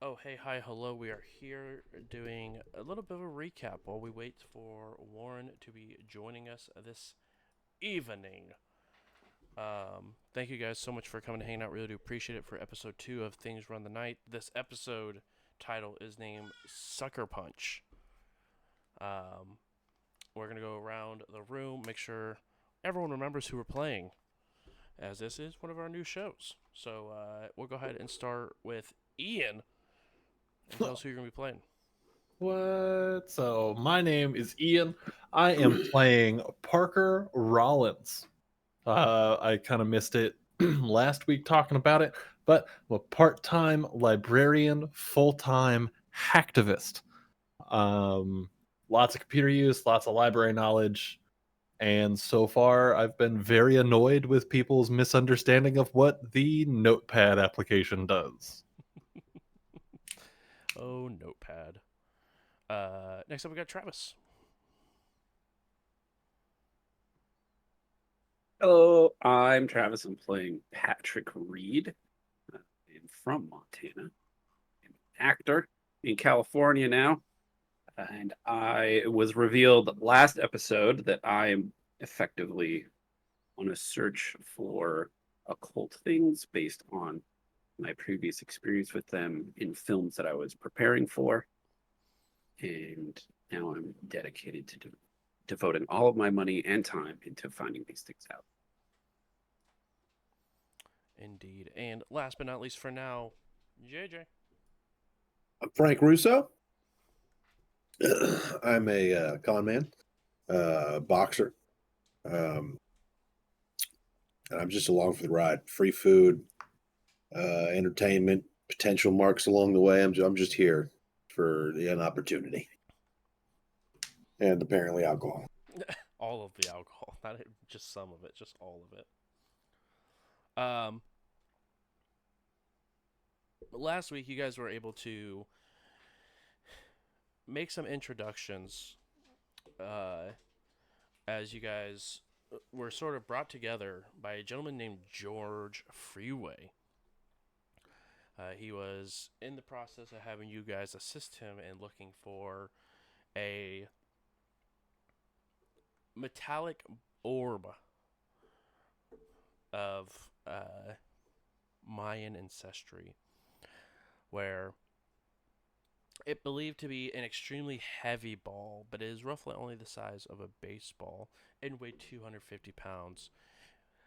Oh, hey, hi, hello. We are here doing a little bit of a recap while we wait for Warren to be joining us this evening. Thank you guys so much for coming to hang out. Really do appreciate it for episode 2 of Things Run the Night. This episode title is named Sucker Punch. Um, we're going to go around the room, make sure everyone remembers who we're playing, as this is one of our new shows. So we'll go ahead and start with Ian and tell us who you're going to be playing. What? So, my name is Ian. I am playing Parker Rollins. I kind of missed it last week talking about it, but I'm a part time librarian, full time hacktivist. Um, Lots of computer use, lots of library knowledge. And so far, I've been very annoyed with people's misunderstanding of what the Notepad application does. Oh, Notepad. Next up, we got Travis. Hello, I'm Travis. I'm playing Patrick Reed. I'm from Montana. I'm an actor in California now. And I was revealed last episode that I am effectively on a search for occult things based on my previous experience with them in films that I was preparing for. And now I'm dedicated to devoting all of my money and time into finding these things out. Indeed. And last but not least for now, JJ. Frank Russo. I'm a con man, boxer, um, and I'm just along for the ride. Free food, entertainment, potential marks along the way. I'm just here for an opportunity, and apparently alcohol. All of the alcohol, not just some of it, just all of it. Um, Last week you guys were able to make some introductions as you guys were sort of brought together by a gentleman named George Freeway. He was in the process of having you guys assist him in looking for a metallic orb of Mayan ancestry, where it believed to be an extremely heavy ball, but it is roughly only the size of a baseball and weighed 250 pounds.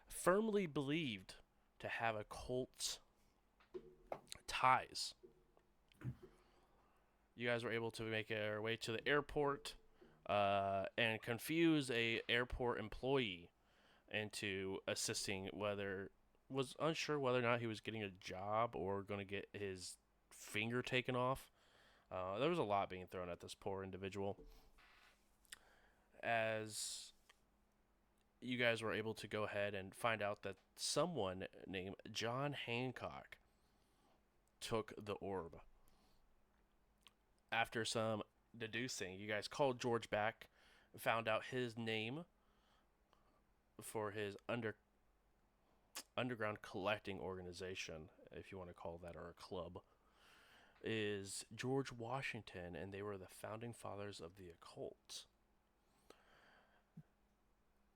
Firmly believed to have occult ties. You guys were able to make your way to the airport and confuse a airport employee into assisting. Whether was unsure whether or not he was getting a job or going to get his finger taken off. There was a lot being thrown at this poor individual. As you guys were able to go ahead and find out that someone named John Hancock took the orb. After some deducing, you guys called George back, found out his name for his underground collecting organization, if you want to call that, or a club, is George Washington, and they were the founding fathers of the occult.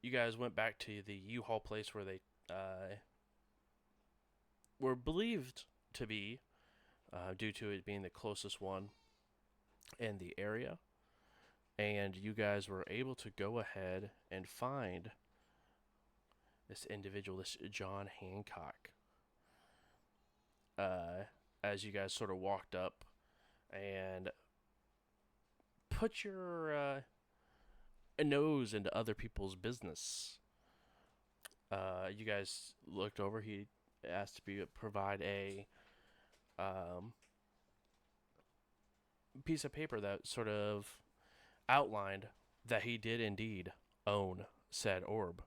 You guys went back to the U-Haul place where they were believed to be, due to it being the closest one in the area. And you guys were able to go ahead and find this individual, this John Hancock. As you guys sort of walked up and put your nose into other people's business. You guys looked over. He asked to provide a piece of paper that sort of outlined that he did indeed own said orb.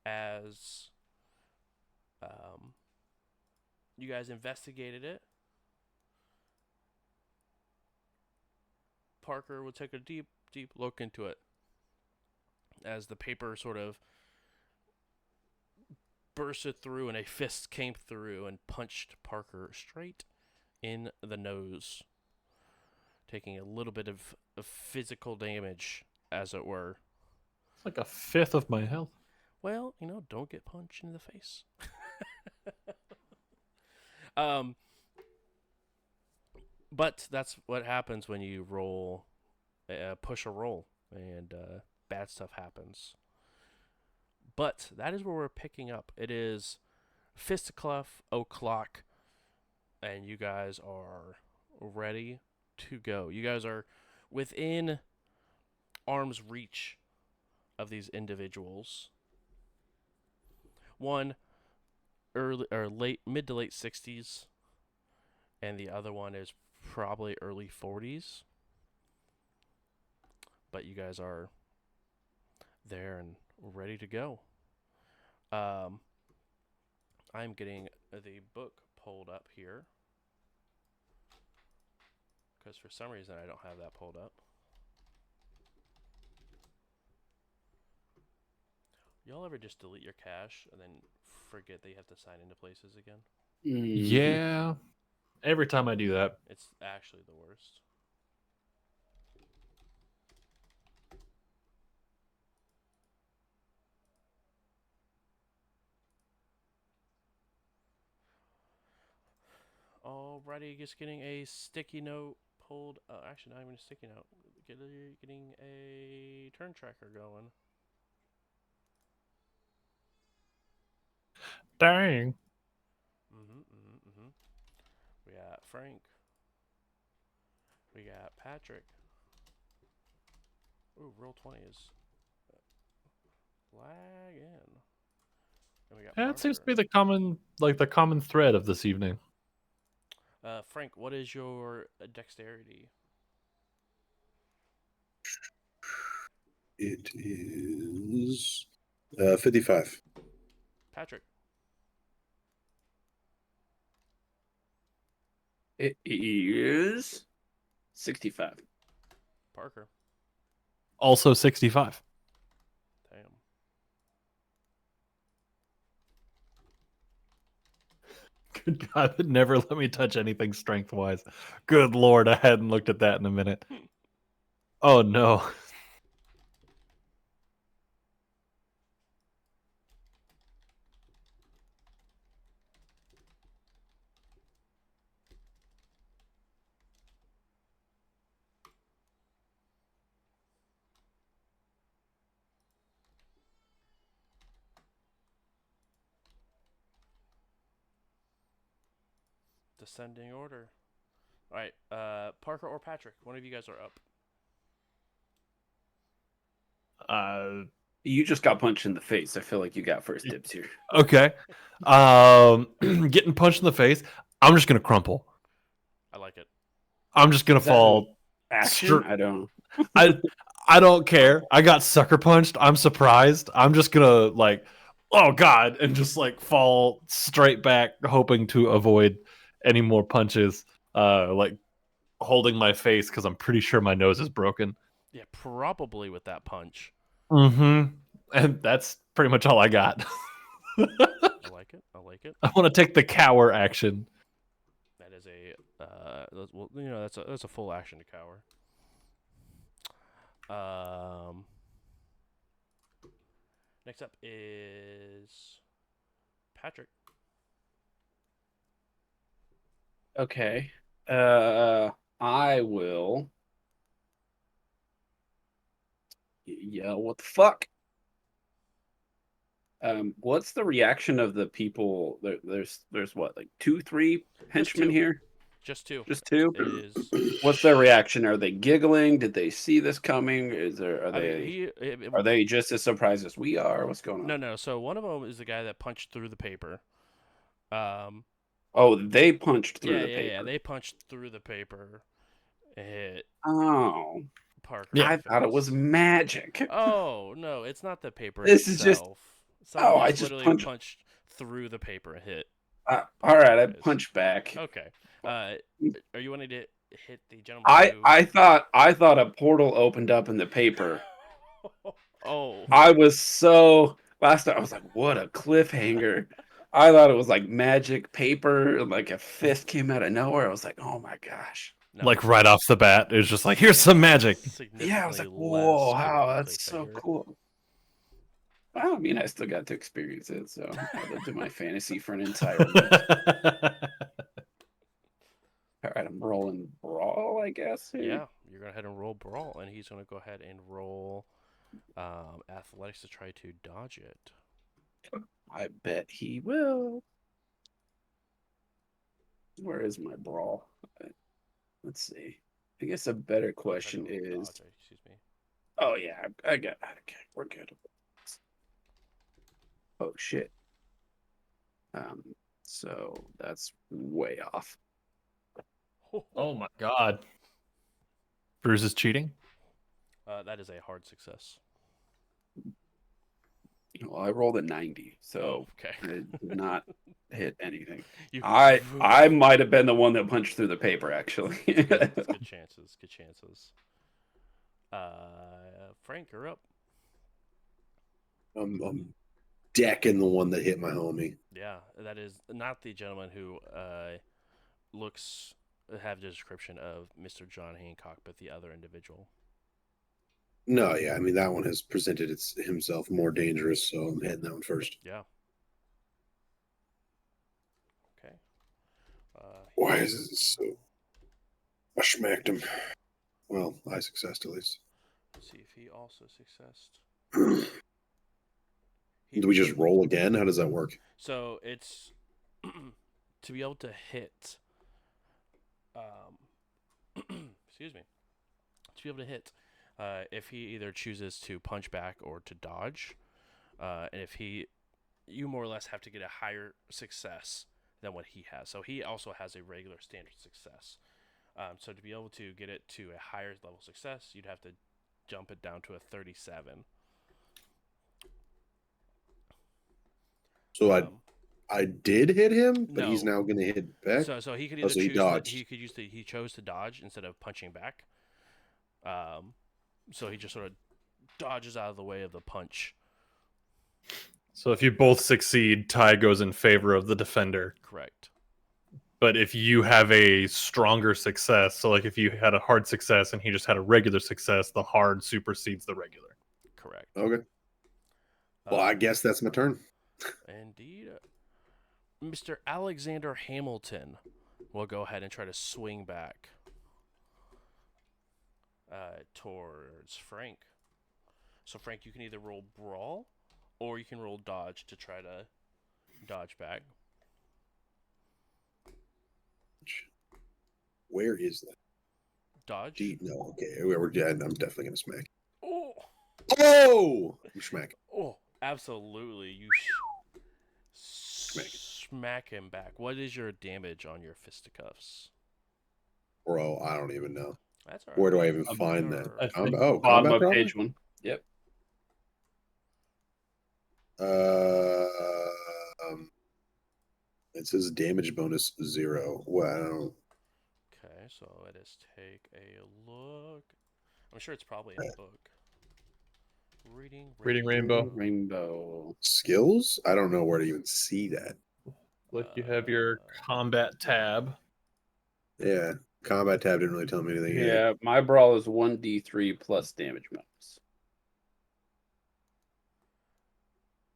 As you guys investigated it, Parker would take a deep, deep look into it as the paper sort of bursted through and a fist came through and punched Parker straight in the nose, taking a little bit of physical damage, as it were. It's like a fifth of my health. Well, don't get punched in the face. um, but that's what happens when you roll, push a roll, and bad stuff happens. But that is where we're picking up. It is fisticuff o'clock, and you guys are ready to go. You guys are within arm's reach of these individuals. One early or mid to late 60s, and the other one is probably early 40s. But you guys are there and ready to go. I'm getting the book pulled up here because for some reason I don't have that pulled up. Y'all ever just delete your cache and then forget that you have to sign into places again? Yeah. Every time I do that. It's actually the worst. Alrighty, just getting a sticky note pulled. Actually, not even a sticky note. Getting a turn tracker going. Dang. We got Frank. We got Patrick. Ooh, roll 20 is lagging. And we got That seems to be Parker. the common thread of this evening. Frank, what is your dexterity? It is 55. Patrick. It is 65. Parker. Also 65. Damn. Good God, it never let me touch anything strength-wise. Good Lord, I hadn't looked at that in a minute. Oh no. Descending order. Alright, Parker or Patrick, one of you guys are up. You just got punched in the face. I feel like you got first dibs here. Okay. Getting punched in the face. I'm just gonna crumple. I like it. I'm just gonna Is that fall. Action? I don't. I don't care. I got sucker punched. I'm surprised. I'm just gonna oh God, and just fall straight back, hoping to avoid any more punches. Holding my face because I'm pretty sure my nose is broken. Yeah, probably with that punch. Mm-hmm. And that's pretty much all I got. I like it. I like it. I want to take the cower action. That is that's a full action to cower. Next up is Patrick. Okay. I will. Yeah, what the fuck? What's the reaction of the people? There's what, like 2, 3 henchmen two. here? Just two. Just 2? It is. What's their reaction? Are they giggling? Did they see this coming? Are they just as surprised as we are? What's going on? No. So one of them is the guy that punched through the paper. Oh, they punched through the paper. Yeah. They punched through the paper. And hit Oh, Parker. Yeah. I thought it was magic. Oh no, it's not the paper This itself. is just. Someone I just just literally punched through the paper and hit. All right, I punched back. Okay. Are you wanting to hit the gentleman? I thought a portal opened up in the paper. Oh. I was so last night. I was like, what a cliffhanger. I thought it was like magic paper, and like a fist came out of nowhere. I was like, oh my gosh. No, Like right off the bat, it was just like, here's some magic. Yeah, I was significantly like, less whoa, wow, crinkly that's so figure. cool. Well, I mean, I still got to experience it, so I lived in my fantasy for an entire month. All right, I'm rolling brawl, I guess. Here. Yeah, you're gonna head and roll brawl, and he's gonna go ahead and roll athletics to try to dodge it. I bet he will. Where is my brawl? Let's see. I guess a better Oh, try to question roll is. dodge, excuse me. Oh yeah, I got. Okay, we're good. Oh shit. So that's way off. Oh my god. Bruce is cheating? That is a hard success. Well, I rolled a 90, so Oh, okay. I did not hit anything. You, I might have been the one that punched through the paper, actually. it's good chances. Good chances. Frank, you're up. I'm decking the one that hit my homie. Yeah, that is not the gentleman who looks have the description of Mr. John Hancock, but the other individual. No, yeah, I mean that one has presented himself more dangerous, so I'm hitting that one first. Yeah. Okay. Why is it so? I smacked him. Well, I successed at least. Let's see if he also successed. Do we just roll again? How does that work? So it's to be able to hit. Excuse me. To be able to hit, if he either chooses to punch back or to dodge, and if you more or less have to get a higher success than what he has. So he also has a regular standard success. So to be able to get it to a higher level success, you'd have to jump it down to a 37. So I did hit him, but he's No. now going to hit back. So he could Oh, either so he choose dodged. he chose to dodge instead of punching back. So he just sort of dodges out of the way of the punch. So if you both succeed, tie goes in favor of the defender. Correct. But if you have a stronger success, so like if you had a hard success and he just had a regular success, the hard supersedes the regular. Correct. Okay. Well, I guess that's my turn. Indeed. Mr. Alexander Hamilton will go ahead and try to swing back towards Frank. So, Frank, you can either roll brawl or you can roll dodge to try to dodge back. Where is that? Dodge? No, okay. We're dead. I'm definitely going to smack. Oh! Oh! You smack. Oh, absolutely. You smack him back. What is your damage on your fisticuffs? Bro, I don't even know. That's all right. Where do I even find that? I think Oh, Bottom combat of probably? page 1. Yep. It says damage bonus 0. Well, I don't. Okay, so let us take a look. I'm sure it's probably in the book. Reading Rainbow. Rainbow. Skills? I don't know where to even see that. Like you have your combat tab. Yeah, combat tab didn't really tell me anything. Yet. Yeah, my brawl is 1d3 plus damage bonus.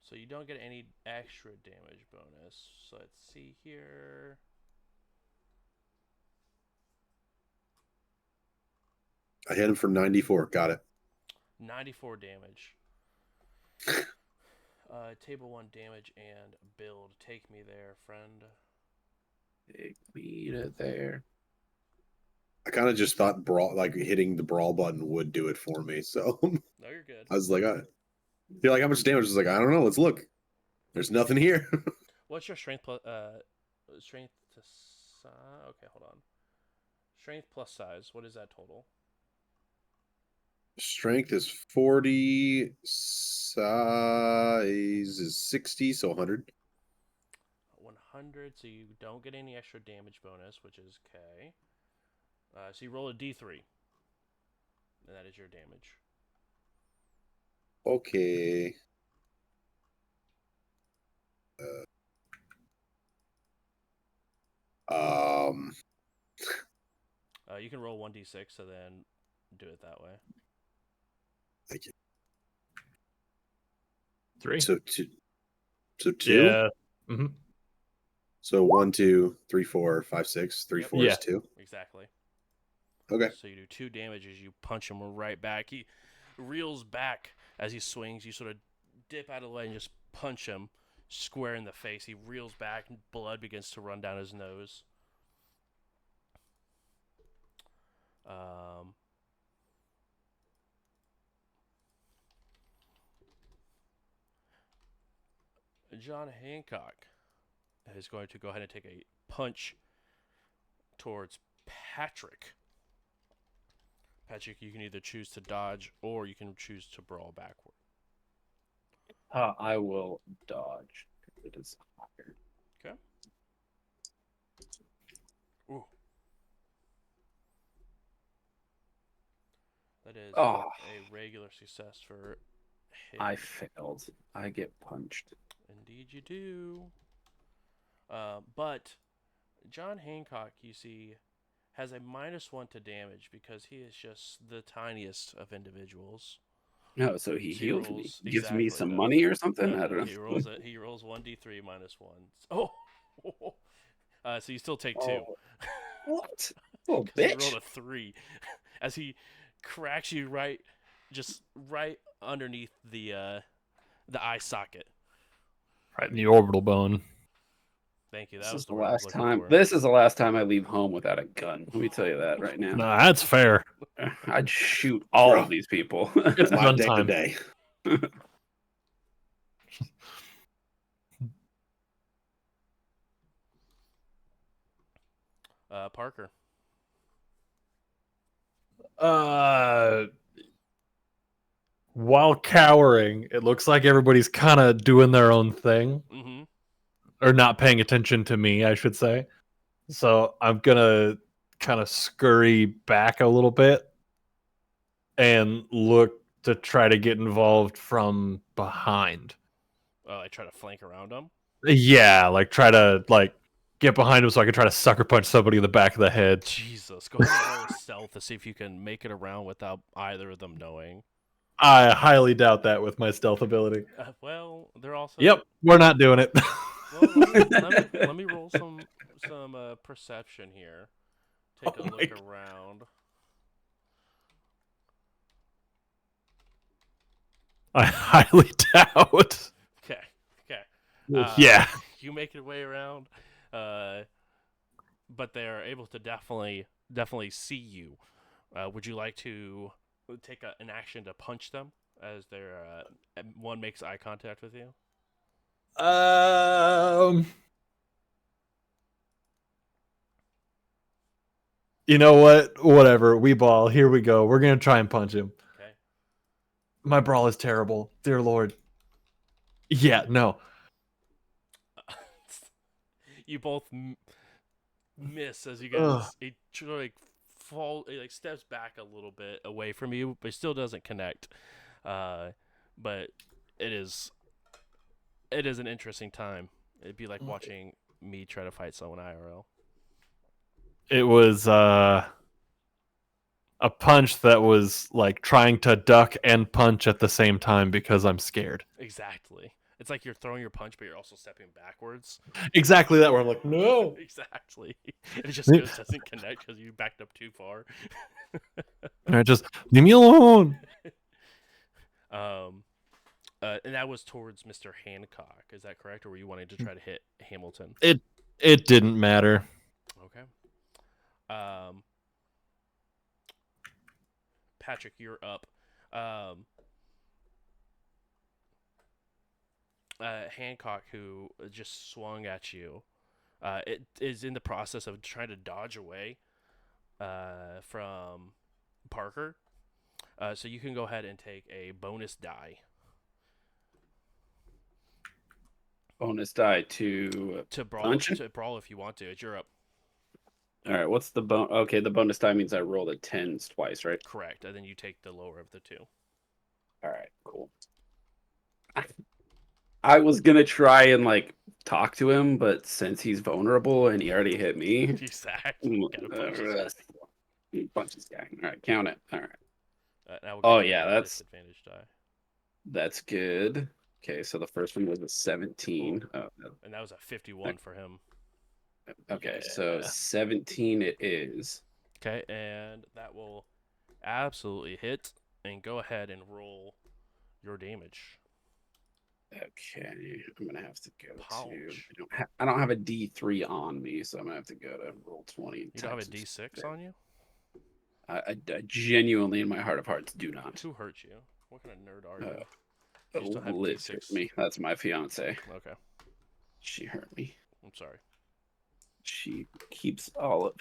So you don't get any extra damage bonus. So let's see here. I hit him for 94. Got it. 94 damage. Table 1 damage and build. Take me there, friend. Take me to there. I kind of just thought brawl, like hitting the brawl button would do it for me. So No, you're good. I was like, you're like, how much damage? I was like, I don't know. Let's look. There's nothing here. What's your strength plus strength to size? Okay, hold on. Strength plus size. What is that total? Strength is 40. Size is 60, so 100. 100. So you don't get any extra damage bonus, which is okay. So you roll a d3, and that is your damage. Okay. Um, You can roll 1d6 and then do it that way. thank you. 3. So two. So 2. Yeah. Mm-hmm. So 1, 2, 3, 4, 5, 6. 3, Yep. 4 Yeah. is 2. Exactly. Okay. So you do 2 damage as you punch him right back. He reels back as he swings. You sort of dip out of the way and just punch him square in the face. He reels back and blood begins to run down his nose. John Hancock is going to go ahead and take a punch towards Patrick. Patrick, you can either choose to dodge or you can choose to brawl backward. I will dodge. It is higher. Okay. Ooh. That is Oh. a regular success for hit. I failed. I get punched. Indeed you do. But John Hancock, you see, has a -1 to damage because he is just the tiniest of individuals. No, so he So heals me. rolls- Gives me exactly, some no. money or something? No, I don't know. He rolls 1d3 -1. Oh, so you still take 2. Oh, what? Oh, Because he bitch. rolled a 3 as he cracks you right underneath the eye socket. Right in the orbital bone. Thank you. That This was is the the word I was last looking time. for. This is the last time I leave home without a gun. Let me tell you that right now. No, that's fair. I'd shoot all Bro. of these people. It's My gun day time. today. Parker. While cowering, it looks like everybody's kind of doing their own thing, Mm-hmm. or not paying attention to me, I should say. So I'm gonna kind of scurry back a little bit and look to try to get involved from behind. I try to flank around him. Yeah, like try to get behind him so I can try to sucker punch somebody in the back of the head. Jesus. Go ahead and roll a stealth to see if you can make it around without either of them knowing. I highly doubt that with my stealth ability. Well, they're also. Yep, we're not doing it. Well, let me roll some perception here. Take Oh a my look God. around. I highly doubt. Okay. Yeah. You make your way around, but they are able to definitely see you. Would you like to take an action to punch them as one makes eye contact with you? You know what? Whatever. We ball. Here we go. We're gonna try and punch him. Okay. My brawl is terrible. Dear Lord. Yeah. No. You both miss as you guys. He steps back a little bit away from you, but still doesn't connect. But it is an interesting time. It'd be like watching me try to fight someone IRL. It was a punch that was like trying to duck and punch at the same time because I'm scared. Exactly. It's like you're throwing your punch, but you're also stepping backwards. Exactly that where I'm like, no. Exactly. It just doesn't connect because you backed up too far. And I just leave me alone. And that was towards Mr. Hancock. Is that correct, or were you wanting to try to hit Hamilton? It didn't matter. Okay. Patrick, you're up. Hancock, who just swung at you, it is in the process of trying to dodge away from Parker. So you can go ahead and take a bonus die. Bonus die to brawl. punch? To brawl if you want to. It's your up. All right, what's the Okay, the bonus die means I rolled a 10s twice, right? Correct, and then you take the lower of the two. All right, cool. I was gonna try and talk to him, but since he's vulnerable and he already hit me, Exactly. Gotta punch his guy. punch this guy. All right, count it. All right. Now we'll Oh, give you yeah, a that's disadvantage die. that's good. Okay, so the first one was a 17. Oh, no. And that was a 51 for him. Okay, so Yeah. 17 it is. Okay, and that will absolutely hit. And go ahead and roll your damage. Okay, I'm gonna have to go to. Pouch. I don't have a D3 on me, so I'm gonna have to go to roll 20. You don't have a times D6 on you? I genuinely, in my heart of hearts, do not. Who hurt you? What kind of nerd are you? Uh, You just don't have Liz D6. hurt me. That's my fiance. Okay, She hurt me. I'm sorry. She keeps all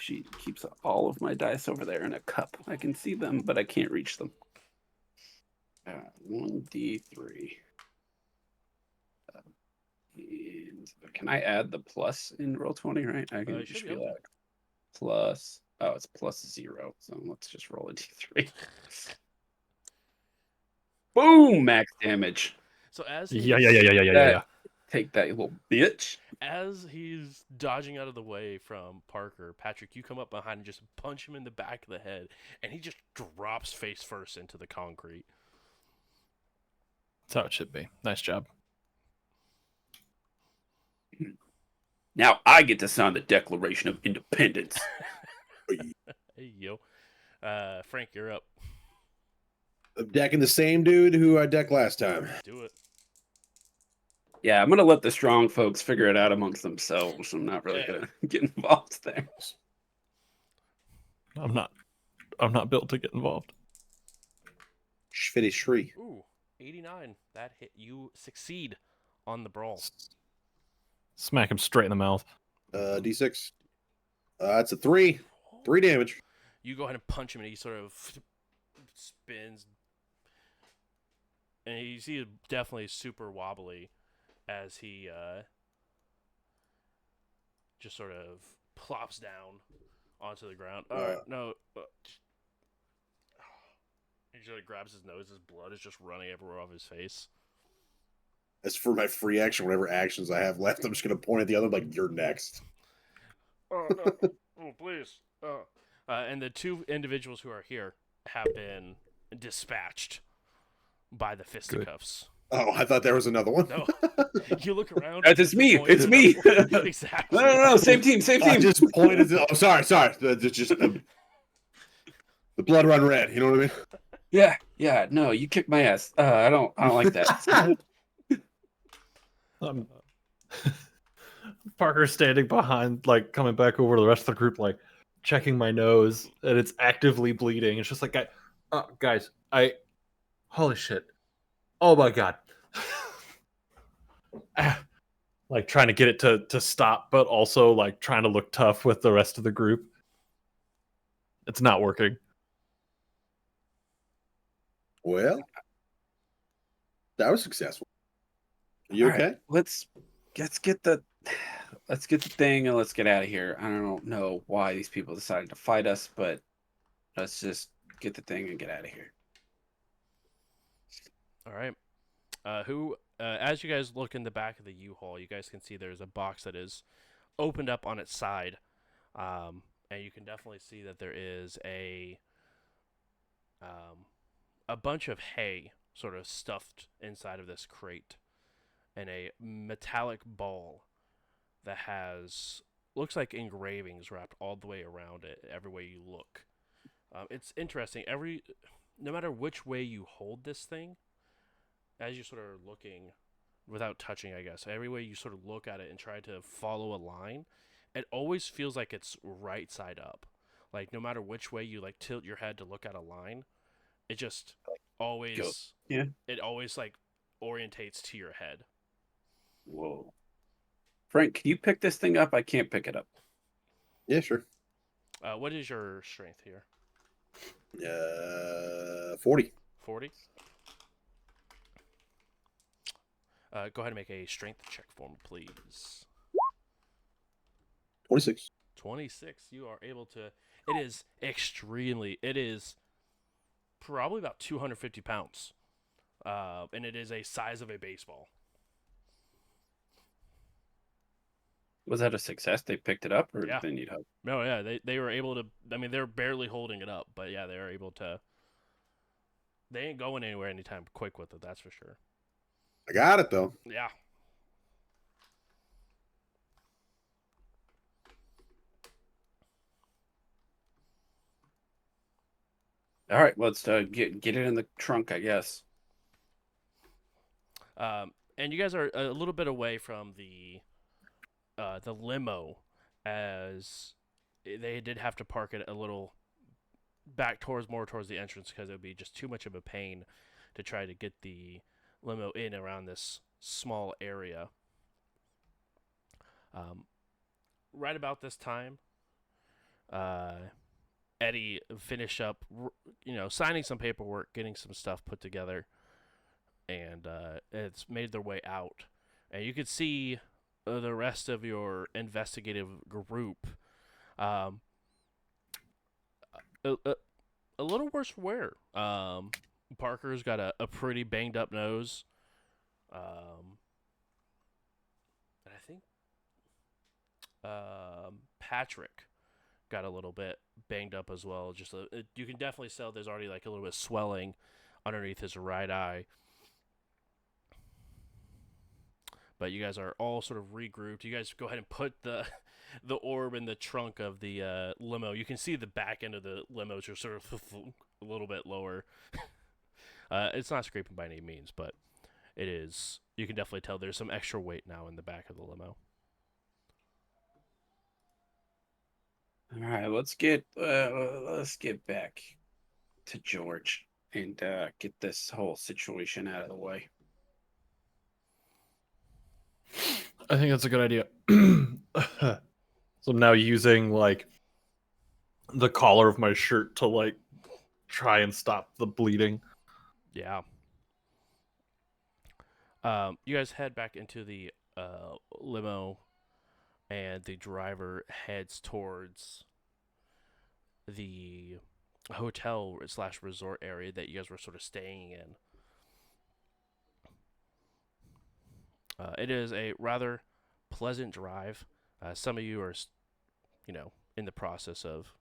of my dice over there in a cup. I can see them, but I can't reach them. 1d3. And can I add the plus in roll 20? Right, I can You just should be be able to. like plus. Oh, it's +0. So let's just roll a d3. Boom! Max damage. So as Yeah. Take that, you little bitch. As he's dodging out of the way from Parker, Patrick, you come up behind and just punch him in the back of the head, and he just drops face first into the concrete. That's how it should be. Nice job. Now I get to sign the Declaration of Independence. Hey, yo. Frank, you're up. I'm decking the same dude who I decked last time. Do it. Yeah, I'm gonna let the strong folks figure it out amongst themselves. I'm not really gonna get involved there. I'm not built to get involved. Shfitty Shree. Ooh, 89. That hit. You succeed on the brawl. Smack him straight in the mouth. D6. It's a 3. 3 damage. You go ahead and punch him, and he sort of spins. And you see, definitely super wobbly as he just sort of plops down onto the ground. No. He just like grabs his nose. His blood is just running everywhere off his face. As for my free action, whatever actions I have left, I'm just going to point at the other like, you're next. Oh, no. Oh, please. And the two individuals who are here have been dispatched by the fisticuffs. Oh, I thought there was another one. No. You look around. It's me. point It's at me. another- Exactly. No. Same team. I just pointed to... Oh, sorry. The blood run red. You know what I mean? Yeah. No, you kicked my ass. I don't like that. Parker's standing behind, like coming back over to the rest of the group, like checking my nose, and it's actively bleeding. It's just like, guys, holy shit, oh my god, like trying to get it to stop, but also like trying to look tough with the rest of the group. It's not working. Well, that was successful. Are you All okay? right, let's get the thing and let's get out of here. I don't know why these people decided to fight us, but let's just get the thing and get out of here. All right. As you guys look in the back of the U-Haul, you guys can see there's a box that is opened up on its side. And you can definitely see that there is a bunch of hay sort of stuffed inside of this crate, and a metallic ball that looks like engravings wrapped all the way around it every way you look. It's interesting. No matter which way you hold this thing, as you're sort of looking without touching, I guess, every way you sort of look at it and try to follow a line, it always feels like it's right side up. Like no matter which way you like tilt your head to look at a line, it just always it always like orientates to your head. Whoa. Frank, can you pick this thing up? I can't pick it up. Yeah, sure. What is your strength here? 40. 40? Go ahead and make a strength check for me, please. 26. 26. You are able to... It is probably about 250 pounds. And it is a size of a baseball. Was that a success? They picked it up, or Yeah. did they need help? No, yeah, they were able to. I mean, they're barely holding it up, but yeah, they were able to. They ain't going anywhere anytime quick with it. That's for sure. I got it though. Yeah. All right, let's get it in the trunk, I guess. And you guys are a little bit away from the limo, as they did have to park it a little back more towards the entrance because it would be just too much of a pain to try to get the limo in around this small area. Right about this time, Eddie finished up, signing some paperwork, getting some stuff put together, and it's made their way out. And you could see the rest of your investigative group um, a, a, a little worse for wear. Parker's got a pretty banged up nose. And I think Patrick got a little bit banged up as well. You can definitely tell there's already like a little bit of swelling underneath his right eye. But you guys are all sort of regrouped. You guys go ahead and put the orb in the trunk of the limo. You can see the back end of the limos are sort of a little bit lower. It's not scraping by any means, but it is. You can definitely tell there's some extra weight now in the back of the limo. All right, let's get back to George and get this whole situation out of the way. I think that's a good idea. So I'm now using like the collar of my shirt to like try and stop the bleeding. Yeah. You guys head back into the limo, and the driver heads towards the hotel / resort area that you guys were sort of staying in. It is a rather pleasant drive. Some of you are, in the process of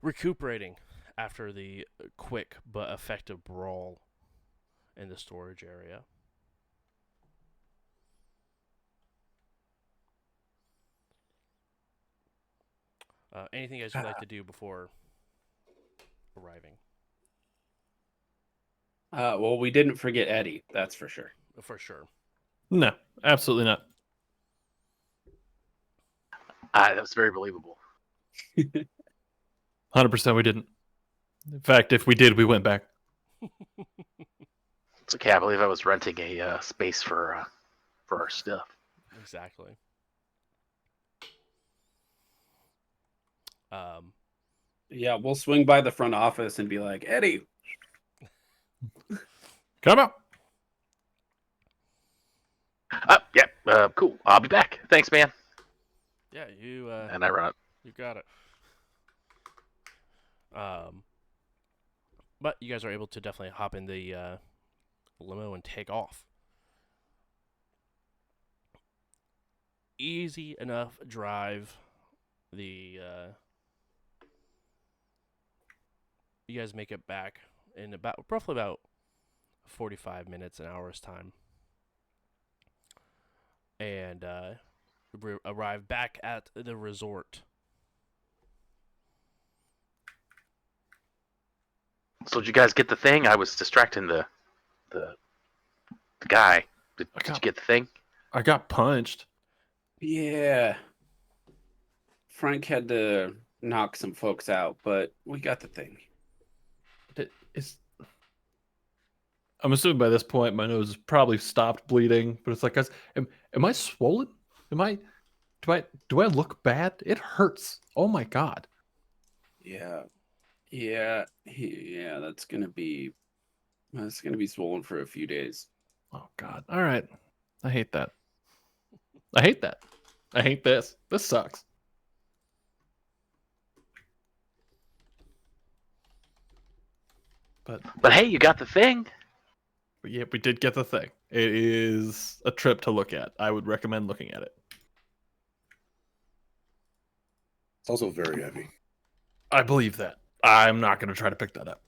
recuperating after the quick but effective brawl in the storage area. Anything you guys would like to do before arriving? Well, we didn't forget Eddie, that's for sure. For sure. No, absolutely not. That was very believable. 100% we didn't. In fact, if we did, we went back. It's okay. I believe I was renting a space for our stuff. Exactly. Yeah, we'll swing by the front office and be like, Eddie, Come out. Yeah, cool. I'll be back. Thanks, man. Yeah, you. And I run up. You got it. But you guys are able to definitely hop in the limo and take off. Easy enough drive. You guys make it back in roughly about 45 minutes, an hour's time, and arrive back at the resort. So did you guys get the thing? I was distracting the guy. Did you get the thing? I got punched. yeah. Frank had to knock some folks out, but we got the thing. I'm assuming by this point my nose has probably stopped bleeding, but it's like, guys, am I swollen? Do I look bad? It hurts. Oh my god. Yeah. That's gonna be swollen for a few days. Oh god. All right. I hate that. I hate that. I hate this. This sucks. But hey, you got the thing. But yeah, we did get the thing. It is a trip to look at. I would recommend looking at it. It's also very heavy. I believe that. I'm not going to try to pick that up.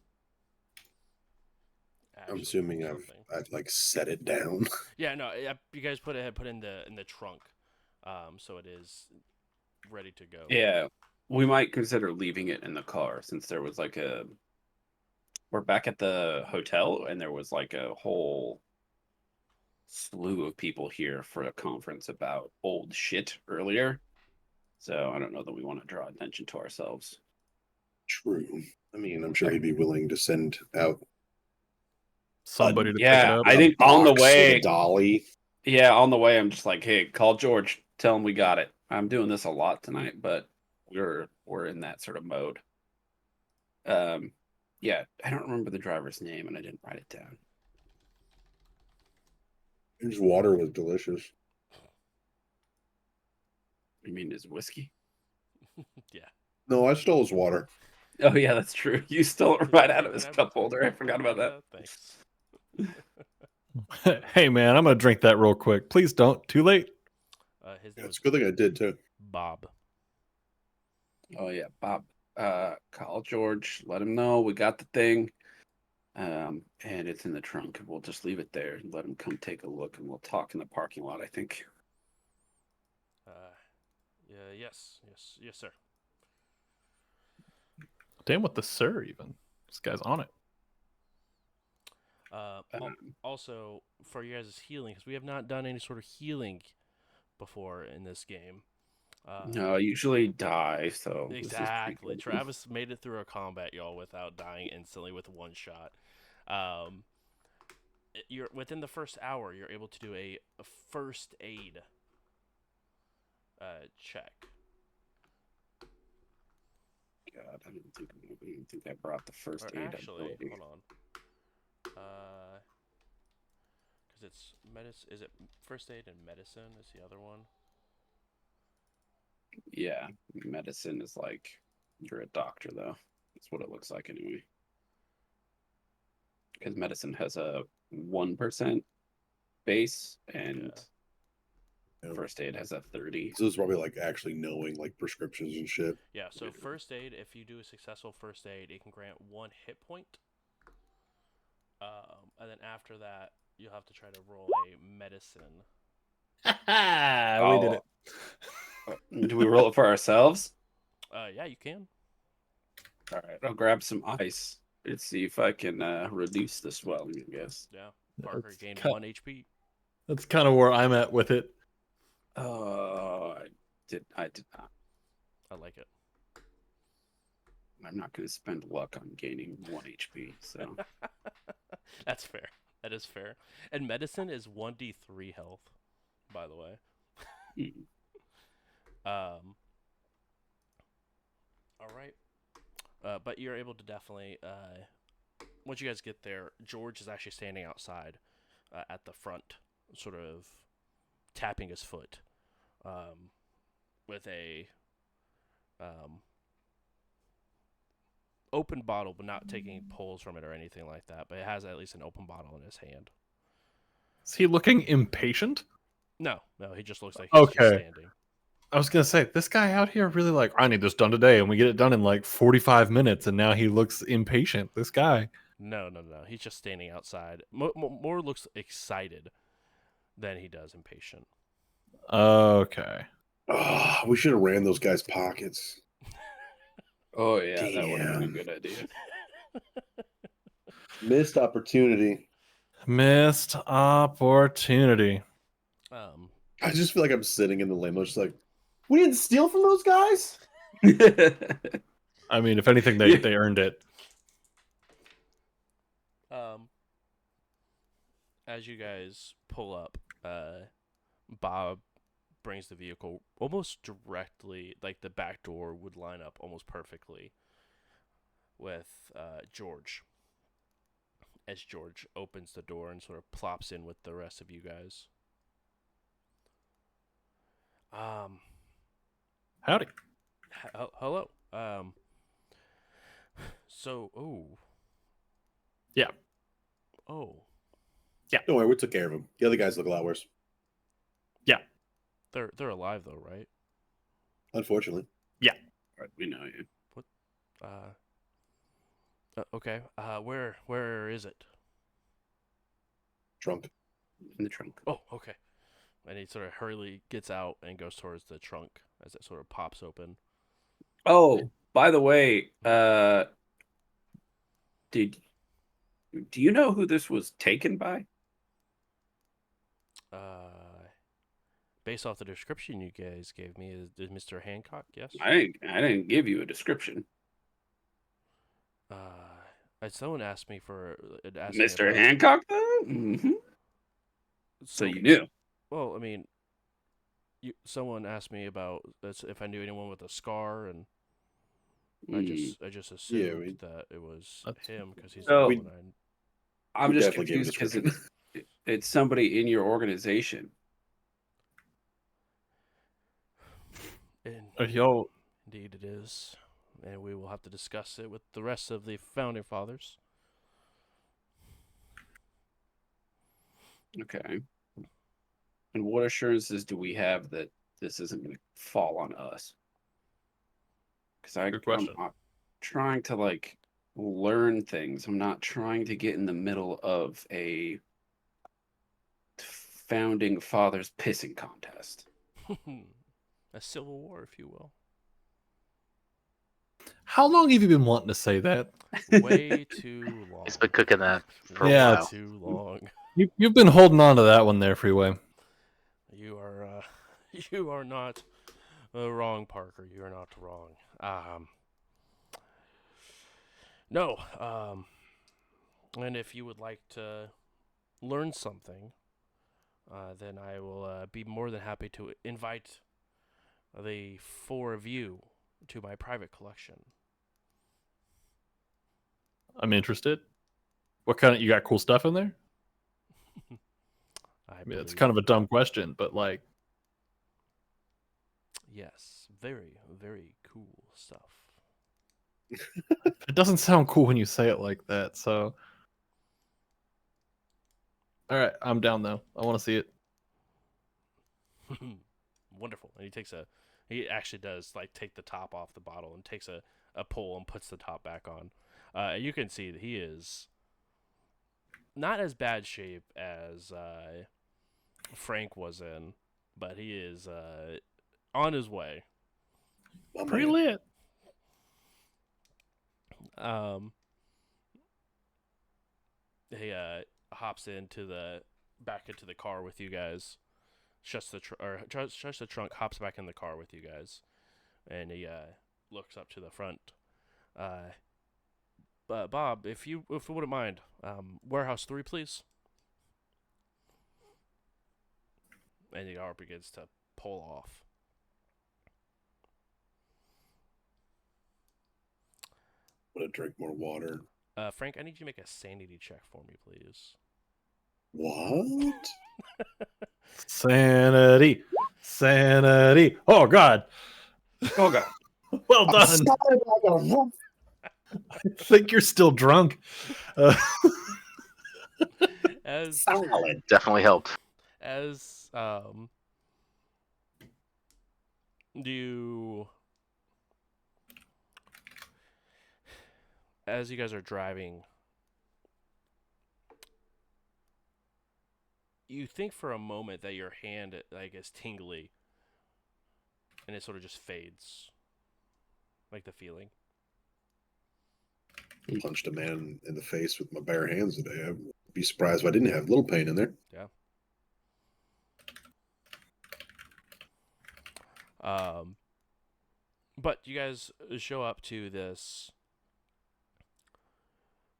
I'm Actually, assuming something. I've like set it down. Yeah, no, you guys put in the trunk, so it is ready to go. Yeah, we might consider leaving it in the car since there was like we're back at the hotel and there was like a whole slew of people here for a conference about old shit earlier. So I don't know that we want to draw attention to ourselves. True. I mean, I'm sure he'd be willing to send out Somebody to pick it Yeah, up. I think a on the box with a way, dolly. yeah, on the way, I'm just like, hey, call George, tell him we got it. I'm doing this a lot tonight, but we're in that sort of mode. Yeah, I don't remember the driver's name, and I didn't write it down. His water was delicious. You mean his whiskey? Yeah. No, I stole his water. Oh yeah, that's true. You stole it right out of his Grab cup it. holder. I forgot about that. Thanks. Hey, man, I'm going to drink that real quick. Please don't. Too late. His name It's was a good thing I did too. Bob. Oh yeah, Bob. Call George. Let him know we got the thing. And it's in the trunk. We'll just leave it there and let him come take a look, and we'll talk in the parking lot. I think. Yeah. Yes, sir. Damn with the sir, even. This guy's on it. Also, for you guys' healing, because we have not done any sort of healing before in this game. No, I usually die. So this is pretty Exactly. good. Travis made it through a combat, y'all, without dying instantly with one shot. You're within the first hour. You're able to do a first aid check. God, I didn't think I brought the first Or aid actually, ability. hold on. Because it's medicine. Is it first aid and medicine? Is the other one? Yeah, medicine is like you're a doctor, though. That's what it looks like anyway. Because medicine has a 1% base, and Yeah. first aid has a 30. So this is probably like actually knowing like prescriptions and shit. Yeah. So first aid, if you do a successful first aid, it can grant 1 hit point. And then after that, you'll have to try to roll a medicine. We did it. Do we roll it for ourselves? Yeah, you can. All right, I'll grab some ice. Let's see if I can reduce the swelling, I guess. Yeah. Parker That's gained cut. 1 HP. That's kind of where I'm at with it. Oh, I did not. I like it. I'm not going to spend luck on gaining 1 HP. So That's fair. That is fair. And medicine is 1d3 health, by the way. All right. But you're able to definitely, once you guys get there, George is actually standing outside at the front, sort of tapping his foot with a open bottle, but not taking pulls from it or anything like that. But it has at least an open bottle in his hand. Is he looking impatient? No, he just looks like he's just Okay. standing. I was going to say, this guy out here really like, I need this done today. And we get it done in like 45 minutes. And now he looks impatient. This guy. No. He's just standing outside. More looks excited than he does impatient. Okay. Oh, we should have ran those guys' pockets. oh yeah, that would have been a Damn. good idea. Missed opportunity. Missed opportunity. I just feel like I'm sitting in the limo, just like, we didn't steal from those guys. I mean, if anything, they earned it. As you guys pull up, Bob brings the vehicle almost directly, like the back door would line up almost perfectly with George. As George opens the door and sort of plops in with the rest of you guys. Howdy. Hello. Yeah. Oh. Don't worry, we took care of them. The other guys look a lot worse. They're alive though, right? Unfortunately. Yeah. Right, we know you. Okay. Where is it? Trunk. In the trunk. Oh, okay. And he sort of hurriedly gets out and goes towards the trunk as it sort of pops open. Oh, by the way, did do you know who this was taken by? Based off the description you guys gave me, is Mr. Hancock? Yes. I didn't give you a description. Someone asked me Mr. about. Hancock, though. Mm-hmm. So you knew. Well, I mean, someone asked me about if I knew anyone with a scar, and I just assumed that it was him because he's the So- only one I'm We just definitely gave a confused because description. it's somebody in your organization. Yo, Indeed, it is, and we will have to discuss it with the rest of the founding fathers. Okay. And what assurances do we have that this isn't going to fall on us? Because Good question. I'm trying to like learn things. I'm not trying to get in the middle of a founding fathers pissing contest. A civil war, if you will. how long have you been wanting to say that? Way too long. He's been cooking that for Way a while. too long. You've been holding on to that one there, Freeway. You are, you are not wrong, Parker. You are not wrong. No. And if you would like to learn something, then I will be more than happy to invite the four of you to my private collection. I'm interested. What kind of you got cool stuff in there? I mean, it's believe- kind of a dumb question, but like, Yes, very, very cool stuff. it doesn't sound cool when you say it like that. So, all right, I'm down though. I want to see it. Wonderful. And he actually does like take the top off the bottle and takes a pull and puts the top back on. You can see that he is not as bad shape as Frank was in, but he is on his way. My Pretty man. lit. He hops back into the car with you guys, shuts the trunk, hops back in the car with you guys, and he looks up to the front. But Bob, if you wouldn't mind, warehouse 3, please. And the car begins to pull off. I'm gonna drink more water. Frank, I need you to make a sanity check for me, please. What? Sanity, sanity. Oh God. Oh god. Well I'm done. sorry, I got a rump. I think you're still drunk. As Solid. Definitely helped. as you as you guys are driving, you think for a moment that your hand like is tingly, and it sort of just fades, like the feeling. Punched a man in the face with my bare hands today. I'd be surprised if I didn't have a little pain in there. Yeah. But you guys show up to this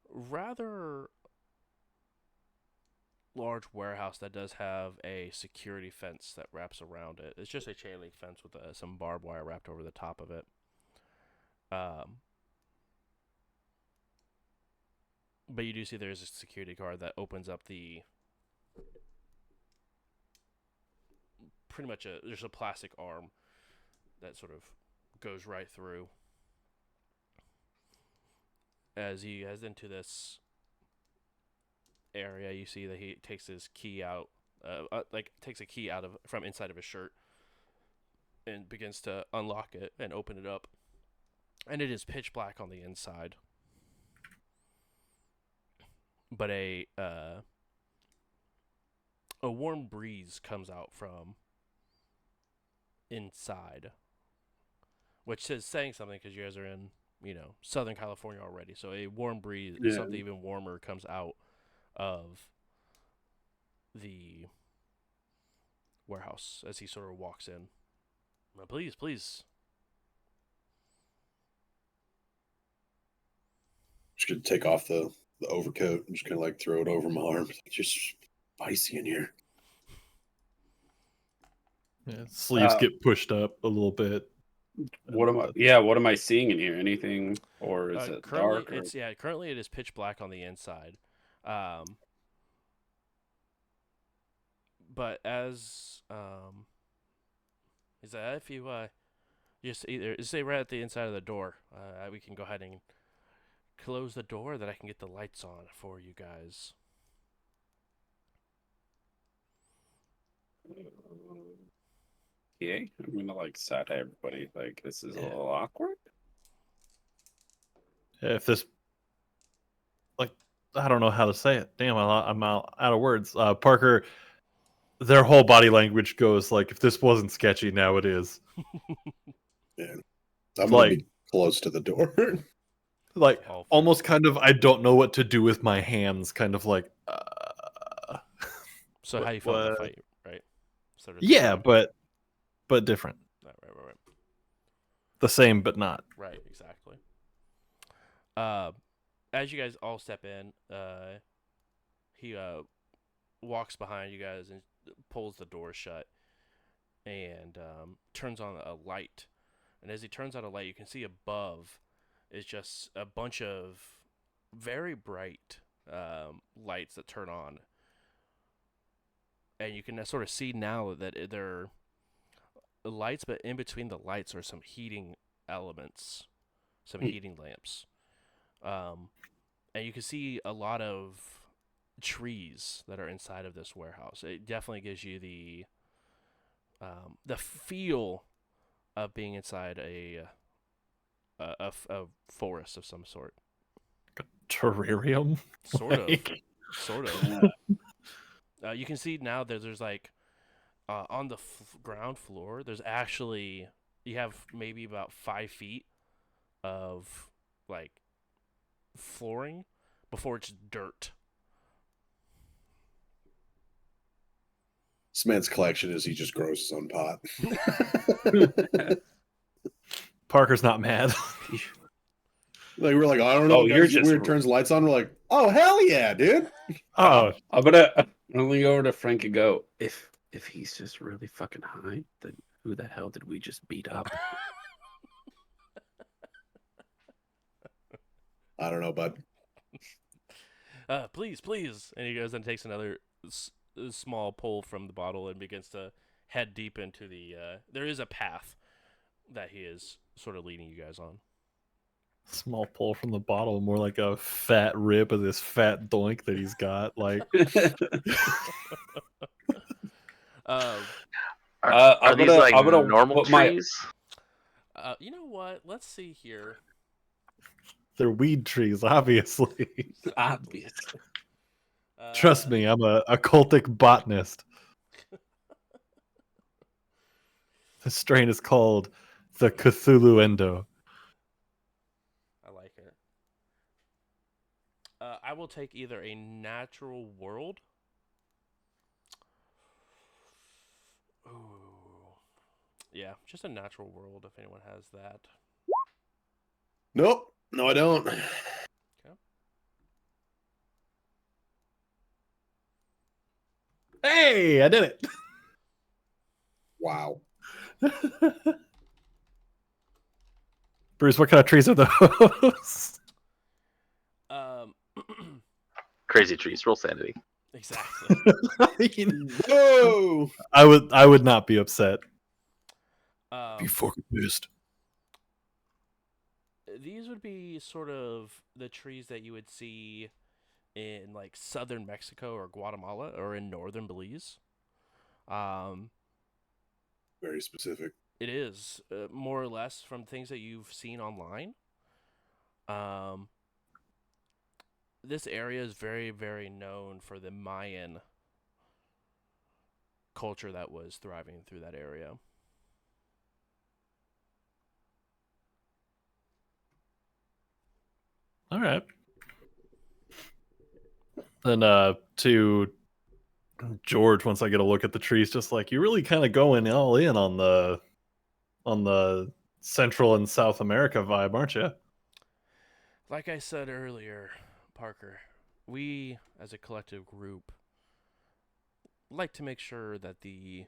rather large warehouse that does have a security fence that wraps around it. It's just a chain link fence with some barbed wire wrapped over the top of it. But you do see there's a security guard that opens up pretty much there's a plastic arm that sort of goes right through. As he heads into this area, you see that he takes his key out, takes a key out from inside of his shirt, and begins to unlock it and open it up. and it is pitch black on the inside. But a warm breeze comes out from inside, which is saying something because you guys are in, Southern California already. So a warm breeze, Yeah. something even warmer, comes out of the warehouse as he sort of walks in. Please, please. Just gonna take off the overcoat and just kind of like throw it over my arms. It's just spicy in here. Yeah, sleeves Uh, get pushed up a little bit. What am I seeing in here? Anything, or is it Currently, dark? Or... currently it is pitch black on the inside. But as is that if you just either stay right at the inside of the door, we can go ahead and close the door that I can get the lights on for you guys. Yeah, I'm gonna like side eye everybody. Like this is a Yeah. little awkward. If this, like, I don't know how to say it. Damn, I'm out of words. Parker, their whole body language goes like, if this wasn't sketchy, now it is. Yeah, I'm gonna Like- be close to the door. Like, All for- almost kind of, I don't know what to do with my hands, kind of like, So how you felt in the what- fight, right? Sort of yeah, thing. but different. Right. The same, but not. Right, exactly. As you guys all step in, he walks behind you guys and pulls the door shut and turns on a light. And as he turns on a light, you can see above is just a bunch of very bright lights that turn on. And you can sort of see now that they're lights, but in between the lights are some heating elements, some heating lamps. And you can see a lot of trees that are inside of this warehouse. It definitely gives you the feel of being inside a forest of some sort. Terrarium? Sort of. Like- Sort of. You can see now that there's like on the ground floor, there's actually, you have maybe about 5 feet of like flooring before it's dirt. This man's collection is he just grows his own pot. Parker's not mad. Like we're like, I don't know. Oh, you're guys, just- weird. Turns the lights on. We're like, oh hell yeah, dude. Oh, I'm gonna lean over to Frank and go, if he's just really fucking high, then who the hell did we just beat up? I don't know, bud. Please, please. And he goes and takes another small pull from the bottle and begins to head deep into the. There is a path that he is sort of leading you guys on. small pull from the bottle, more like a fat rip of this fat doink that he's got. Like, Um, Are these like I'm gonna normal put my- trees? you know what? Let's see here. they're weed trees, obviously. Obviously. Trust me, I'm a occultic botanist. The strain is called the Cthulhu Endo. I like it. I will take either a natural world. Ooh. Yeah, just a natural world if anyone has that. Nope. No, I don't. Hey, I did it. Wow. Bruce, what kind of trees are those? Crazy trees. Roll sanity. Exactly. Whoa. I would not be upset. Be fucking pissed. These would be sort of the trees that you would see in like southern Mexico or Guatemala or in northern Belize. Very specific. It is more or less from things that you've seen online. Um, this area is very, very known for the Mayan culture that was thriving through that area. All right. Then to George, once I get a look at the trees, just like you're really kind of going all in on the Central and South America vibe, aren't you? Like I said earlier, Parker, we as a collective group like to make sure that the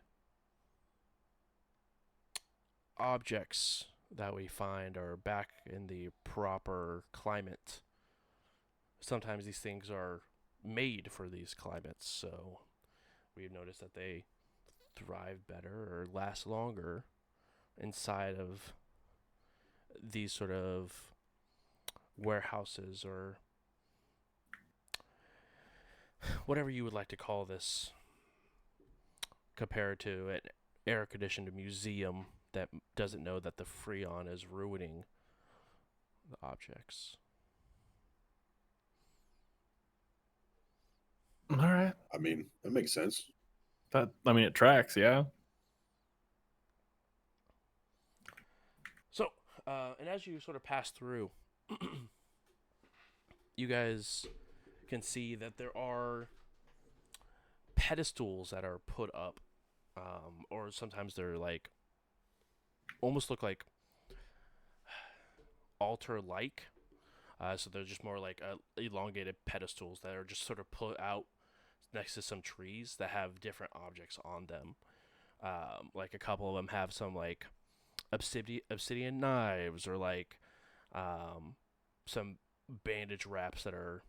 objects that we find are back in the proper climate. Sometimes these things are made for these climates, so we've noticed that they thrive better or last longer inside of these sort of warehouses or whatever you would like to call this, compared to an air conditioned museum that doesn't know that the Freon is ruining the objects. All right. I mean, that makes sense. It tracks, yeah. So, and as you sort of pass through, you guys can see that there are pedestals that are put up, or sometimes they're like almost look like altar-like. So they're just more like elongated pedestals that are just sort of put out next to some trees that have different objects on them. Like a couple of them have some like obsidian knives or like some bandage wraps that are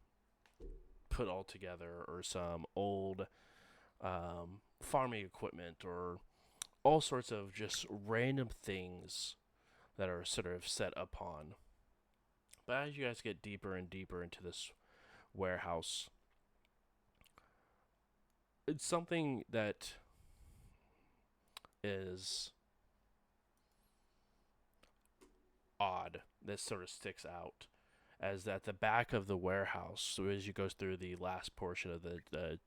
put all together, or some old farming equipment, or all sorts of just random things that are sort of set upon. But as you guys get deeper and deeper into this warehouse, it's something that is odd that sort of sticks out, as at the back of the warehouse, so as you go through the last portion of the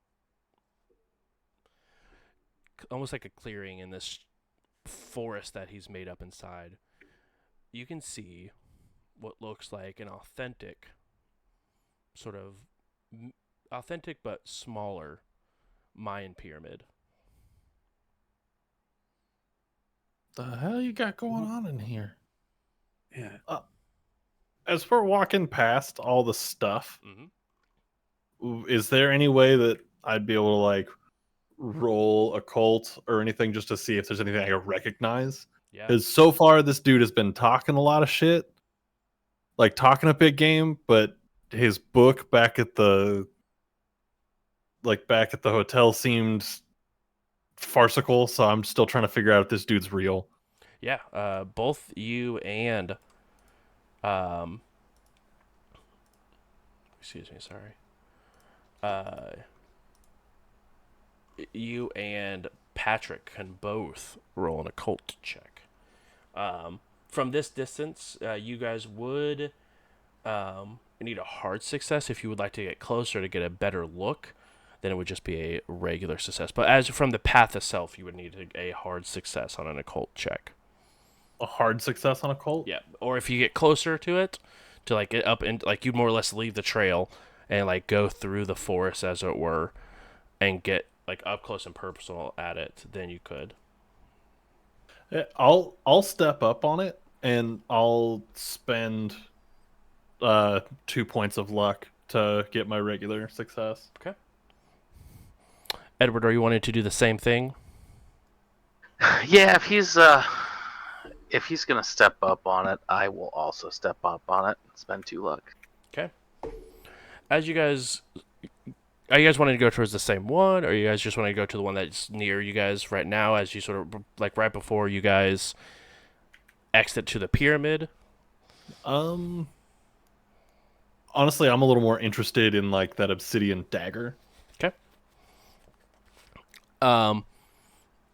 almost like a clearing in this forest that he's made up inside, you can see what looks like an authentic sort of authentic but smaller Mayan pyramid. The hell you got going on in here? Yeah. As we're walking past all the stuff, Mm-hmm. is there any way that I'd be able to like roll occult or anything just to see if there's anything I can recognize? Yeah. Because so far this dude has been talking a lot of shit, like talking a big game, but his book back at the hotel seemed farcical. So I'm still trying to figure out if this dude's real. Yeah. Both you and excuse me, sorry. You and Patrick can both roll an occult check. From this distance, you guys would need a hard success if you would like to get closer to get a better look. Then it would just be a regular success. But as from the path itself, you would need a hard success on an occult check. A hard success on occult? Yeah, or if you get closer to it, to like get up and like you more or less leave the trail and like go through the forest as it were, and get like up close and personal at it, then you could. Yeah, I'll step up on it and I'll spend 2 points of luck to get my regular success. Okay. Edward, are you wanting to do the same thing? Yeah, if he's gonna step up on it, I will also step up on it and spend 2 luck. Okay. As you guys, are you guys wanting to go towards the same one, or you guys just want to go to the one that's near you guys right now, as you sort of like right before you guys exit to the pyramid? Honestly, I'm a little more interested in like that obsidian dagger. Okay.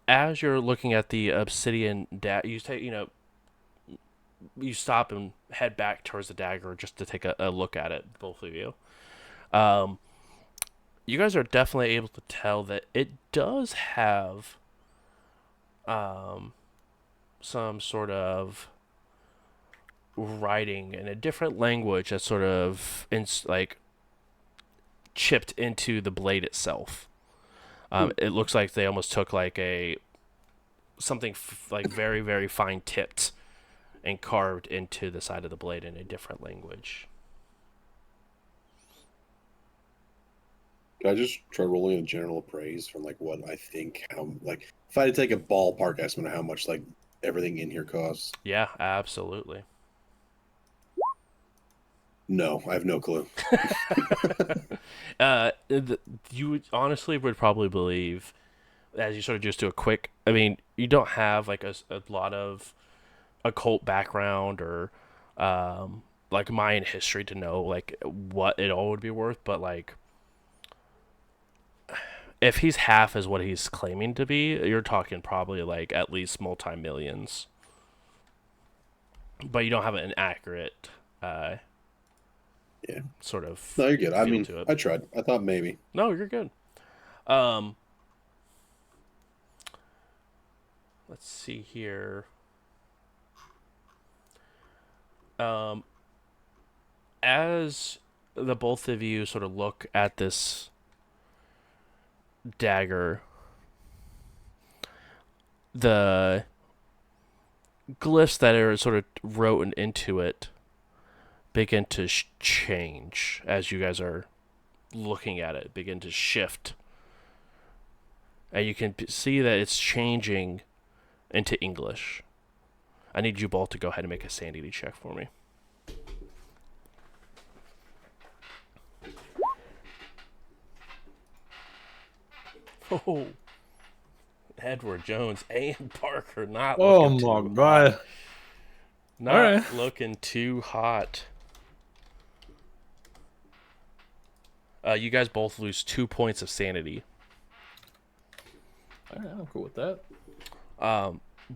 as you're looking at the obsidian you take, you stop and head back towards the dagger just to take a look at it, both of you. Um, you guys are definitely able to tell that it does have some sort of writing in a different language that's sort of like chipped into the blade itself. It looks like they almost took like something like very, very fine tipped and carved into the side of the blade in a different language. Can I just try rolling a general appraise from like what I think, how like if I had to take a ballpark estimate of how much like everything in here costs? Yeah, absolutely. No, I have no clue. You honestly would probably believe, as you sort of just do a quick. I mean, you don't have like a lot of occult background or like Mayan history to know like what it all would be worth, but like if he's half as what he's claiming to be, you're talking probably like at least multi-millions. But you don't have an accurate Yeah. sort of No, you're good. I feel mean, to it. I tried. I thought maybe. No, you're good. Let's see here. As the both of you sort of look at this dagger, the glyphs that are sort of written into it begin to change as you guys are looking at it, begin to shift. And you can see that it's changing into English. I need you both to go ahead and make a sanity check for me. Oh, Edward Jones and Parker not Oh looking my too god. hot. Not Alright. looking too hot. You guys both lose 2 points of sanity. Alright, I'm cool with that.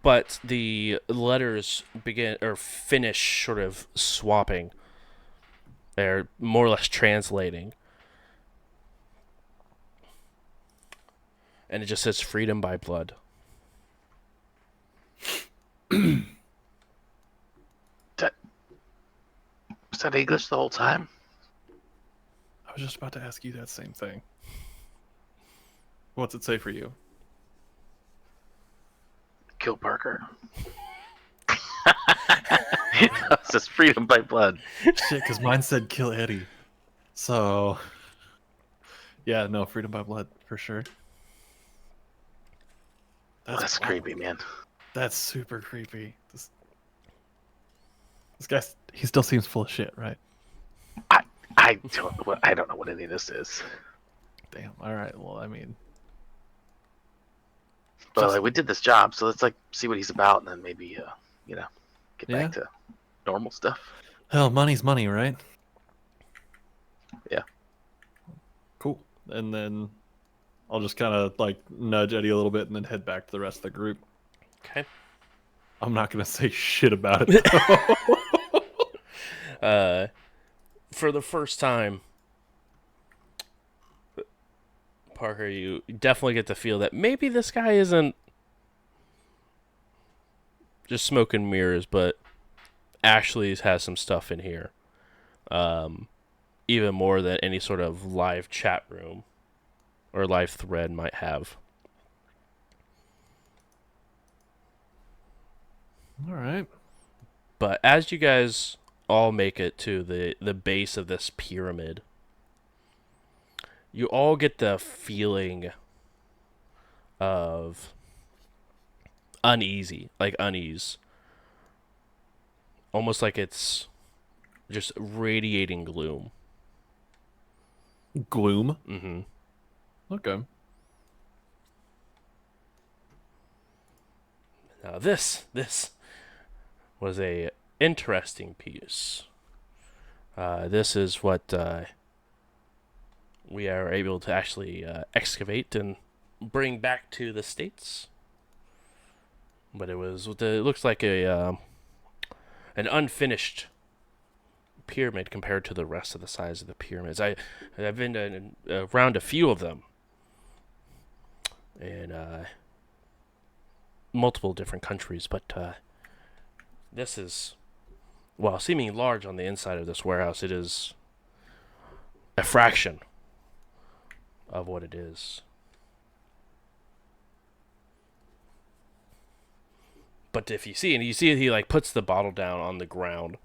But the letters begin or finish sort of swapping. They're more or less translating. And it just says freedom by blood. Was that English the whole time? I was just about to ask you that same thing. What's it say for you? Kill Parker. It says freedom by blood. Shit, because mine said kill Eddie. So, yeah, no, freedom by blood for sure. That's wild. creepy, man. That's super creepy. This guy, he still seems full of shit, right? I don't know what any of this is. Damn. All right. Well, I mean, But Just- like, we did this job, so let's like see what he's about, and then maybe get back to normal stuff. hell, money's money, right? Yeah. Cool. And then I'll just kind of like nudge Eddie a little bit and then head back to the rest of the group. Okay. I'm not gonna say shit about it. For the first time, Parker, you definitely get to feel that maybe this guy isn't just smoke and mirrors, but actually has some stuff in here. Even more than any sort of live chat room or live thread might have. All right. But as you guys all make it to the base of this pyramid, you all get the feeling of unease. Almost like it's just radiating gloom. Gloom. Mm-hmm. Okay. Now this was a interesting piece. This is what we are able to actually excavate and bring back to the States. but it looks like an unfinished pyramid compared to the rest of the size of the pyramids. I've been around a few of them in multiple different countries, but this is, while seeming large on the inside of this warehouse, it is a fraction of what it is. But if you see, and you see he like puts the bottle down on the ground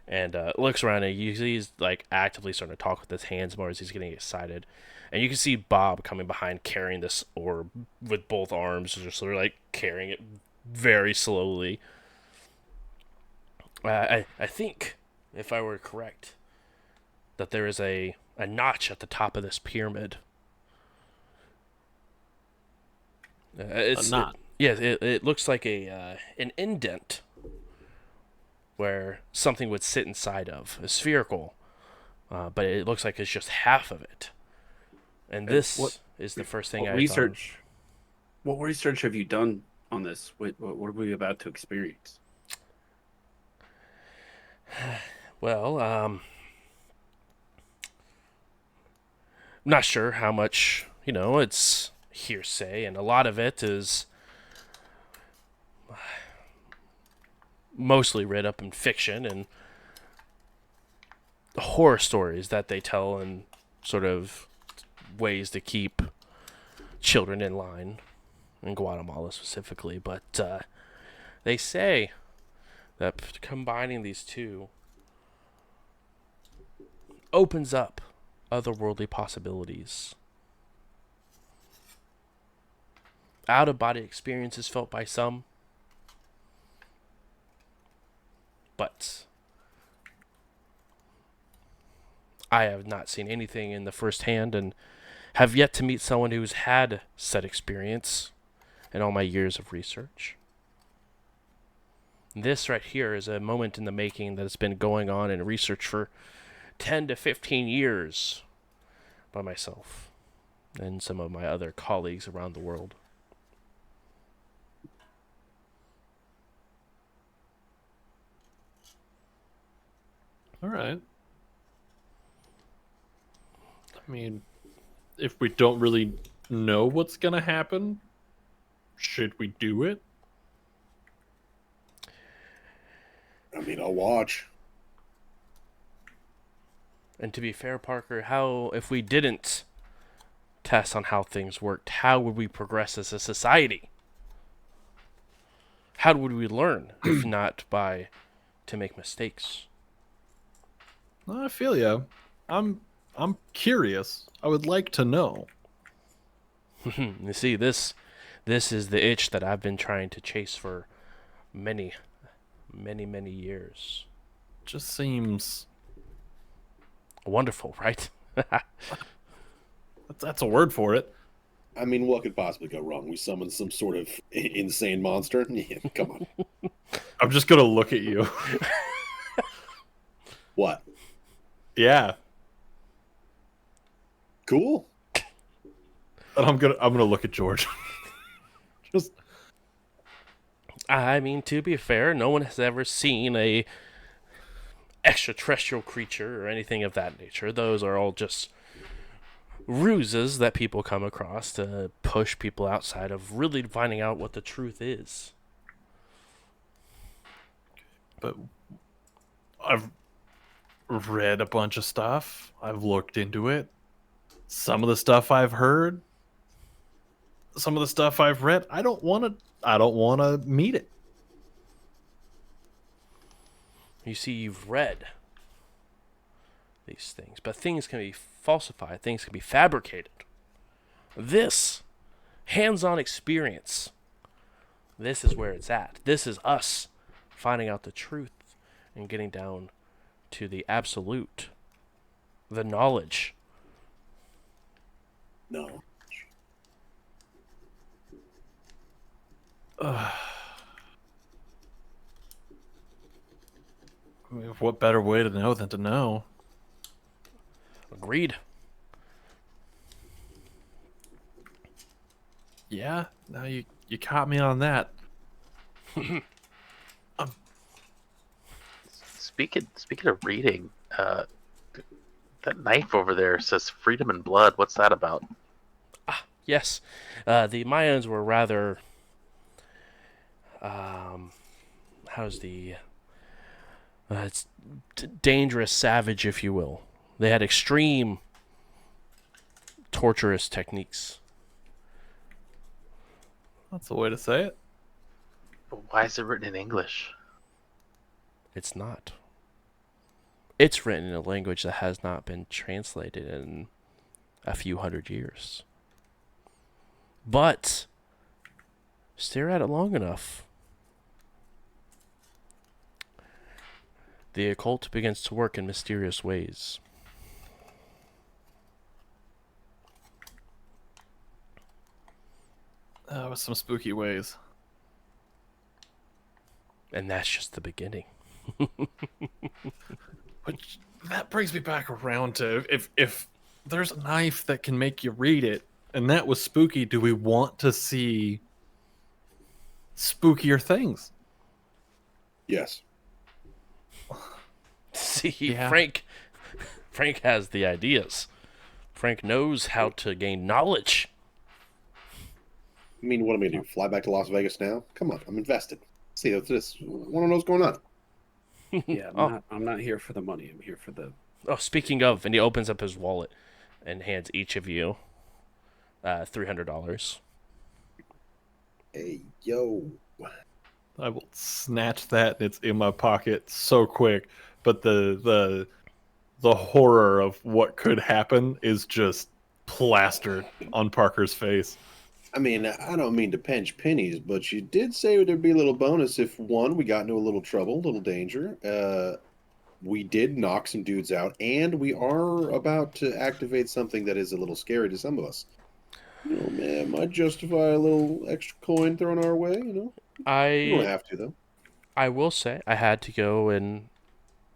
and looks around, and you see he's like actively starting to talk with his hands more as he's getting excited. And you can see Bob coming behind carrying this orb with both arms, just sort of like carrying it very slowly. I think, if I were correct, that there is a notch at the top of this pyramid. It's A knot. It looks like an indent where something would sit inside of, a spherical, but it looks like it's just half of it. And this is the first thing What I research? What research have you done on this? What are we about to experience? Well, I'm not sure how much, it's hearsay, and a lot of it is mostly read up in fiction and horror stories that they tell in sort of ways to keep children in line, in Guatemala specifically. But they say that combining these two opens up otherworldly possibilities. Out-of-body experiences felt by some, but I have not seen anything in the first hand and have yet to meet someone who's had said experience in all my years of research. This right here is a moment in the making that has been going on in research for 10 to 15 years by myself and some of my other colleagues around the world. All right. I mean, if we don't really know what's going to happen, should we do it? I mean, I'll watch. And to be fair, Parker, if we didn't test on how things worked, how would we progress as a society? How would we learn if not to make mistakes? I feel you. I'm curious. I would like to know. You see, this is the itch that I've been trying to chase for many, many, many years. Just seems Wonderful, right? that's a word for it. I mean, what could possibly go wrong? We summoned some sort of insane monster? Yeah, come on. I'm just gonna look at you. What? Yeah, Cool? and I'm gonna look at George. Just I mean, to be fair, no one has ever seen a extraterrestrial creature or anything of that nature. Those are all just ruses that people come across to push people outside of really finding out what the truth is. but I've read a bunch of stuff. I've looked into it. Some of the stuff I've heard, some of the stuff I've read, I don't want to meet it. You see, you've read these things, but things can be falsified, things can be fabricated. This hands-on experience, this is where it's at. This is us finding out the truth and getting down to the absolute, the knowledge. No. I mean, what better way to know than to know? Agreed. Yeah, now you caught me on that. Speaking of reading, that knife over there says "Freedom and Blood." What's that about? Yes, the Mayans were rather. How's the. It's dangerous, savage, if you will. They had extreme, torturous techniques. That's the way to say it. Why is it written in English? It's not. It's written in a language that has not been translated in a few hundred years. But stare at it long enough, the occult begins to work in mysterious ways. With some spooky ways. And that's just the beginning. Which that brings me back around to if there's a knife that can make you read it, and that was spooky, do we want to see spookier things? Yes. See, Yeah. Frank has the ideas. Frank knows how to gain knowledge. I mean, what am I gonna do? Fly back to Las Vegas now? Come on, I'm invested. See, what's this? Want to know what's going on? Yeah, I'm not here for the money. I'm here for the. Oh, speaking of, and he opens up his wallet and hands each of you $300. Hey, yo. I will snatch that and it's in my pocket so quick, but the horror of what could happen is just plastered on Parker's face. I mean, I don't mean to pinch pennies, but you did say there'd be a little bonus if one, we got into a little trouble, a little danger. We did knock some dudes out, and we are about to activate something that is a little scary to some of us. You know, man, might justify a little extra coin thrown our way, you know? You don't have to, though. I will say I had to go and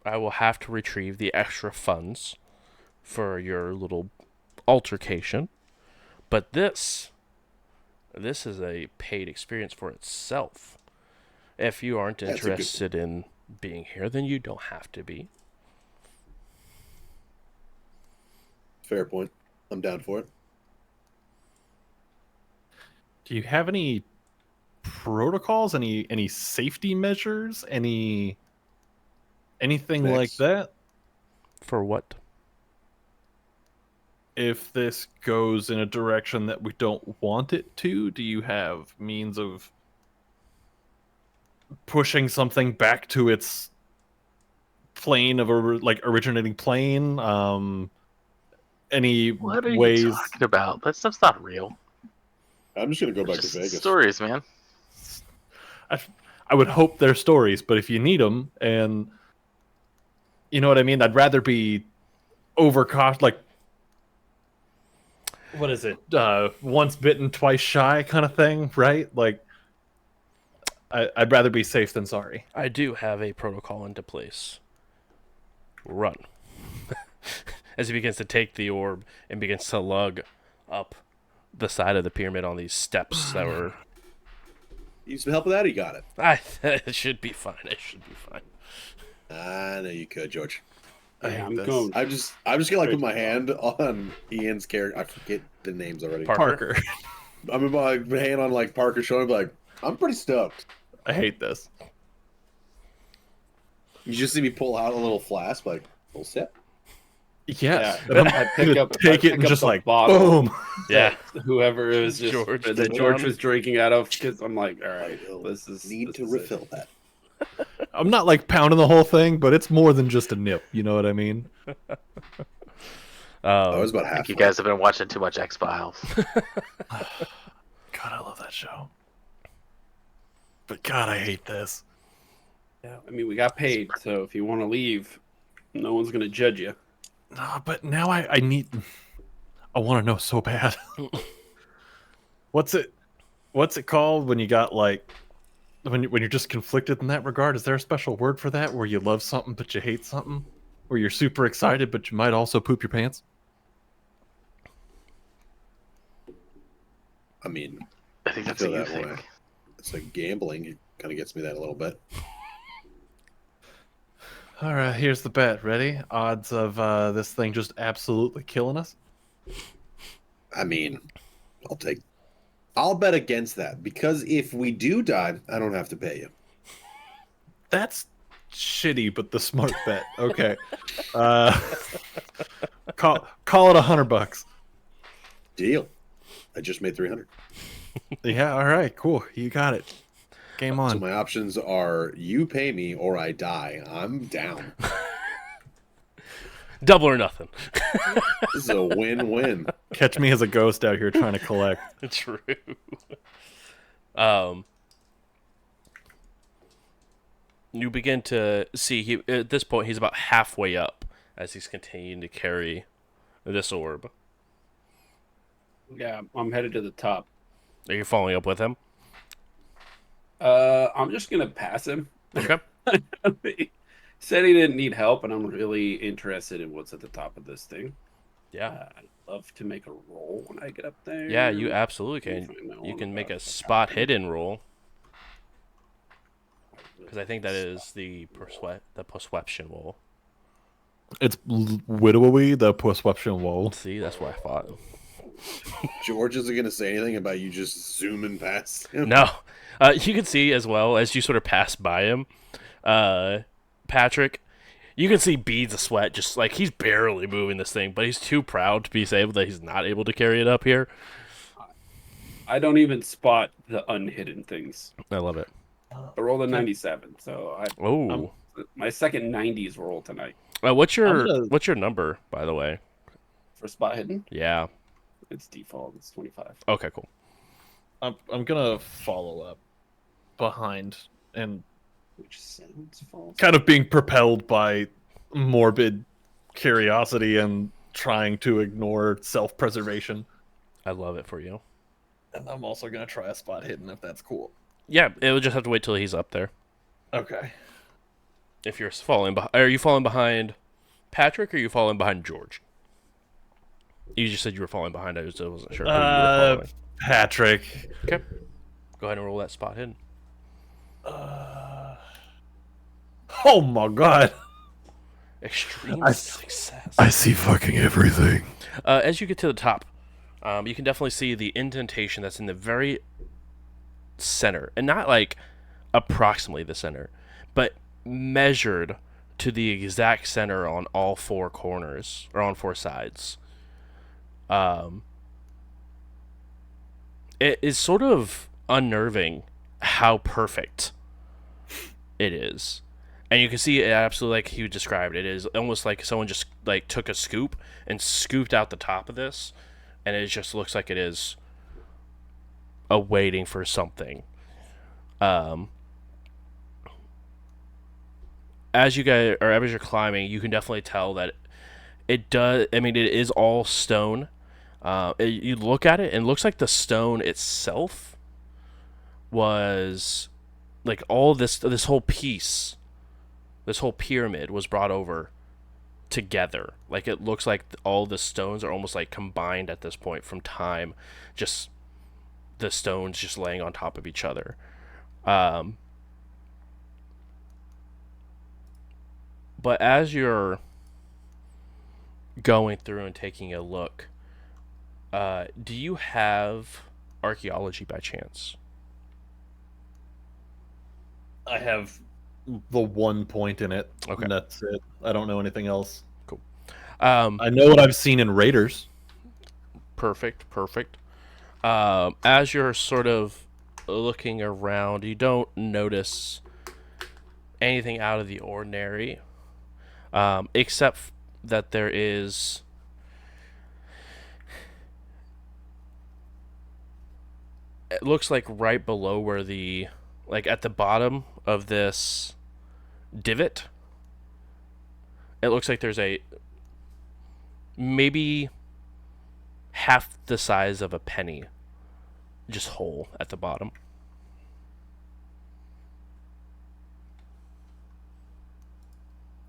I will have to retrieve the extra funds for your little altercation. But this is a paid experience for itself. If you aren't That's a good interested in being here, then you don't have to be. Fair point. I'm down for it. Do you have any protocols, any safety measures, anything like Thanks. that? For what? If this goes in a direction that we don't want it to, do you have means of pushing something back to its plane of originating plane? Any What are ways? you talking about? That stuff's not real. I'm just going to go back It's to just Vegas. stories, man. I would hope they're stories, but if you need them, and you know what I mean, I'd rather be overcautious. Like, what is it? Once bitten, twice shy, kind of thing, right? Like, I'd rather be safe than sorry. I do have a protocol into place. Run. As he begins to take the orb and begins to lug up the side of the pyramid on these steps that were. You need some help with that? Or you got it. It should be fine. It should be fine. I know you could, George. Yeah, I'm going. I'm just gonna like put my hand on Ian's character. I forget the names already. Parker. I'm gonna put my hand on like Parker's shoulder, and be like, I'm pretty stoked. I hate this. You just see me pull out a little flask, like a little sip. Yes. Yeah, And I I'm pick gonna up- take I it and pick up just the like bottle. boom. Yeah. Whoever it was just George that took it George on. was drinking out of, because I'm like, all right, this is Need this to is it. refill that. I'm not like pounding the whole thing, but it's more than just a nip. You know what I mean? I was about I half. think you guys have been watching too much X Files. God, I love that show. But God, I hate this. Yeah, I mean, we got paid, so if you want to leave, no one's gonna judge you. No, but now I need. I want to know so bad. What's it called when you got like when you're just conflicted in that regard? Is there a special word for that where you love something but you hate something? Where you're super excited but you might also poop your pants? I mean, I think that's feel what you that way. think. It's like gambling. kind of gets me that a little bit. All right, here's the bet. Ready? Odds of this thing just absolutely killing us? I mean, I'll bet against that because if we do die, I don't have to pay you. That's shitty, but the smart bet. Okay. Uh, call it $100. Deal. I just made 300. Yeah. All right. Cool. You got it. Game on. So my options are you pay me or I die. I'm down. Double or nothing. This is a win-win. Catch me as a ghost out here trying to collect. True. You begin to see at this point he's about halfway up as he's continuing to carry this orb. Yeah, I'm headed to the top. Are you following up with him? I'm just gonna pass him. Okay. He said he didn't need help, and I'm really interested in what's at the top of this thing. Yeah. I'd love to make a roll when I get up there. Yeah, you absolutely Let me can. find that You one can make a about spot happening. hidden roll because I think that is the perception roll. It's widowy, the perception wall. See, that's what I thought. George isn't going to say anything about you just zooming past him. No, you can see as well as you sort of pass by him, Patrick. You can see beads of sweat, just like he's barely moving this thing, but he's too proud to be able that he's not able to carry it up here. I don't even spot the unhidden things. I love it. I rolled a 97, so Oh, my second 90s roll tonight what's your gonna- what's your number, by the way? for spot hidden. Yeah. It's default. It's 25. Okay, cool. I'm gonna follow up behind and Which sounds false. kind of being propelled by morbid curiosity and trying to ignore self-preservation. I love it for you. And I'm also gonna try a spot hidden if that's cool. Yeah, it'll just have to wait till he's up there. Okay. If you're falling behind, are you falling behind Patrick or are you falling behind George? You just said you were falling behind. I just wasn't sure who you were following. Patrick. Okay. Go ahead and roll that spot hidden. Oh my god. Extreme I- success. I see fucking everything. As you get to the top, you can definitely see the indentation that's in the very center, and not like approximately the center, but measured to the exact center on all four corners or on four sides. It is sort of unnerving how perfect it is. And you can see it absolutely like he described it. It is almost like someone just like took a scoop and scooped out the top of this, and it just looks like it is awaiting for something. As you guys or as you're climbing, you can definitely tell that it does. I mean, it is all stone. You look at it, and it looks like the stone itself was like all this whole piece. This whole pyramid was brought over together. Like it looks like all the stones are almost like combined at this point from time. Just the stones just laying on top of each other. But as you're going through and taking a look, do you have archaeology by chance? I have the 1 point in it. Okay. And that's it. I don't know anything else. Um, I know what I've seen in Raiders. Perfect. As you're sort of looking around, you don't notice anything out of the ordinary, except that there is it looks like right below where the like at the bottom of this divot, it looks like there's a maybe half the size of a penny just hole at the bottom.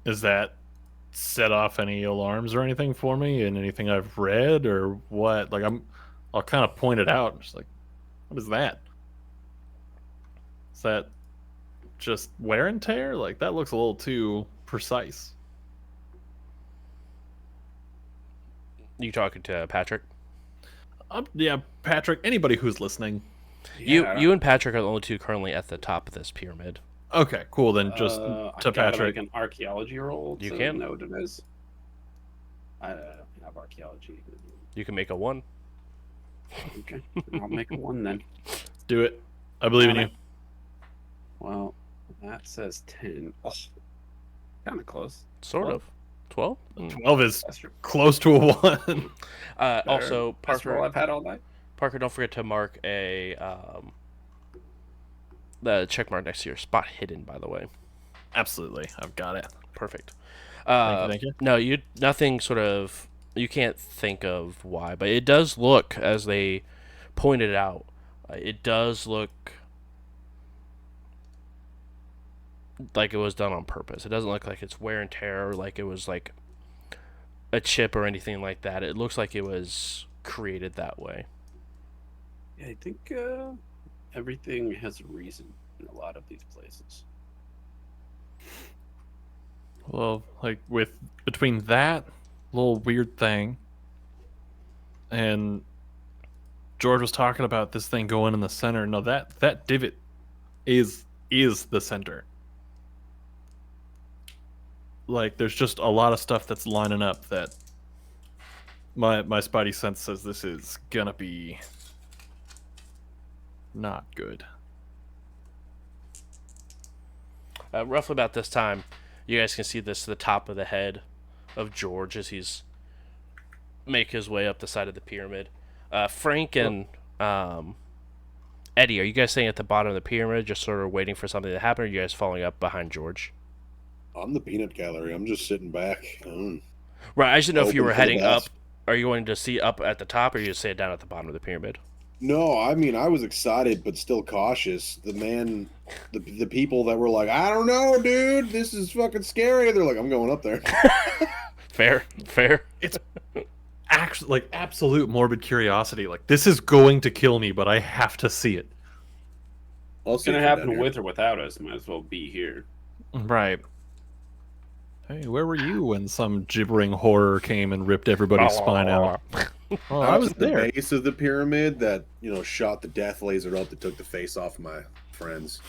Is that set off any alarms or anything for me in anything I've read or what? Like I'll kind of point it out. I'm just like, what is that? Is that just wear and tear? Like that looks a little too precise. You talking to Patrick? Yeah, Patrick. Anybody who's listening. You and Patrick are the only two currently at the top of this pyramid. Okay, cool. Then just I to gotta Patrick. make an archaeology roll. You to can. know what it is. I don't have archaeology. You can make a 1. Okay, I'll make a 1 then. Do it. I believe in you. Well, that says 10. Oh, kind of close. Sort 12. of. 12? 12 is That's your close to a 1. Also, best roll Parker, I've had all night. don't forget to mark the check mark next to your spot hidden, by the way. Absolutely. I've got it. Perfect. Thank you. No, nothing sort of, you can't think of why, but it does look, as they pointed out, it does look like it was done on purpose. It doesn't look like it's wear and tear, or like it was like a chip or anything like that. It looks like it was created that way. Yeah, I think everything has a reason in a lot of these places. Well, like between that little weird thing and George was talking about this thing going in the center. No, that divot is the center. Like there's just a lot of stuff that's lining up that my spidey sense says this is gonna be not good. Roughly about this time, you guys can see this the top of the head of George as he's make his way up the side of the pyramid. Frank and Eddie, are you guys staying at the bottom of the pyramid, just sort of waiting for something to happen, or are you guys following up behind George? I'm the peanut gallery. I'm just sitting back. Right, I should know if you Open were for the heading up. best. Are you going to see up at the top, or are you just stay down at the bottom of the pyramid? No, I mean I was excited but still cautious. The people that were like, I don't know, dude, this is fucking scary. They're like, I'm going up there. Fair. It's actually like absolute morbid curiosity. Like this is going to kill me, but I have to see it. I'll It's see gonna it from down happen here. with or without us. Might as well be here. Right. Hey, where were you when some gibbering horror came and ripped everybody's spine out? Oh, I was at the there. base of the pyramid that shot the death laser up that took the face off of my friends.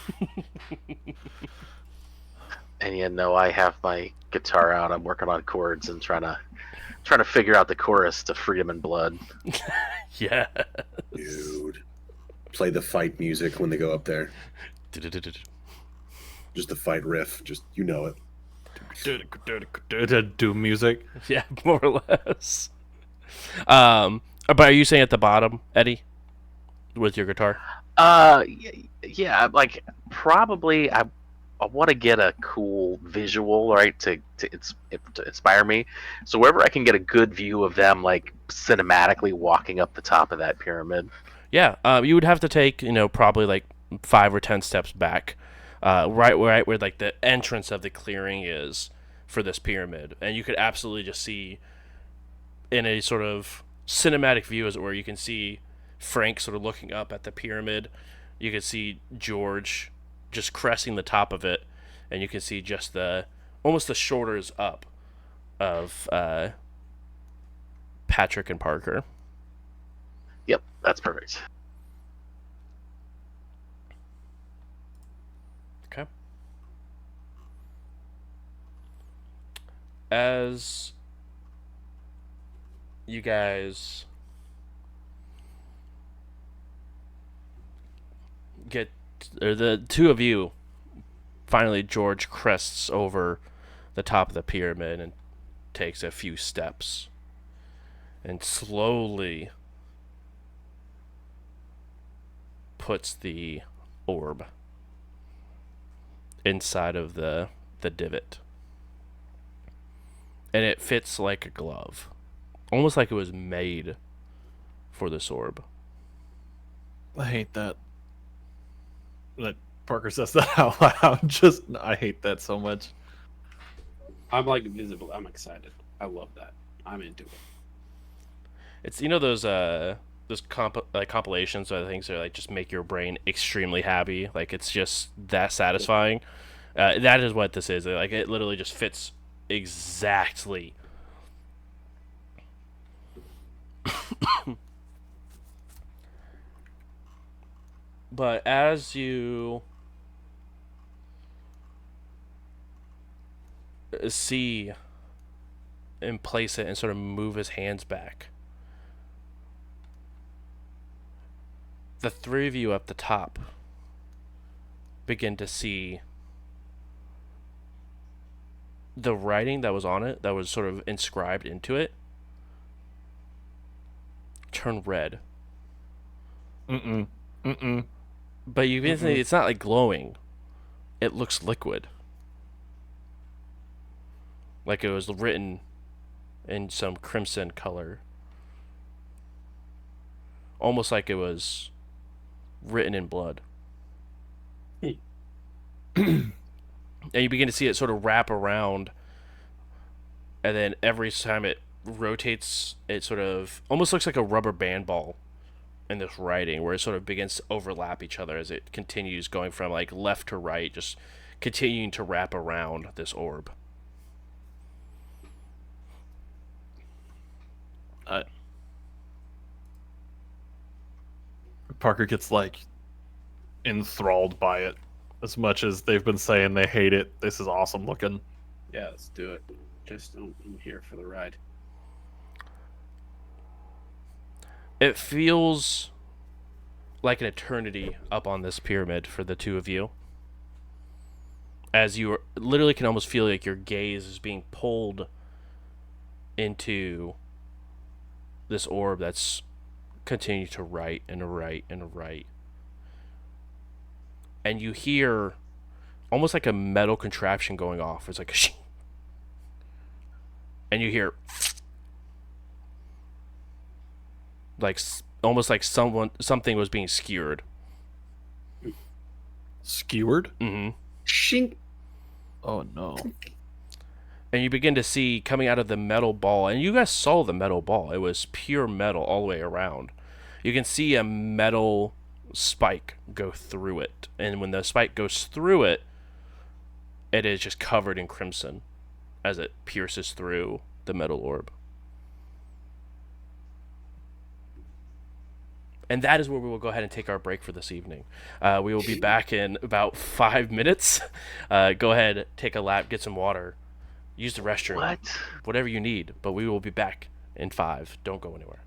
And you know, I have my guitar out. I'm working on chords and trying to figure out the chorus to "Freedom and Blood." Yeah. Dude, play the fight music when they go up there. Just the fight riff. Just it. Do music. Yeah, more or less. But are you saying at the bottom, Eddie, with your guitar? Yeah, like probably I want to get a cool visual, right, to inspire me. So wherever I can get a good view of them, like cinematically walking up the top of that pyramid. Yeah, you would have to take, probably like 5 or 10 steps back, right where like the entrance of the clearing is for this pyramid, and you could absolutely just see in a sort of cinematic view, as it were, you can see Frank sort of looking up at the pyramid. You can see George just cresting the top of it, and you can see just almost the shoulders up of Patrick and Parker. Yep, that's perfect. Okay. As you guys get, or the two of you, finally George crests over the top of the pyramid and takes a few steps and slowly puts the orb inside of the divot. And it fits like a glove. Almost like it was made for this orb. I hate that. That Parker says that out loud. I hate that so much. I'm like visible. I'm excited. I love that. I'm into it. It's those this compilations of things that like just make your brain extremely happy. Like it's just that satisfying. That is what this is. Like it literally just fits exactly. But as you see and place it and sort of move his hands back, the three of you up the top begin to see the writing that was on it, that was sort of inscribed into it, turn red. Mm-mm. Mm-mm. But you can see it's not like glowing. It looks liquid. Like it was written in some crimson color. Almost like it was written in blood. And you begin to see it sort of wrap around, and then every time it rotates, it sort of almost looks like a rubber band ball in this writing, where it sort of begins to overlap each other as it continues going from like left to right, just continuing to wrap around this orb. Parker gets like enthralled by it. As much as they've been saying they hate it, this is awesome looking. Yeah, let's do it. Just I'm here for the ride. It feels like an eternity up on this pyramid for the two of you, as you literally can almost feel like your gaze is being pulled into this orb that's continuing to write and write and write. And you hear almost like a metal contraption going off. It's like a shing. And you hear like almost like something was being skewered. Skewered? Mm-hmm. Shink. Oh no. And you begin to see coming out of the metal ball, and you guys saw the metal ball. It was pure metal all the way around. You can see a metal spike go through it, and when the spike goes through it, it is just covered in crimson as it pierces through the metal orb. And that is where we will go ahead and take our break for this evening. We will be back in about 5 minutes. Go ahead, take a lap, get some water, use the restroom, What? whatever you need. But we will be back in 5. Don't go anywhere.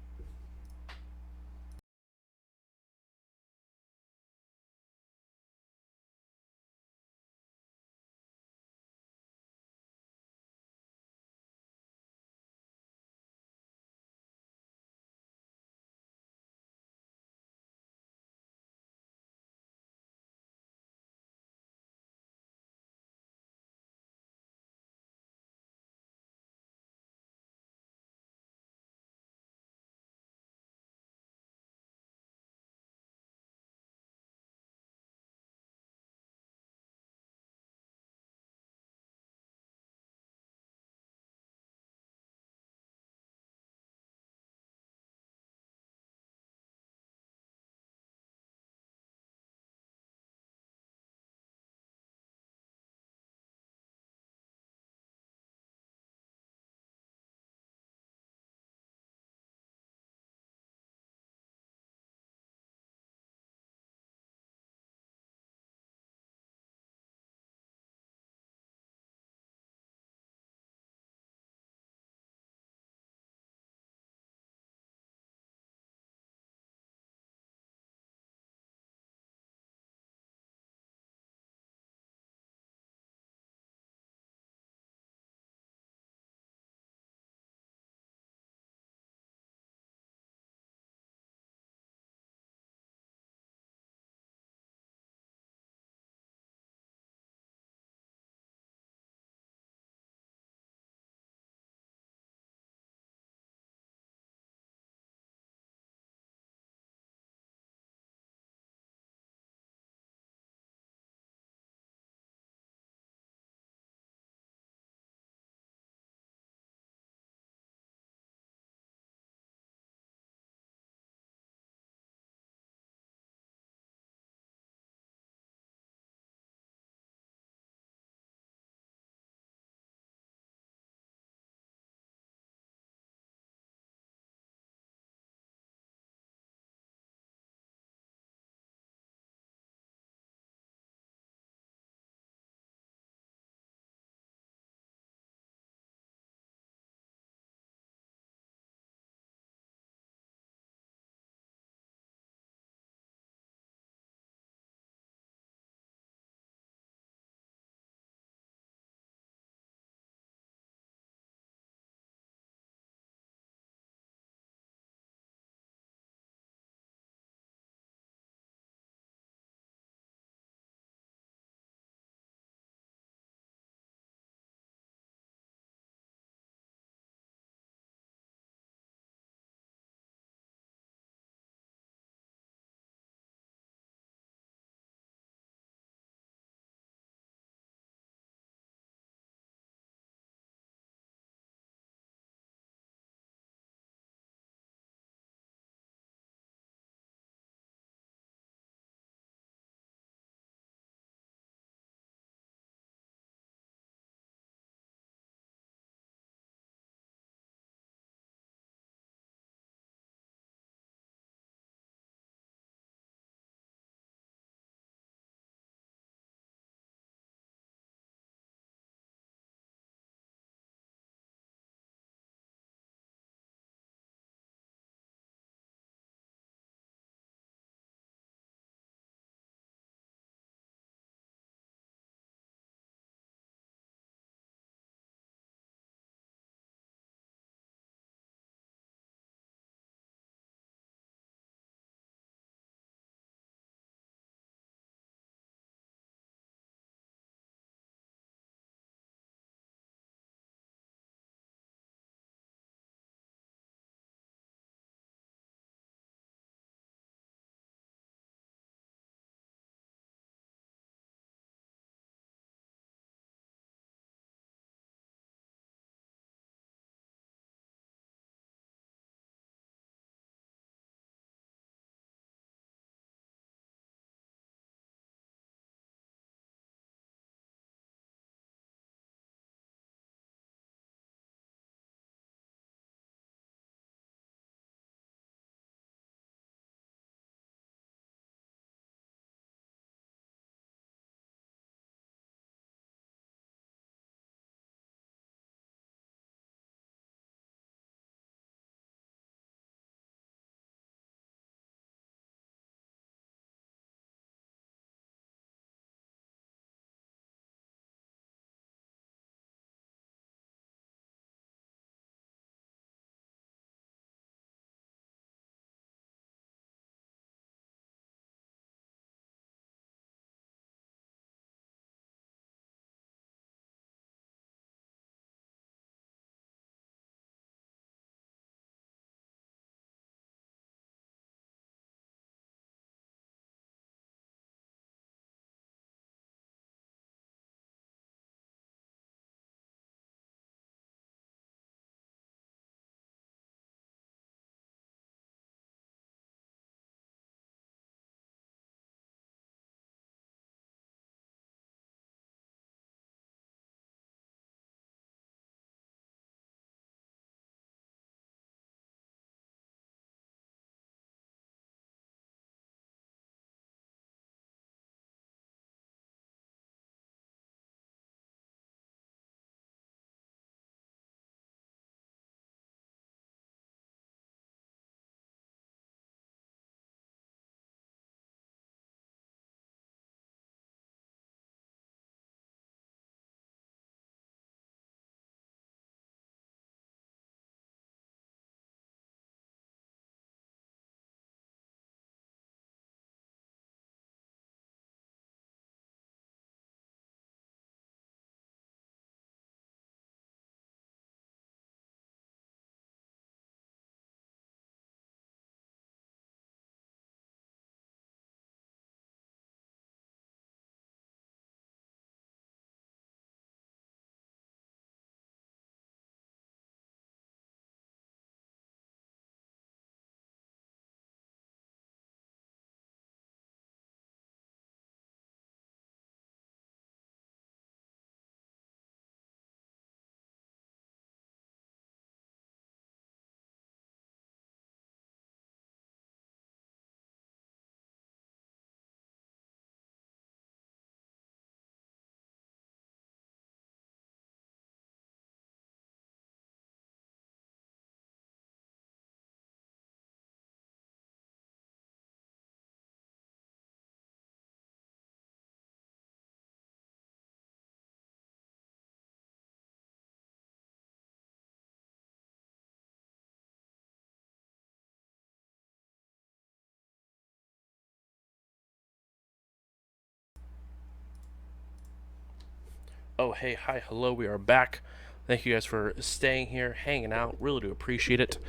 Oh, hey, hi, hello, we are back. Thank you guys for staying here, hanging out. Really do appreciate it.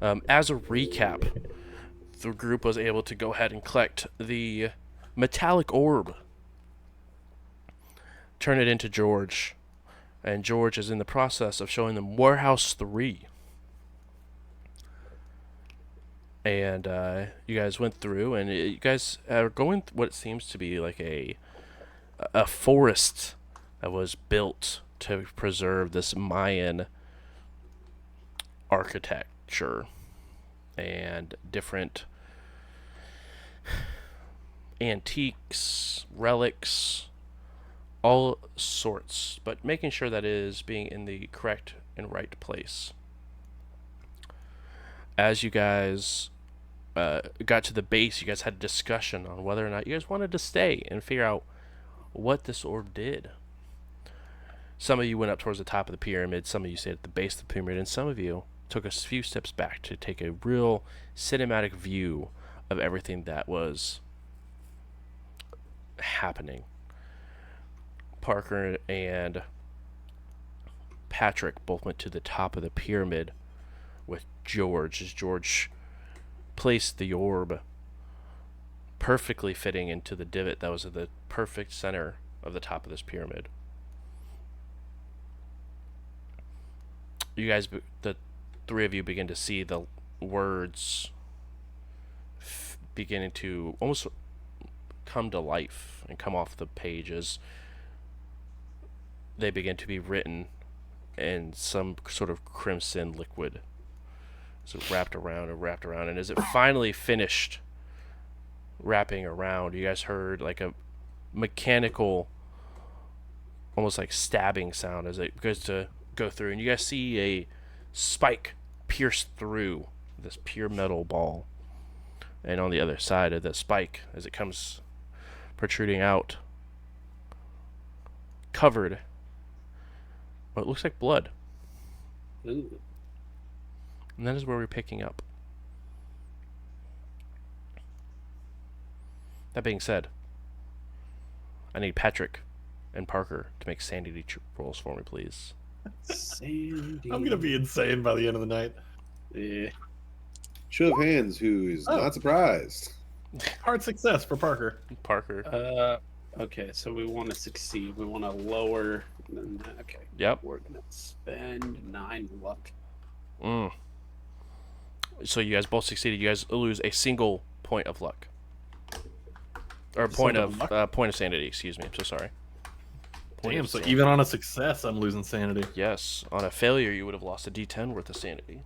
As a recap, the group was able to go ahead and collect the metallic orb, turn it into George, and George is in the process of showing them Warehouse 3. And you guys went through, and you guys are going what seems to be like a forest that was built to preserve this Mayan architecture and different antiques, relics, all sorts, but making sure that it is being in the correct and right place. As you guys got to the base, you guys had a discussion on whether or not you guys wanted to stay and figure out what this orb did. Some of you went up towards the top of the pyramid, some of you stayed at the base of the pyramid, and some of you took a few steps back to take a real cinematic view of everything that was happening. Parker and Patrick both went to the top of the pyramid with George, as George placed the orb perfectly fitting into the divot that was at the perfect center of the top of this pyramid. You guys, the three of you, begin to see the words beginning to almost come to life and come off the pages. They begin to be written in some sort of crimson liquid. So wrapped around and wrapped around, and as it finally finished wrapping around, you guys heard like a mechanical, almost like stabbing sound as it goes to go through, and you guys see a spike pierce through this pure metal ball, and on the other side of the spike, as it comes protruding out, covered what looks like blood. Ooh. And that is where we're picking up. That being said, I need Patrick and Parker to make sanity rolls for me, please. Sandy. I'm gonna be insane by the end of the night. Yeah. Show of hands, who is Oh. not surprised? Hard success for Parker. Parker. Okay, so we want to succeed. We want to lower. Okay. Yep. We're gonna spend 9 luck. Mm. So you guys both succeeded. You guys lose a single point of luck, or point Single of point of sanity. Excuse me. I'm so sorry. Point Damn, of so sanity. even on a success, I'm losing sanity. Yes, on a failure, you would have lost a D10 worth of sanity.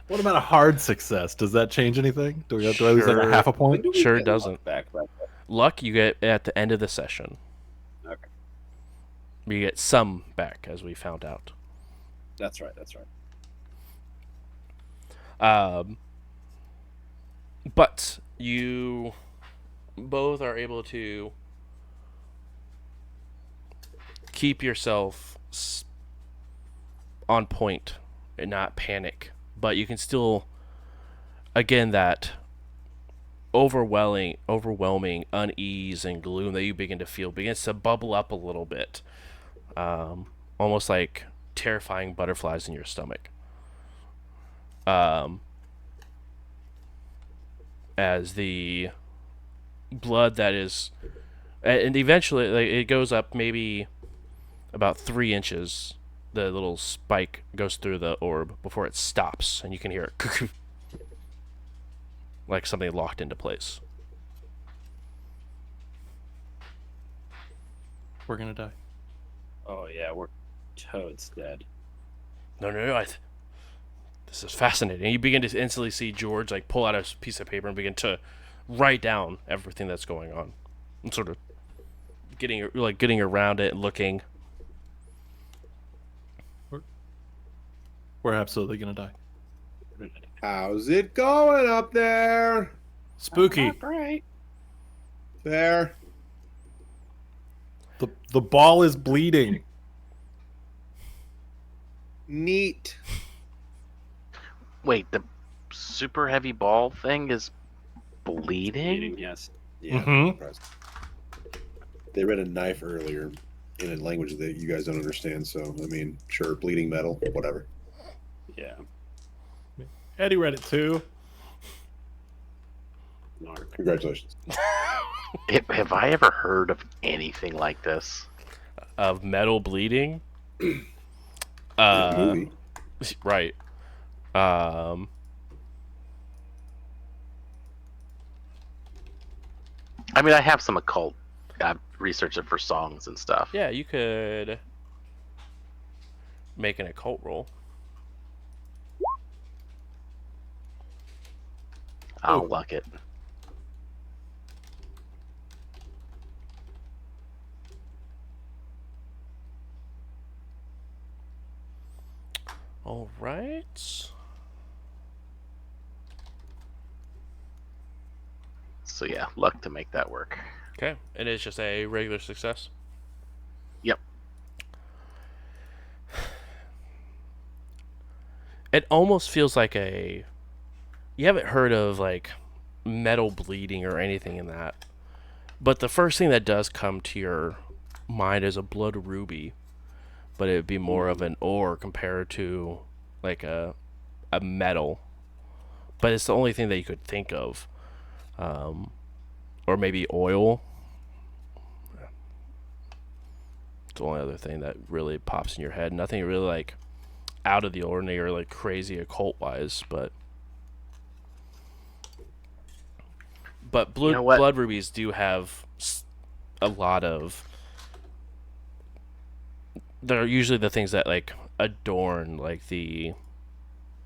What about a hard success? Does that change anything? Do I lose like a Sure. half a point? When do we Sure get doesn't. luck back? Luck you get at the end of the session. Okay. You get some back, as we found out. That's right. That's right. But you both are able to keep yourself on point and not panic. But you can still, again, that overwhelming unease and gloom that you begin to feel begins to bubble up a little bit, almost like terrifying butterflies in your stomach. As the blood that is, and eventually like, it goes up maybe about 3 inches. The little spike goes through the orb before it stops, and you can hear it like something locked into place. We're gonna die. Oh yeah, we're toads dead. No. This is fascinating. You begin to instantly see George like pull out a piece of paper and begin to write down everything that's going on, and sort of getting around it and looking. We're absolutely gonna die. How's it going up there? Spooky. Not great. There. The ball is bleeding. Neat. Wait, the super heavy ball thing is bleeding? Yes. Yeah, Mhm. surprised. They read a knife earlier in a language that you guys don't understand. So, I mean, sure, bleeding metal, whatever. Yeah. Eddie read it too. Narc. Congratulations. Have I ever heard of anything like this? Of metal bleeding. Movie. Right. Um, I mean, I have some occult. I researched it for songs and stuff. yeah, you could make an occult roll. I'll luck it. All right. So yeah, luck to make that work. Okay, it is just a regular success. Yep. It almost feels like a. You haven't heard of like metal bleeding or anything in that, but the first thing that does come to your mind is a blood ruby, but it would be more of an ore compared to like a metal. But it's the only thing that you could think of, or maybe oil. It's the only other thing that really pops in your head. Nothing really like out of the ordinary or like crazy occult wise, but You know what? blood rubies do have a lot of. They're usually the things that like adorn like the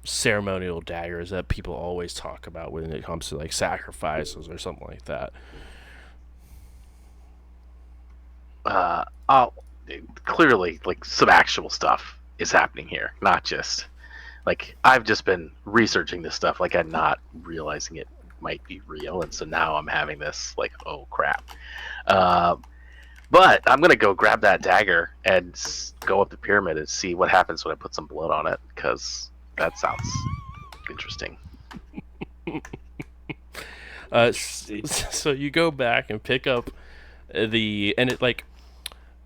ceremonial daggers that people always talk about when it comes to like sacrifices or something like that. Oh, clearly, like some actual stuff is happening here, not just like I've just been researching this stuff, like I'm not realizing it might be real, and so now I'm having this like, oh crap. But I'm gonna go grab that dagger and go up the pyramid and see what happens when I put some blood on it, because that sounds interesting. So you go back and pick up and it like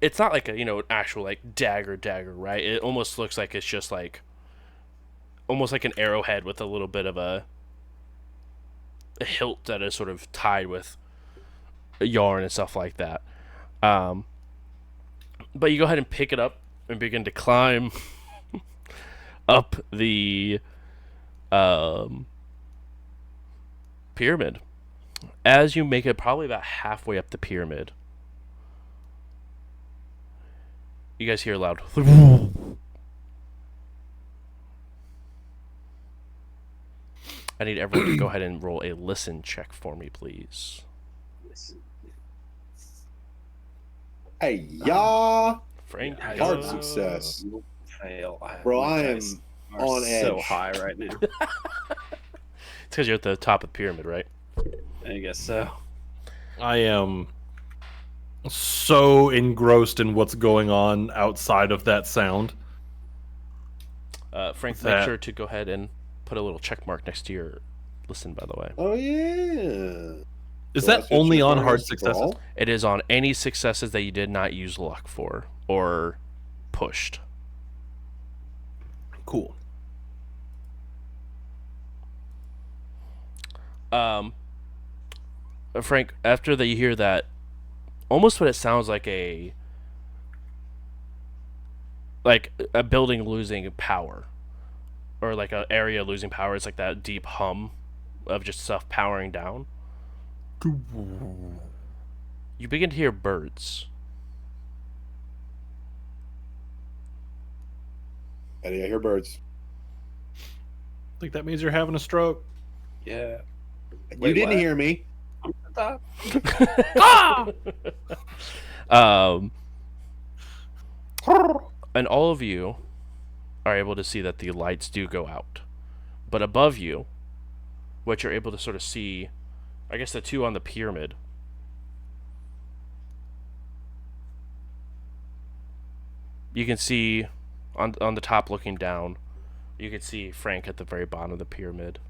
it's not like a an actual like dagger, right? It almost looks like it's just like almost like an arrowhead with a little bit of a hilt that is sort of tied with a yarn and stuff like that. But you go ahead and pick it up and begin to climb up the pyramid. As you make it probably about halfway up the pyramid, you guys hear loud. I need everyone to go ahead and roll a listen check for me, please. Hey, y'ah! Frank, Yeah, Hard go. success. Fail. Bro, My I am dice are on so edge. high right now. It's because you're at the top of the pyramid, right? I guess so. I am so engrossed in what's going on outside of that sound. Frank, make That- sure to go ahead and put a little check mark next to your listen, by the way. Oh, yeah. Is So that that's what only you're on calling hard us, successes? brawl? It is on any successes that you did not use luck for or pushed. Cool. Frank, after that you hear that, almost what it sounds like a building losing power, or like an area losing power. It's like that deep hum of just stuff powering down. You begin to hear birds. Eddie, I hear birds. I think that means you're having a stroke. Yeah. You Wait, didn't what? hear me. I'm at the top. And all of you are able to see that the lights do go out. But above you, what you're able to sort of see, I guess the two on the pyramid, you can see on the top looking down, you can see Frank at the very bottom of the pyramid.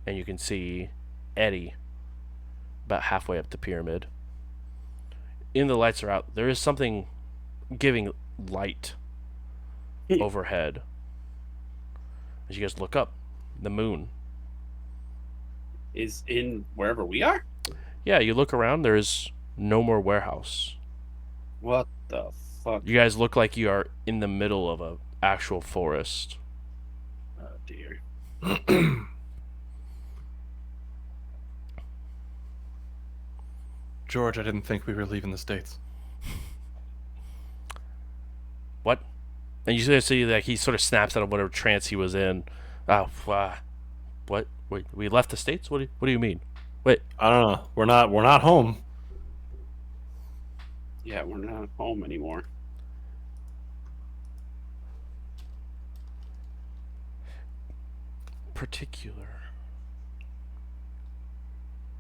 And you can see Eddie about halfway up the pyramid. In the lights are out. There is something giving light overhead. As you guys look up, the moon. Is in wherever we are? Yeah, you look around. There is no more warehouse. What the fuck? You guys look like you are in the middle of a actual forest. Oh, dear. George, I didn't think we were leaving the States. What? And you sort of see like he sort of snaps out of whatever trance he was in. Oh, what? Wait, we left the States? What do you mean? Wait, I don't know. We're not home. Yeah, we're not home anymore. particular.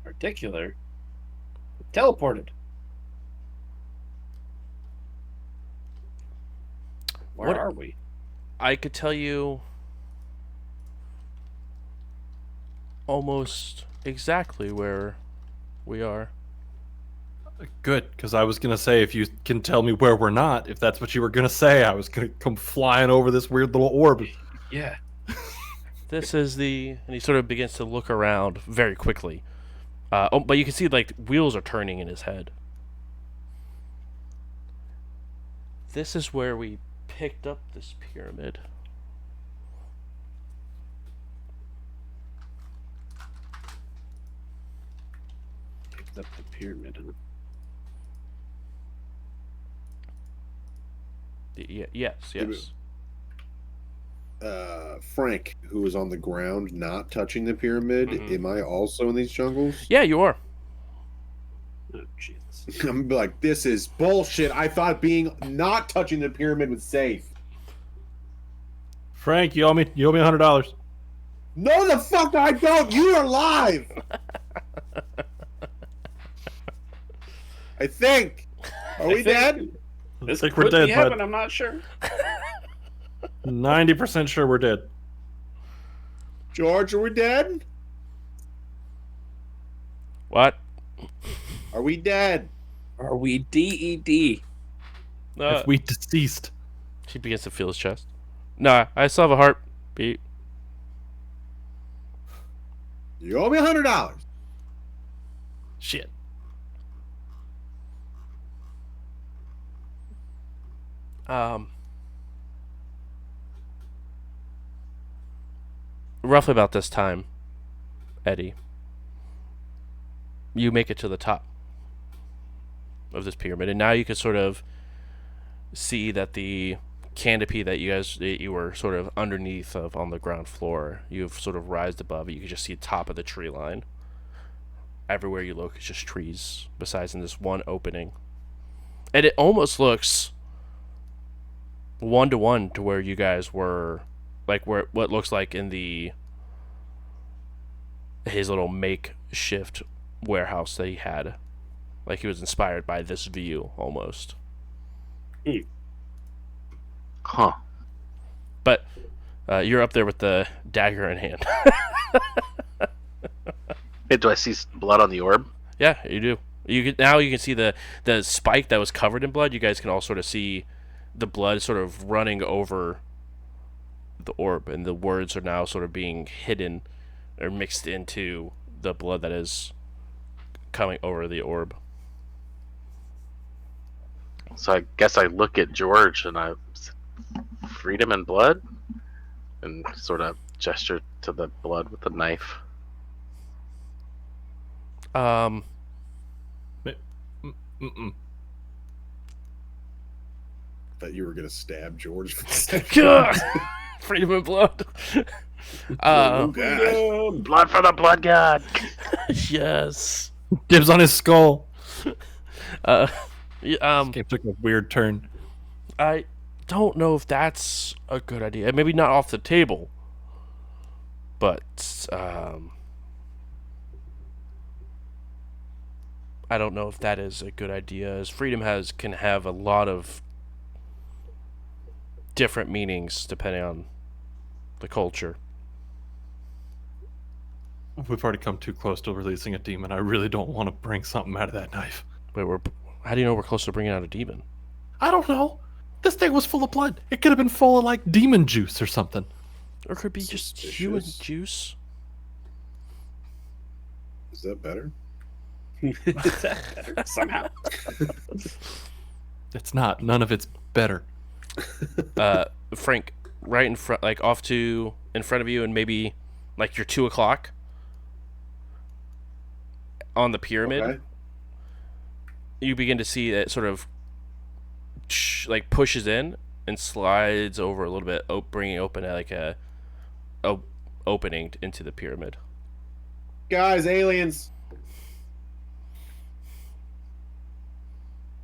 Particular? Teleported. Where What- are we? I could tell you almost exactly where we are. Good, because I was gonna say if you can tell me where we're not, if that's what you were gonna say, I was gonna come flying over this weird little orb. Yeah. This is the, and he sort of begins to look around very quickly. But you can see like wheels are turning in his head. This is where we picked up this pyramid. Picked up the pyramid. Huh? Yes. Frank, who was on the ground not touching the pyramid, Mhm. am I also in these jungles? Yeah, you are. Oh, Jesus. I'm gonna be like, this is bullshit. I thought being not touching the pyramid was safe. Frank, you owe me $100. No, the fuck I don't. You're alive. I think. Are we dead? This think we're could dead, be bud. heaven, I'm not sure. 90% sure we're dead. George, are we dead? What? Are we dead? Are we DED? If we deceased. She begins to feel his chest. Nah, I still have a heartbeat. You owe me $100. Shit. Roughly about this time, Eddie, you make it to the top of this pyramid, and now you can sort of see that the canopy that you were sort of underneath of on the ground floor, you've sort of rised above it. You can just see the top of the tree line. Everywhere you look, it's just trees, besides in this one opening, and it almost looks 1-to-1 to where you guys were, like where what looks like in his little makeshift warehouse that he had. Like he was inspired by this view almost. Huh. But you're up there with the dagger in hand. Hey, do I see blood on the orb? Yeah, you do. You can see the spike that was covered in blood. You guys can all sort of see the blood sort of running over the orb, and the words are now sort of being hidden or mixed into the blood that is coming over the orb. So I guess I look at George and I freedom and blood, and sort of gesture to the blood with the knife. Mm-mm. Thought you were gonna stab George. Freedom and blood. Oh, God. Blood for the blood god. Yes. Dibs on his skull. Game took a weird turn. I don't know if that's a good idea. Maybe not off the table, but I don't know if that is a good idea. As freedom can have a lot of different meanings depending on the culture. we've already come too close to releasing a demon. I really don't want to bring something out of that knife. Wait, how do you know we're close to bringing out a demon? I don't know. This thing was full of blood. It could have been full of like demon juice or something. Or it could be just human Suspicious. juice. Is that better? Is that better? Somehow. It's not. None of it's better. Frank, right in front, like off to in front of you, and maybe like your 2 o'clock on the pyramid. Okay. You begin to see it sort of like pushes in and slides over a little bit, bringing open like a opening into the pyramid. Guys, aliens.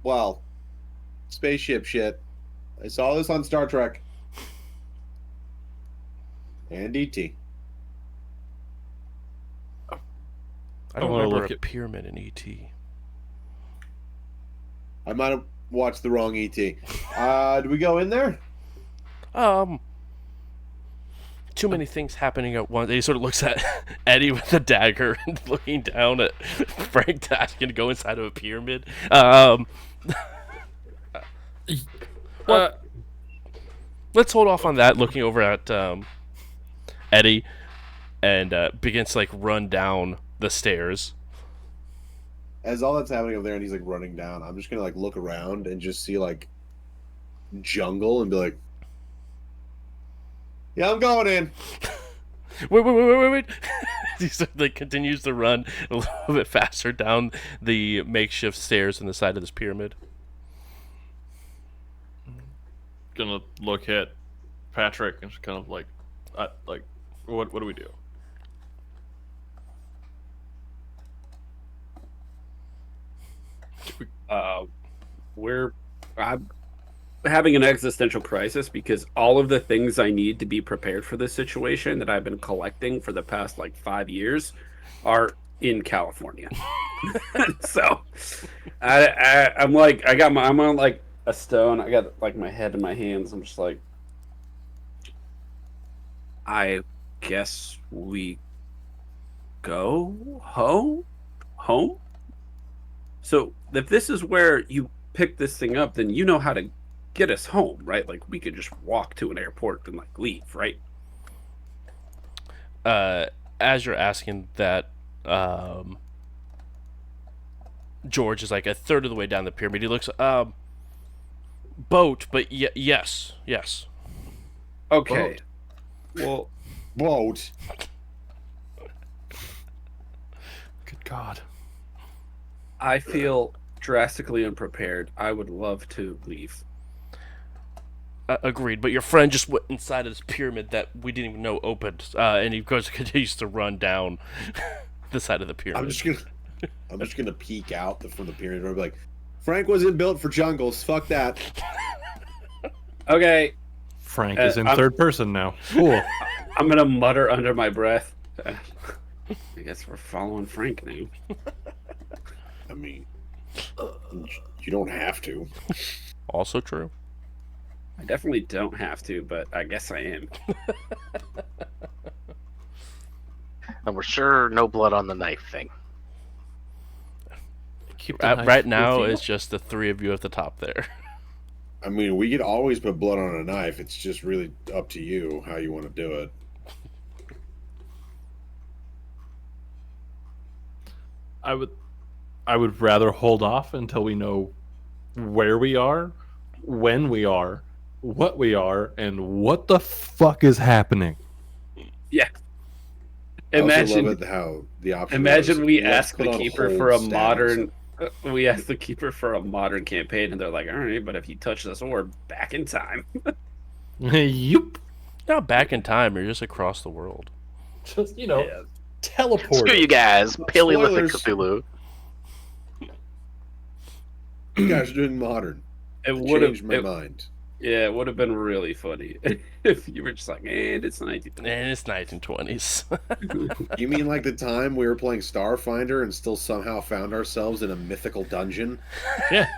Well, spaceship shit. I saw this on Star Trek. And E.T. I don't wanna remember look a at- pyramid in ET. I might have watched the wrong E.T. Do we go in there? Too many things happening at once. He sort of looks at Eddie with the dagger and looking down at Frank asking to go inside of a pyramid. Let's hold off on that. Looking over at Eddie, and begins to like run down the stairs. As all that's happening over there and he's like running down, I'm just gonna like look around and just see like jungle and be like, yeah, I'm going in. Wait. He sort of, like continues to run a little bit faster down the makeshift stairs in the side of this pyramid. Gonna look at Patrick and just kind of like, what do we do? I'm having an existential crisis because all of the things I need to be prepared for this situation that I've been collecting for the past like 5 years are in California. So I'm like, I'm on like a stone. I got like my head in my hands. I'm just like, I guess we go home. So if this is where you pick this thing up, then you know how to get us home, right? Like we could just walk to an airport and like leave, right? As you're asking that, George is like a third of the way down the pyramid. He looks, boat, but yes. Okay. Well, Boat. Good God. I feel drastically unprepared. I would love to leave. Agreed. But your friend just went inside of this pyramid that we didn't even know opened, and he continues to run down the side of the pyramid. I'm just gonna peek out from the pyramid and be like, Frank wasn't built for jungles. Fuck that. Okay. Frank is in I'm- third person now. Cool. I'm gonna mutter under my breath. I guess we're following Frank now. I mean, you don't have to. Also true. I definitely don't have to, but I guess I am. And we're sure no blood on the knife thing. Keep the knife Right with now, you. it's just the three of you at the top there. I mean, we could always put blood on a knife. It's just really up to you how you want to do it. I would rather hold off until we know where we are, when we are, what we are, and what the fuck is happening. Yeah. I also Imagine, love it how the option. imagine was, we let's ask put the on keeper hold for a status. modern. We ask the keeper for a modern campaign, and they're like, "All right, but if you touch this orb, back in time." Yup. Not back in time, you're just across the world. Just, Yeah. teleport. Screw you guys, Paleolithic Spoilers. Cthulhu. You guys are doing modern. It would Changed my have. mind. Yeah, it would have been really funny if you were just like, "And it's 19." And it's 1920s. You mean like the time we were playing Starfinder and still somehow found ourselves in a mythical dungeon? Yeah. That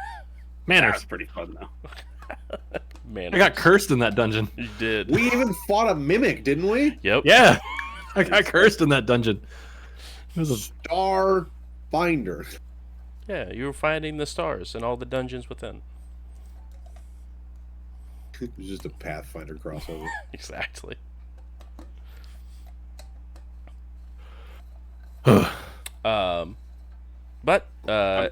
Manners. was pretty fun though. Man, I got cursed in that dungeon. you did. We even fought a mimic, didn't we? Yep. Yeah. I got cursed in that dungeon. There's a Star Finder. Yeah, you were finding the stars and all the dungeons within. It's just a Pathfinder crossover. Exactly. But All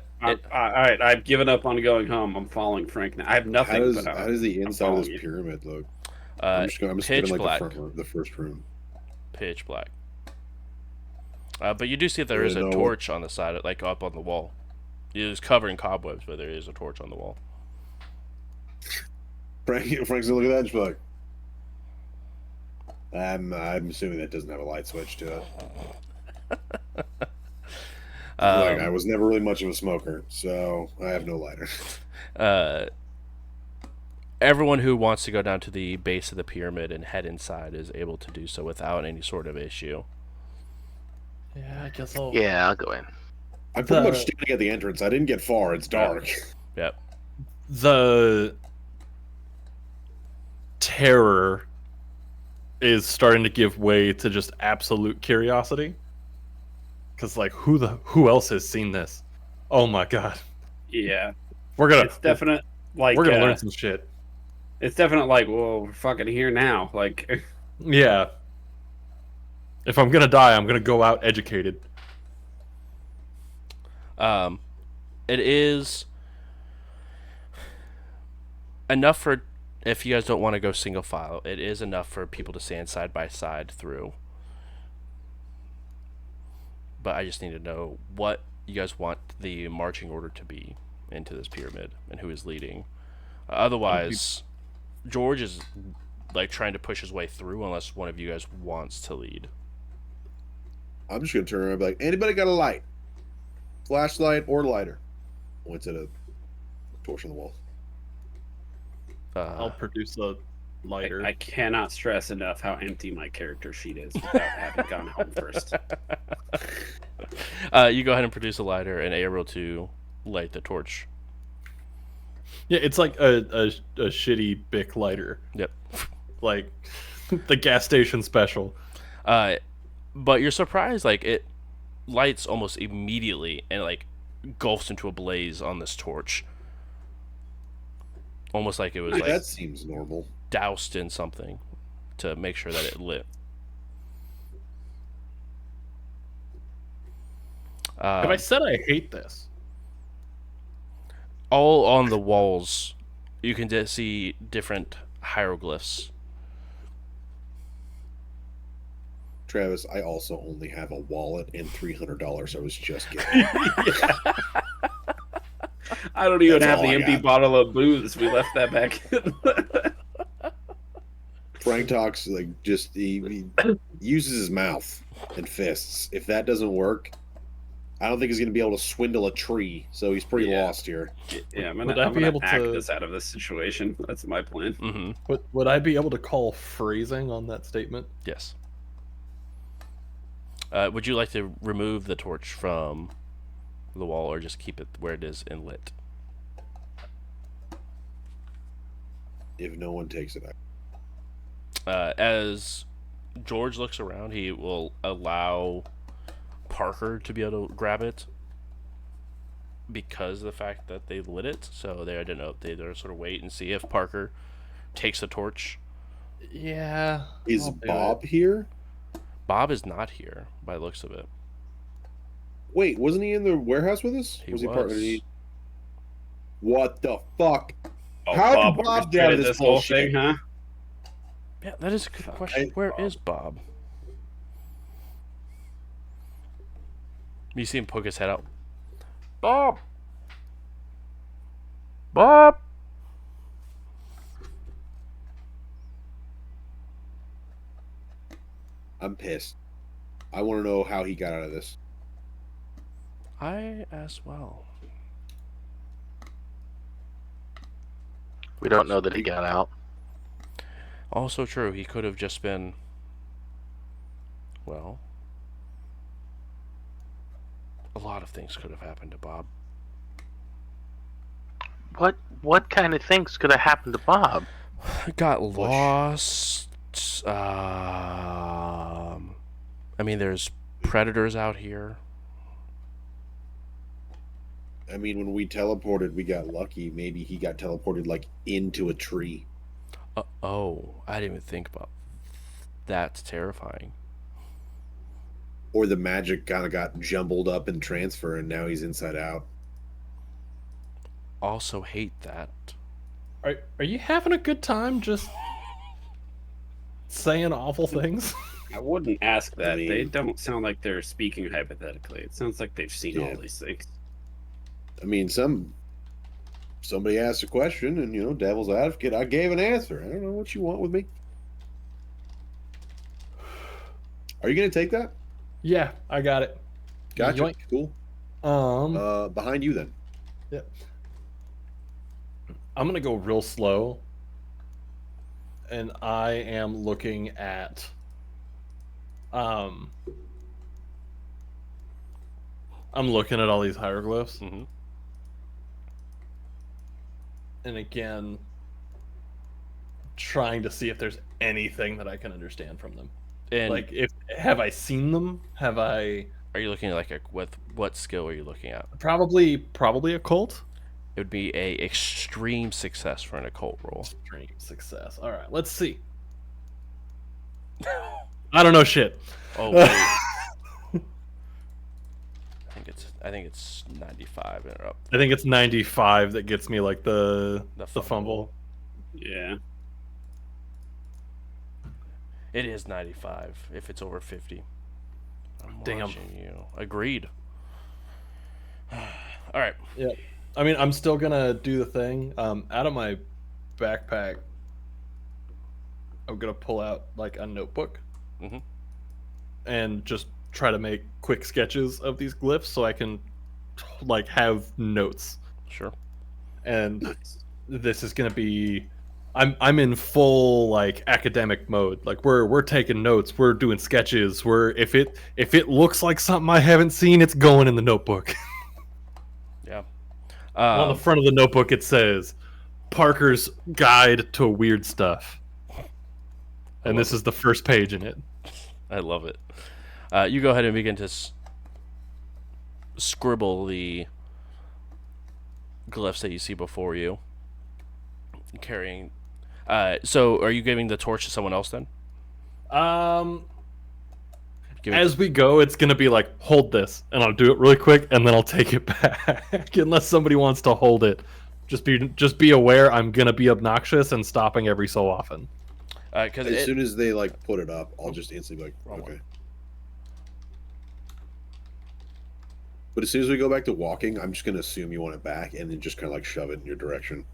right, I've given up on going home. I'm following Frank now. I have How nothing. does but, how does the I'm inside of this following you. pyramid look? I'm I'm just pitch getting like black. the first room. Pitch black. But you do see that there is a No. torch on the side, like up on the wall. It is covered in cobwebs, but there is a torch on the wall. Frank's gonna look at that and just be like, I'm assuming that doesn't have a light switch to it. Like, I was never really much of a smoker, so I have no lighter. Everyone who wants to go down to the base of the pyramid and head inside is able to do so without any sort of issue. Yeah, I guess I'll. Yeah, I'll go in. I'm pretty much standing at the entrance. I didn't get far. It's dark. Yep. The terror is starting to give way to just absolute curiosity. Because, like, who else has seen this? Oh my god, Yeah, we're gonna learn some shit. It's definitely like, well, we're fucking here now. Like, Yeah. If I'm gonna die, I'm gonna go out educated. It is enough for, if you guys don't want to go single file, it is enough for people to stand side by side through. But I just need to know what you guys want the marching order to be into this pyramid and who is leading. Otherwise, George is like trying to push his way through unless one of you guys wants to lead. I'm just gonna turn around and be like, anybody got a light? Flashlight or lighter? Points at a torch on the wall. I'll produce a lighter. I cannot stress enough how empty my character sheet is without having gone home first. You go ahead and produce a lighter and able to light the torch. Yeah, it's like a shitty Bic lighter. Yep. Like the gas station special. But you're surprised, like, it lights almost immediately and, like, gulfs into a blaze on this torch. Almost like it was, like, That seems normal. doused in something to make sure that it lit. Have I said I hate this? All on the walls, you can see different hieroglyphs. Travis, I also only have a wallet and $300 I was just getting. I don't even That's have all the I empty got. bottle of booze. We left that back in. Frank talks like just he uses his mouth and fists. If that doesn't work, I don't think he's going to be able to swindle a tree. So he's pretty Yeah. lost here. Yeah, I'm Would I gonna be able act to- this out of this situation. That's my plan. Mm-hmm. Would I be able to call phrasing on that statement? Yes. Would you like to remove the torch from the wall or just keep it where it is and lit? If no one takes it, As George looks around, he will allow Parker to be able to grab it because of the fact that they lit it. So they, I don't know, they're sort of wait and see if Parker takes the torch. Yeah. is I'll do Bob here? Bob is not here by the looks of it. Wait, wasn't he in the warehouse with us? He was he was. part of the? What the fuck? Oh, How did Bob get out of orchestrated this whole bullshit? thing, huh? Yeah, that is a good question. Where is Bob? You see him poke his head out. Bob! Bob! I'm pissed. I want to know how he got out of this. I as well. We don't know that he got out. Also true, he could have just been, well, a lot of things could have happened to Bob. What kind of things could have happened to Bob? Got lost. I mean, there's predators out here? I mean, when we teleported, we got lucky. Maybe he got teleported like into a tree. Oh, I didn't even think about. That's terrifying. Or the magic kind of got jumbled up in transfer and now he's inside out. Also hate that. Are you having a good time just saying awful things? I wouldn't ask that. mean- They don't sound like they're speaking hypothetically. It sounds like they've seen Yeah. all these things. I mean, somebody asked a question and, devil's advocate, I gave an answer. I don't know what you want with me. Are you going to take that? Yeah, I got it. Gotcha. Yoink. Cool. Behind you then. Yeah. I'm gonna go real slow, and I am looking at I'm looking at all these hieroglyphs, Mm-hmm. and again trying to see if there's anything that I can understand from them. And Like, if have I seen them? Have I are you looking at like what skill are you looking at? probably a cult? It would be a extreme success for an occult roll. Extreme success. All right, let's see. I don't know shit. Oh wait. I think it's 95 and up. I think it's 95 that gets me like the fumble. Yeah. It is 95 if it's over 50. I'm Damn. watching you. Agreed. All right. Yeah. I mean, I'm still gonna do the thing. Out of my backpack, I'm gonna pull out like a notebook, Mhm. and just try to make quick sketches of these glyphs so I can like have notes. Sure. And Nice. this is gonna be, I'm in full like academic mode. Like we're taking notes, we're doing sketches. If it looks like something I haven't seen, it's going in the notebook. Yeah. On the front of the notebook, it says Parker's Guide to Weird Stuff. And this is the first page in it. I love it. You go ahead and begin to scribble the glyphs that you see before you. Carrying. So, are you giving the torch to someone else then? Give it As we go, it's gonna be like, hold this, and I'll do it really quick, and then I'll take it back, unless somebody wants to hold it. Just be aware, I'm gonna be obnoxious and stopping every so often. because As soon as they like put it up, I'll just instantly be Wrong like, okay. one. But as soon as we go back to walking, I'm just gonna assume you want it back and then just kind of like shove it in your direction.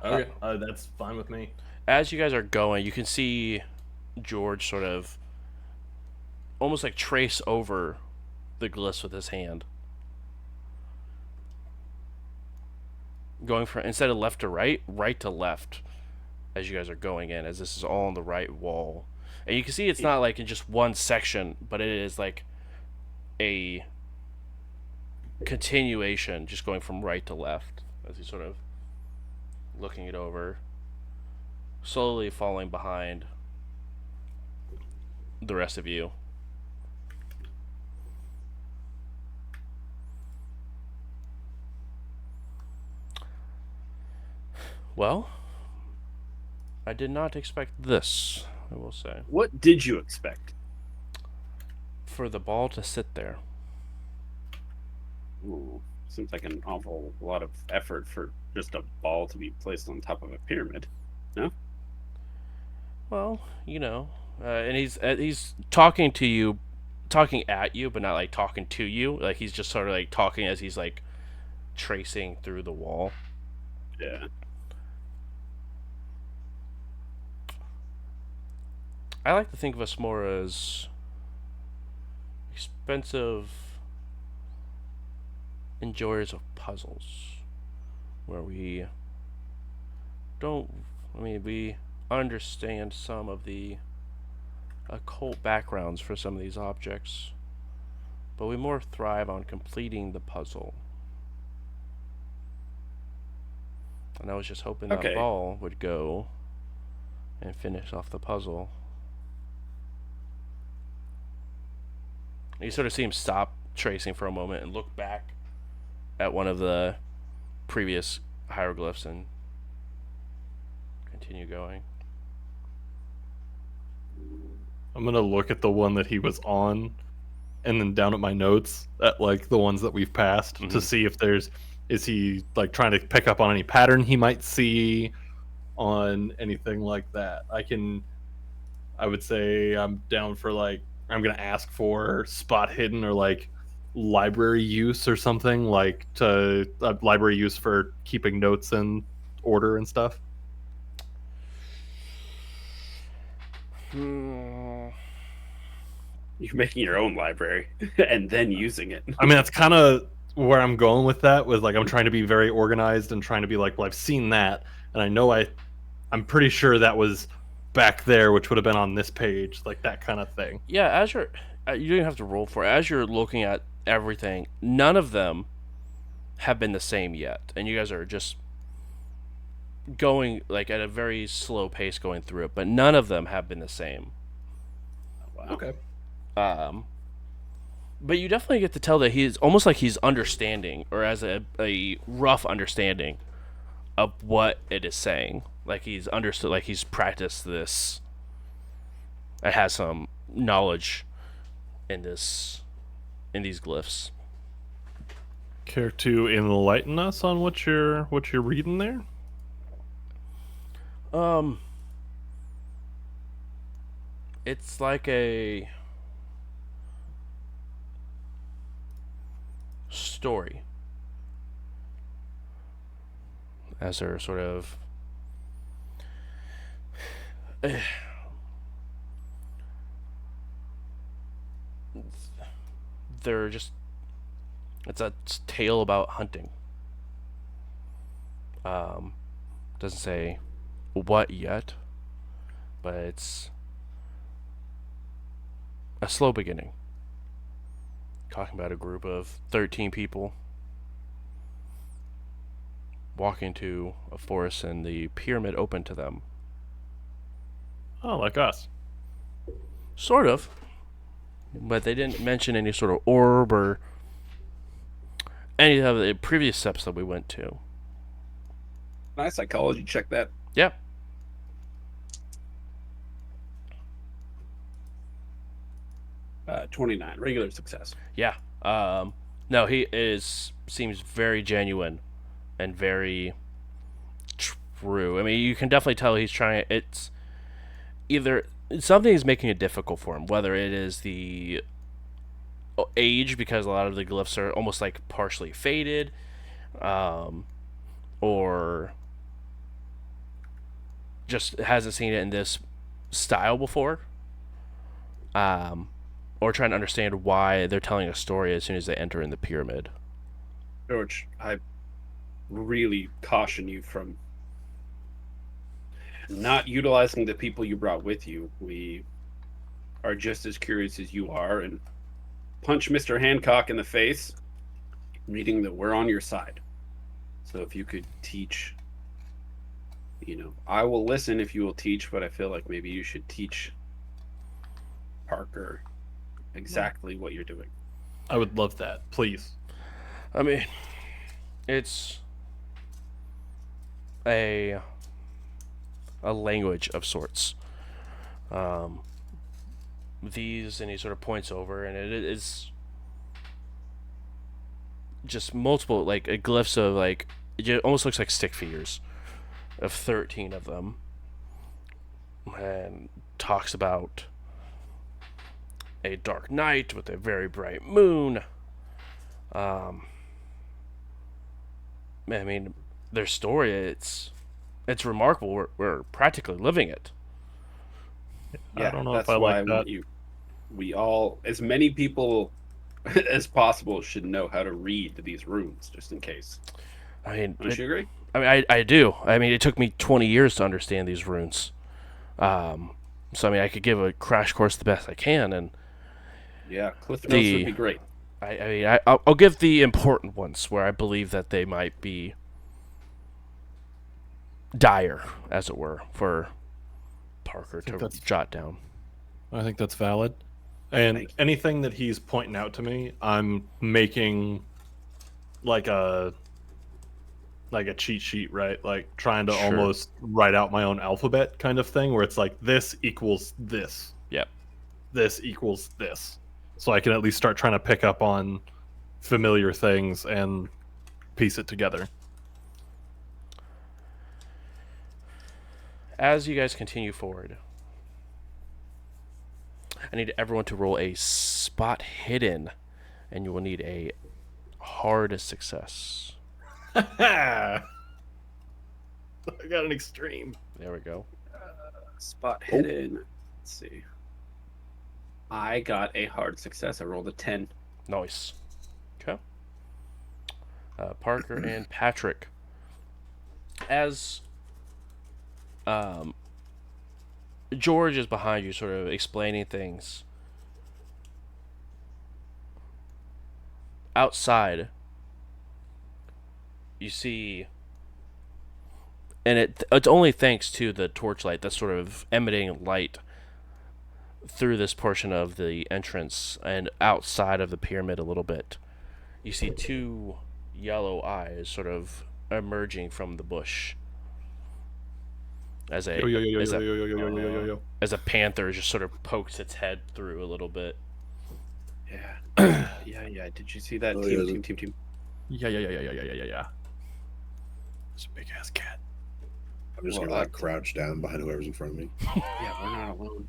Okay, that's fine with me. as you guys are going, you can see George sort of almost like trace over the glyphs with his hand. Going from instead of left to right, right to left as you guys are going in, as this is all on the right wall. And you can see it's not like in just one section, but it is like a continuation, just going from right to left as he's sort of looking it over, slowly falling behind the rest of you. Well, I did not expect this, I will say. What did you expect? For the ball to sit there. Ooh, seems like an awful lot of effort for just a ball to be placed on top of a pyramid. Well, and he's talking to you, talking at you, but not like talking to you. Like he's just sort of like talking as he's like tracing through the wall. Yeah. I like to think of us more as expensive enjoyers of puzzles, where we understand some of the occult backgrounds for some of these objects, but we more thrive on completing the puzzle. And I was just hoping that Okay. ball would go and finish off the puzzle. And you sort of see him stop tracing for a moment and look back at one of the previous hieroglyphs and continue going. I'm gonna look at the one that he was on, and then down at my notes at like the ones that we've passed to Mhm. see if is he like trying to pick up on any pattern he might see on anything like that. I would say I'm down for like I'm gonna ask for spot hidden or like library use or something like to library use for keeping notes in order and stuff. You're making your own library and then using it. I mean, that's kind of where I'm going with that. Was like I'm trying to be very organized and trying to be like, well, I've seen that, and I know I'm pretty sure that was back there, which would have been on this page, like that kind of thing. Yeah, as you're, you don't even have to roll for it. As you're looking at everything, none of them have been the same yet, and you guys are just going like at a very slow pace going through it. But none of them have been the same. Wow. Okay. But you definitely get to tell that he's almost like he's understanding, or has a rough understanding of what it is saying. Like he's understood, like he's practiced this, and has some knowledge in these glyphs. Care to enlighten us on what you're reading there? It's like a story, as they're sort of they're just it's a tale about hunting. Doesn't say what yet, but it's a slow beginning. Talking about a group of 13 people walking to a forest and the pyramid open to them. Oh, like us. Sort of. But they didn't mention any sort of orb or any of the previous steps that we went to. Can I psychology check that? Yeah. Uh, 29, regular success. Yeah. No, he seems very genuine and very true. I mean, you can definitely tell he's trying. It's either something is making it difficult for him, whether it is the age, because a lot of the glyphs are almost like partially faded, or just hasn't seen it in this style before, or trying to understand why they're telling a story as soon as they enter in the pyramid. George, I really caution you from not utilizing the people you brought with you. We are just as curious as you are, and punch Mr. Hancock in the face, meaning that we're on your side. So if you could teach, I will listen if you will teach, but I feel like maybe you should teach Parker exactly what you're doing. I would love that, please. I mean, it's a language of sorts. These, and he sort of points over, and it is just multiple like glyphs of like it almost looks like stick figures of 13 of them, and talks about a dark night with a very bright moon. I mean, their story, it's remarkable. We're practically living it. Yeah, I don't know that's if I why like that. we all, as many people as possible, should know how to read these runes, just in case. I mean, Don't you agree? I mean, I do. I mean, it took me 20 years to understand these runes. So I mean, I could give a crash course the best I can, and Yeah, Cliff Notes would be great. I'll give the important ones where I believe that they might be dire, as it were, for Parker to that's- jot down. I think that's valid. And Thank you. anything that he's pointing out to me, I'm making like a cheat sheet, right? Like trying to Sure. almost write out my own alphabet kind of thing, where it's like this equals this, Yep. this equals this, so I can at least start trying to pick up on familiar things and piece it together. As you guys continue forward, I need everyone to roll a spot hidden, and you will need a hard success. I got an extreme. There we go. Spot hidden. Let's see. I got a hard success. I rolled a 10. Nice. Okay. Parker and Patrick. As George is behind you, sort of explaining things. Outside, you see, and it's only thanks to the torchlight that's sort of emitting light through this portion of the entrance and outside of the pyramid a little bit. You see two yellow eyes sort of emerging from the bush as a Yo, yo, yo, yo, as yo, a yo, yo, yo, yo, yo, yo, yo. as a panther just sort of pokes its head through a little bit. Yeah. Yeah. Did you see that? Oh, Team. yeah. Yeah. It's a big ass cat. I'm just Well, gonna like crouch down behind whoever's in front of me. Yeah, we're not alone.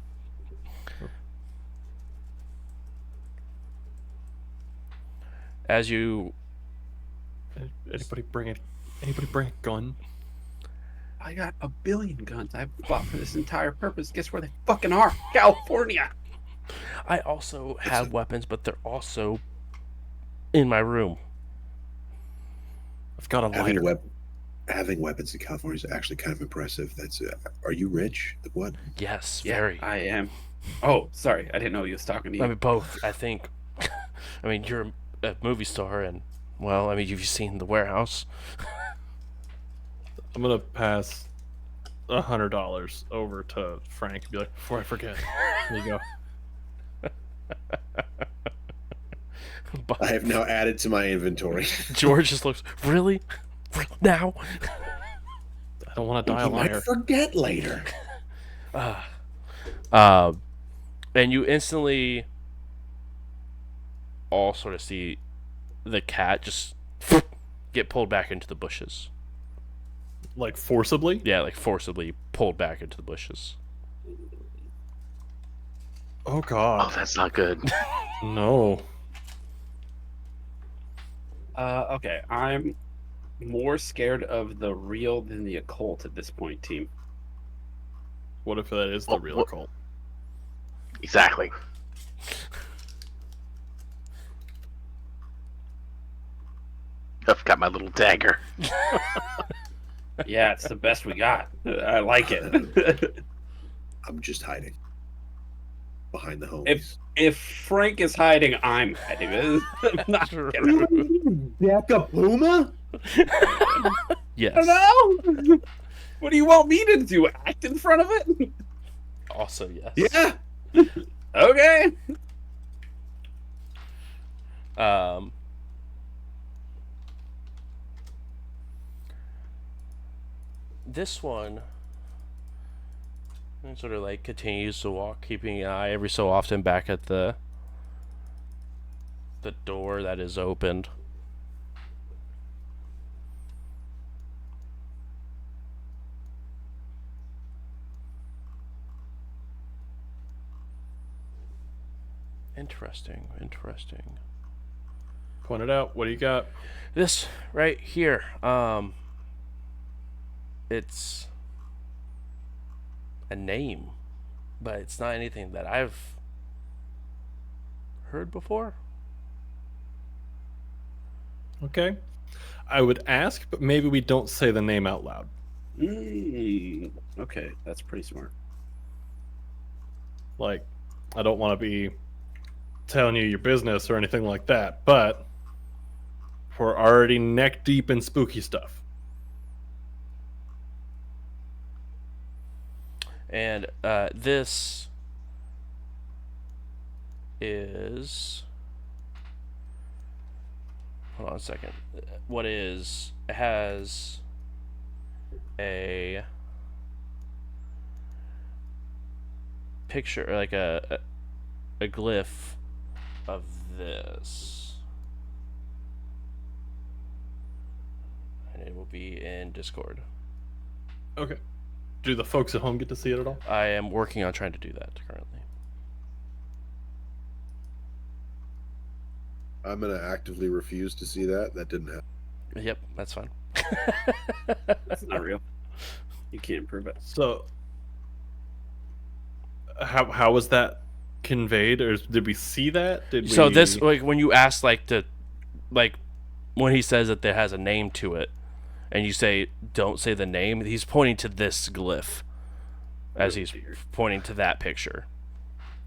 As you Anybody bring it? Anybody bring a gun? I got a billion guns I bought for this entire purpose. Guess where they fucking are? California. I also have weapons, but they're also in my room. I've got a lighter. Having weapons in California is actually kind of impressive. That's are you rich? Like, what? Yes, Yeah, very. I am. Oh, sorry. I didn't know you was talking to you. I mean, both. I think. I mean, you're a movie star, and well, I mean, you've seen The Warehouse. I'm gonna pass $100 over to Frank and be like, before I forget, here you go. But I have now added to my inventory. George just looks really now. I don't want to die a You might liar. forget later. And you instantly all sort of see the cat just get pulled back into the bushes. Like forcibly? Yeah, like forcibly pulled back into the bushes. Oh Oh, god. that's not good. No. Okay. I'm more scared of the real than the occult at this point, team. What if that is the real what- occult? Exactly. I've got my little dagger. Yeah, it's the best we got. I like it. I'm just hiding behind the homies. If Frank is hiding, I'm hiding. I'm not kidding. Deca Puma? Yes. I don't know. What do you want me to do? Act in front of it? Also, yes. Yeah. Okay. This one sort of like continues to walk, keeping an eye every so often back at the door that is opened. Interesting. Point it out. What do you got? This right here, it's a name, but it's not anything that I've heard before. Okay. I would ask, but maybe we don't say the name out loud. Okay, that's pretty smart. Like, I don't want to be telling you your business or anything like that, but we're already neck deep in spooky stuff. And this is. Hold on a second. What is. It has a picture, like a glyph of this. And it will be in Discord. Okay. Do the folks at home get to see it at all? I am working on trying to do that currently. I'm gonna actively refuse to see that. That didn't happen. Yep, that's fine. That's not real. You can't prove it. So, how was that conveyed, or did we see that? Did So we... this, like, when you ask, like, when he says that there has a name to it, and you say, don't say the name, he's pointing to this glyph as he's pointing to that picture.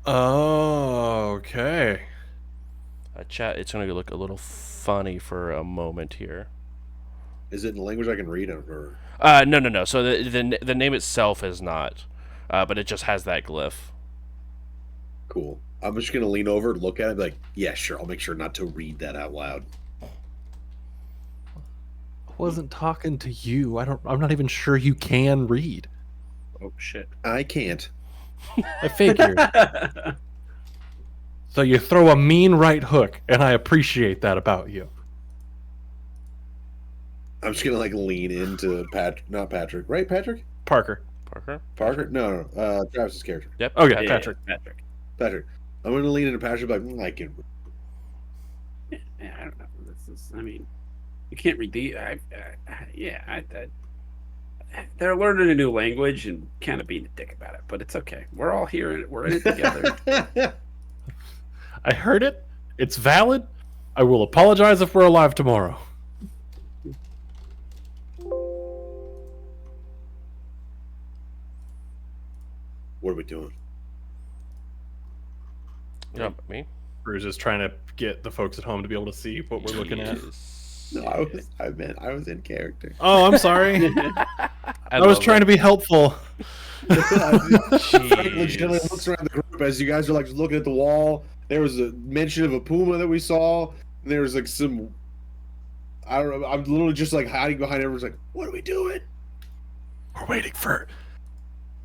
Oh, okay. Chat, it's going to look a little funny for a moment here. Is it in a language I can read? Or No. So the name itself is not, but it just has that glyph. cool. I'm just gonna lean over and look at it, and be like, yeah, sure. I'll make sure not to read that out loud. I wasn't talking to you. I'm not even sure you can read. Oh shit. I can't. I figured. So you throw a mean right hook, and I appreciate that about you. I'm just gonna like lean into not Patrick, right? Patrick? Parker. Parker? No. Travis's character. Yep. Okay, Yeah, Patrick. Patrick. Patrick. I'm gonna lean into Patrick, like I can. Yeah, I don't know. I mean, you can't read the. They're learning a new language and kind of being a dick about it, but it's okay. We're all here. We're in it together. I heard it. It's valid. I will apologize if we're alive tomorrow. What are we doing? Me? We're just trying to get the folks at home to be able to see what we're looking at. No, I was in character. Oh, I'm sorry. I was trying to be helpful. Frank legitimately looks around the group as you guys are like looking at the wall. There was a mention of a puma that we saw. And there was like some. I don't know. I'm literally just like hiding behind everyone's like, what are we doing? We're waiting for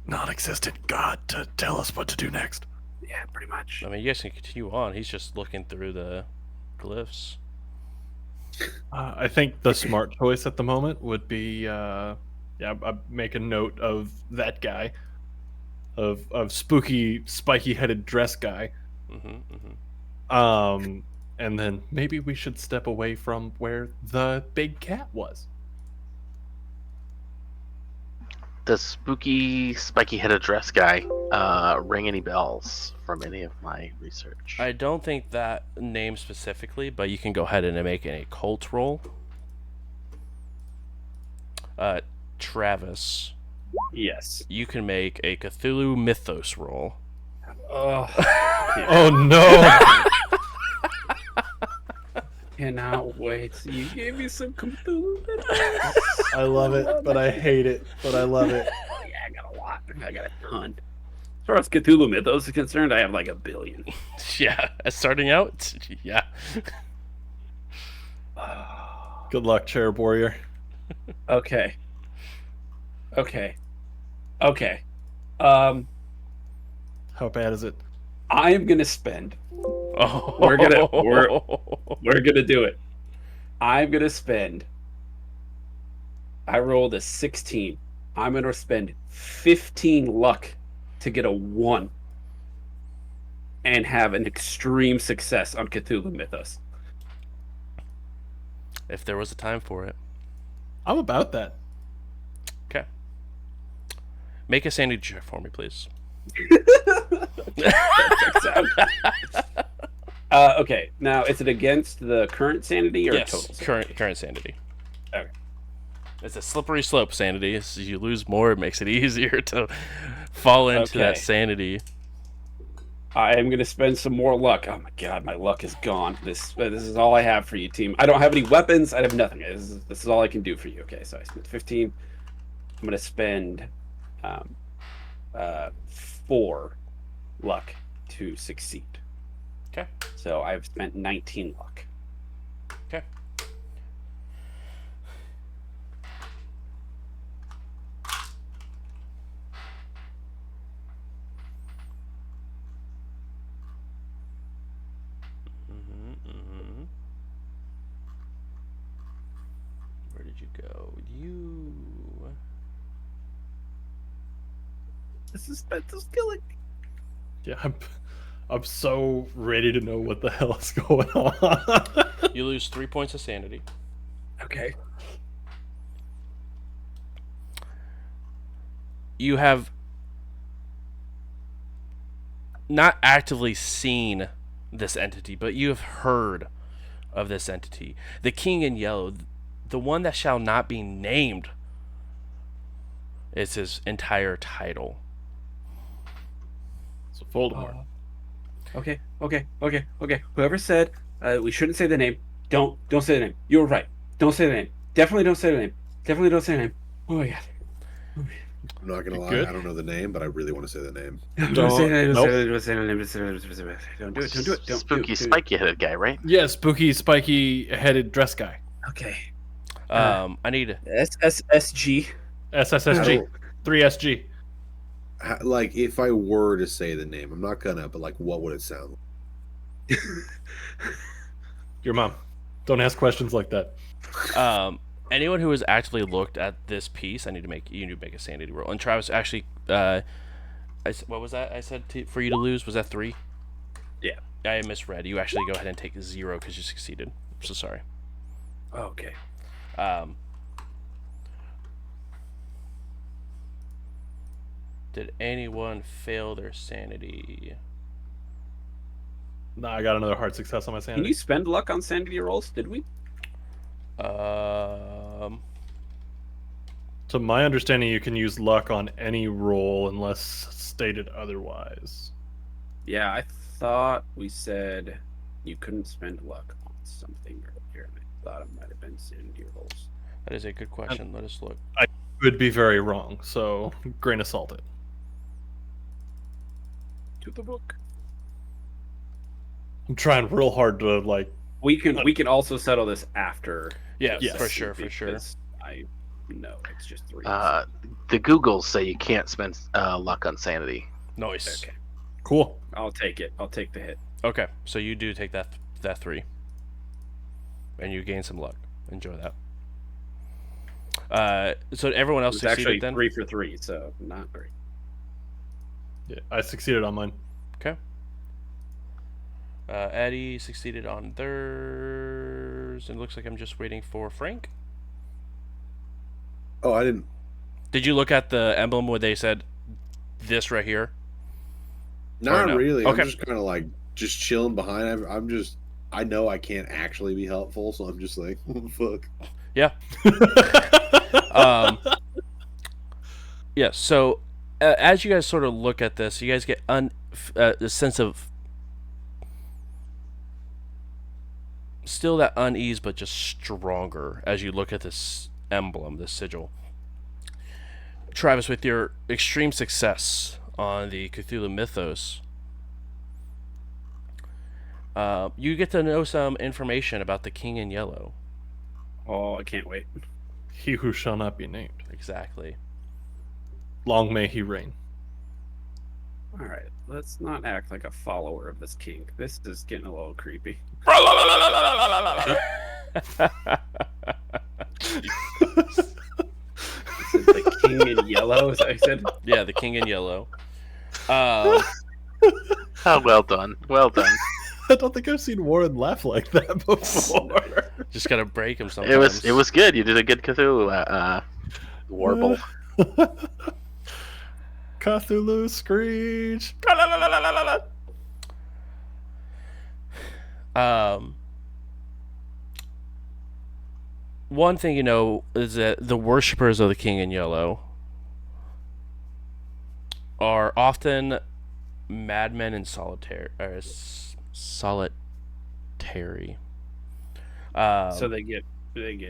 non-existent God to tell us what to do next. Yeah, pretty much. I mean, you guys can continue on. He's just looking through the glyphs. I think the smart choice at the moment would be, make a note of that guy, of spooky, spiky-headed dress guy. And then maybe we should step away from where the big cat was. Does spooky, spiky-headed dress guy ring any bells from any of my research? I don't think that name specifically, but you can go ahead and make a cult roll. Travis, Yes. you can make a Cthulhu mythos roll. Oh no! Cannot wait. You gave me some Cthulhu. I love it, but I hate it, but I love it. Yeah, I got a lot. I got a ton. As far as Cthulhu Mythos is concerned, I have like 1 billion. Yeah, starting out, yeah. Good luck, Cherub Warrior. Okay. How bad is it? I am gonna spend. Oh. We're gonna do it. I'm gonna spend. I rolled a 16. I'm gonna spend 15 luck to get a 1 and have an extreme success on Cthulhu Mythos. If there was a time for it. I'm about that. Okay. Make a sanity check for me, please. Okay, now is it against the current sanity or Yes, total sanity? current sanity. Okay. It's a slippery slope sanity. As you lose more, it makes it easier to fall into that Okay. sanity. I am going to spend some more luck. Oh my god, my luck is gone. This is all I have for you, team. I don't have any weapons. I have nothing. This is all I can do for you. Okay, so I spent 15. I'm going to spend 4 luck to succeed. Okay. So I've spent 19 luck. Okay. Mm-hmm. Where did you go? You. The suspense is killing me. Yeah, I'm so ready to know what the hell is going on. You lose 3 points of sanity. Okay. You have not actively seen this entity, but you have heard of this entity. The King in Yellow, the one that shall not be named, is his entire title. So Voldemort. Okay. Whoever said we shouldn't say the name, don't say the name. You were right. Don't say the name. Definitely don't say the name. Definitely don't say the name. Oh my god. I'm not gonna You lie, good? I don't know the name, but I really want to say the name. Don't say the name. Nope. Don't say the name. Don't do it. Don't do it. Don't Spooky, do it. spiky-headed guy, right? Yeah, spooky, spiky-headed dress guy. Okay. I need SSSG. SSSG. 3SG. Like, if I were to say the name, I'm not gonna, but like, what would it sound like? Your mom. Don't ask questions like that. anyone who has actively looked at this piece. You need to make a sanity roll. And Travis, actually, what was that I said for you to lose? Was that 3? Yeah. I misread. You actually go ahead and take 0 because you succeeded. I'm so sorry. Okay. Did anyone fail their sanity? Nah, I got another hard success on my Can sanity. you spend luck on sanity rolls? Did we? To my understanding, you can use luck on any roll unless stated otherwise. Yeah, I thought we said you couldn't spend luck on something earlier, and I thought it might have been sanity rolls. That is a good question. Let us look. Could be very wrong, so grain of salt it. To the book. I'm trying real hard to like. We can also settle this after. Yeah, Yes. for sure. because I know it's just 3. The Googles say you can't spend luck on sanity. Nice. Okay. Cool. I'll take it. I'll take the hit. Okay, so you do take that 3, and you gain some luck. Enjoy that. So everyone else It's actually succeeded then. 3 for 3, so not great. Yeah, I succeeded on mine. Okay. Eddie succeeded on theirs, and it looks like I'm just waiting for Frank. Oh, I didn't. Did you look at the emblem where they said this right here? Not no? really. Okay. I'm just kind of like just chilling behind. I know I can't actually be helpful, so I'm just like, oh, fuck. Yeah. Yeah. So as you guys sort of look at this, you guys get a sense of still that unease, but just stronger as you look at this emblem, this sigil. Travis, with your extreme success on the Cthulhu mythos, you get to know some information about the King in Yellow. Oh, I can't wait. He who shall not be named. Exactly. Long may he reign. All right, let's not act like a follower of this king. This is getting a little creepy. This is the king in yellow, as I said. Yeah, the King in Yellow. Oh, well done. Well done. I don't think I've seen Warren laugh like that before. Just gotta break him sometimes. It was good. You did a good Cthulhu warble. Cthulhu screech. One thing you know is that the worshippers of the King in Yellow are often madmen and solitary. So they get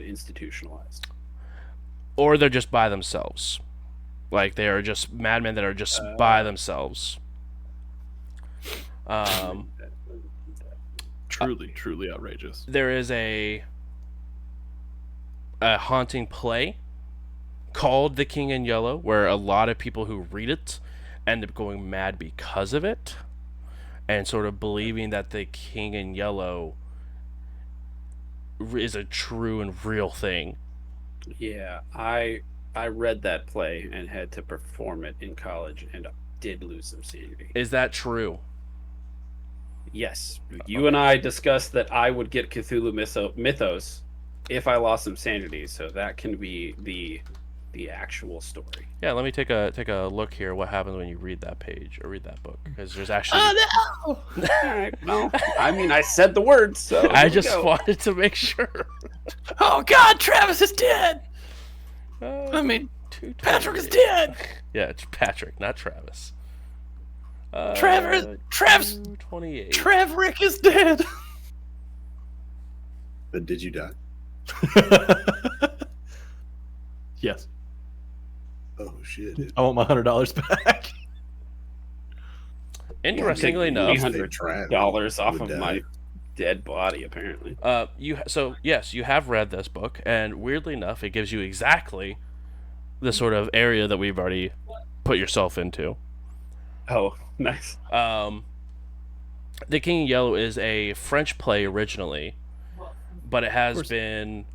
institutionalized. Or they're just by themselves. Like they are just madmen that are just by themselves. truly outrageous. There is a haunting play called The King in Yellow, where a lot of people who read it end up going mad because of it, and sort of believing that the King in Yellow is a true and real thing. Yeah, I read that play and had to perform it in college and did lose some sanity. Is that true? Yes, you and I discussed that I would get Cthulhu mythos if I lost some sanity, so that can be the actual story. Yeah, let me take a look here. What happens when you read that page or read that book? Because there's actually. Oh no! All right, well, I mean, I said the words, so I here we just go. wanted to make sure. Oh God, Travis is dead. Uh, I mean, 228. Patrick is dead. Yeah, it's Patrick, not Travis. Travis, 228. Treverick is dead. But did you die? Yes, Oh shit! Dude. I want my $100 back. Interestingly Take enough, $300 off Would of die. my dead body, apparently. yes, you have read this book, and weirdly enough, it gives you exactly the sort of area that we've already put yourself into. Oh, nice. The King in Yellow is a French play originally, but it has been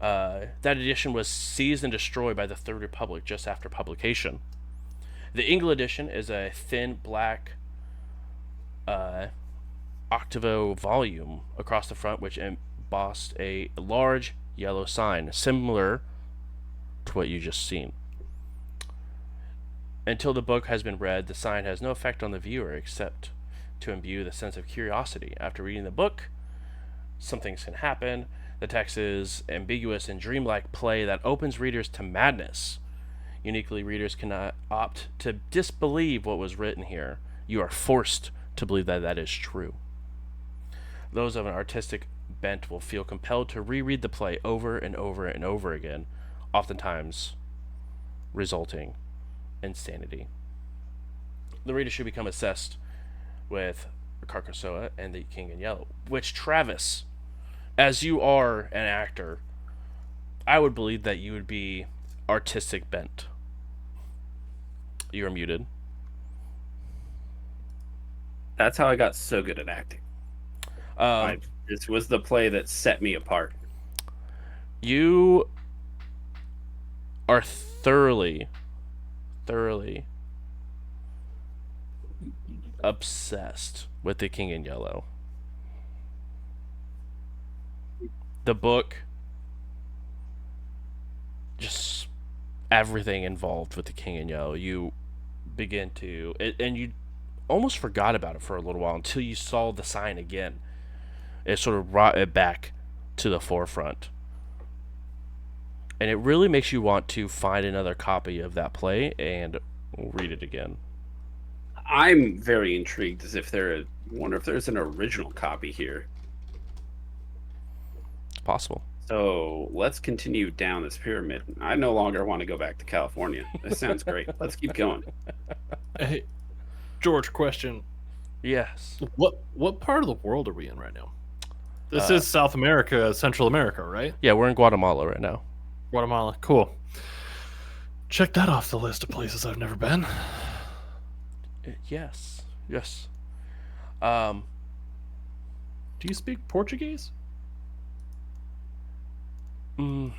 that edition was seized and destroyed by the Third Republic just after publication. The English edition is a thin black octavo volume across the front, which embossed a large yellow sign similar to what you just seen. Until the book has been read, the sign has no effect on the viewer except to imbue the sense of curiosity. After reading the book, some things can happen. The text is ambiguous and dreamlike play that opens readers to madness. Uniquely, readers cannot opt to disbelieve what was written here. You are forced to believe that that is true. Those of an artistic bent will feel compelled to reread the play over and over and over again, oftentimes resulting in insanity. The reader should become obsessed with Carcassonne and the King in Yellow, which Travis, as you are an actor, I would believe that you would be artistic bent. You're muted. That's how I got so good at acting. This was the play that set me apart. You are thoroughly obsessed with the King in Yellow. The book, just everything involved with the King in Yellow. You begin to, and you almost forgot about it for a little while until you saw the sign again. It sort of brought it back to the forefront. And it really makes you want to find another copy of that play and read it again. I'm very intrigued as if wonder if there's an original copy here. It's possible. So let's continue down this pyramid. I no longer want to go back to California. This sounds great. Let's keep going. Hey, George, question. Yes. What part of the world are we in right now? This is South America, Central America, right? Yeah, we're in Guatemala right now. Guatemala. Cool. Check that off the list of places I've never been. Yes. Yes. Do you speak Portuguese? Not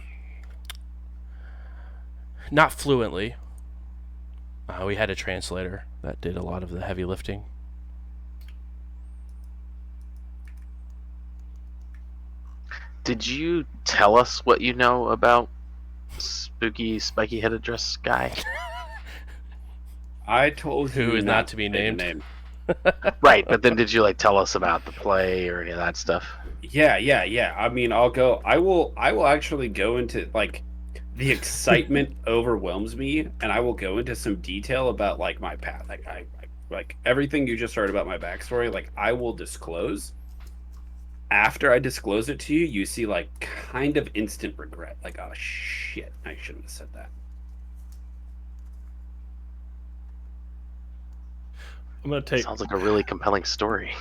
fluently. We had a translator that did a lot of the heavy lifting. Did you tell us what you know about spooky, spiky-headed dress guy? I told you Who is not to be say the named. name. Right, but then did you tell us about the play or any of that stuff? Yeah. I mean, I will actually go into the excitement overwhelms me, and I will go into some detail about my path. I everything you just heard about my backstory. I will disclose. After I disclose it to you, you see kind of instant regret. Oh shit, I shouldn't have said that. I'm gonna take. Sounds like a really compelling story.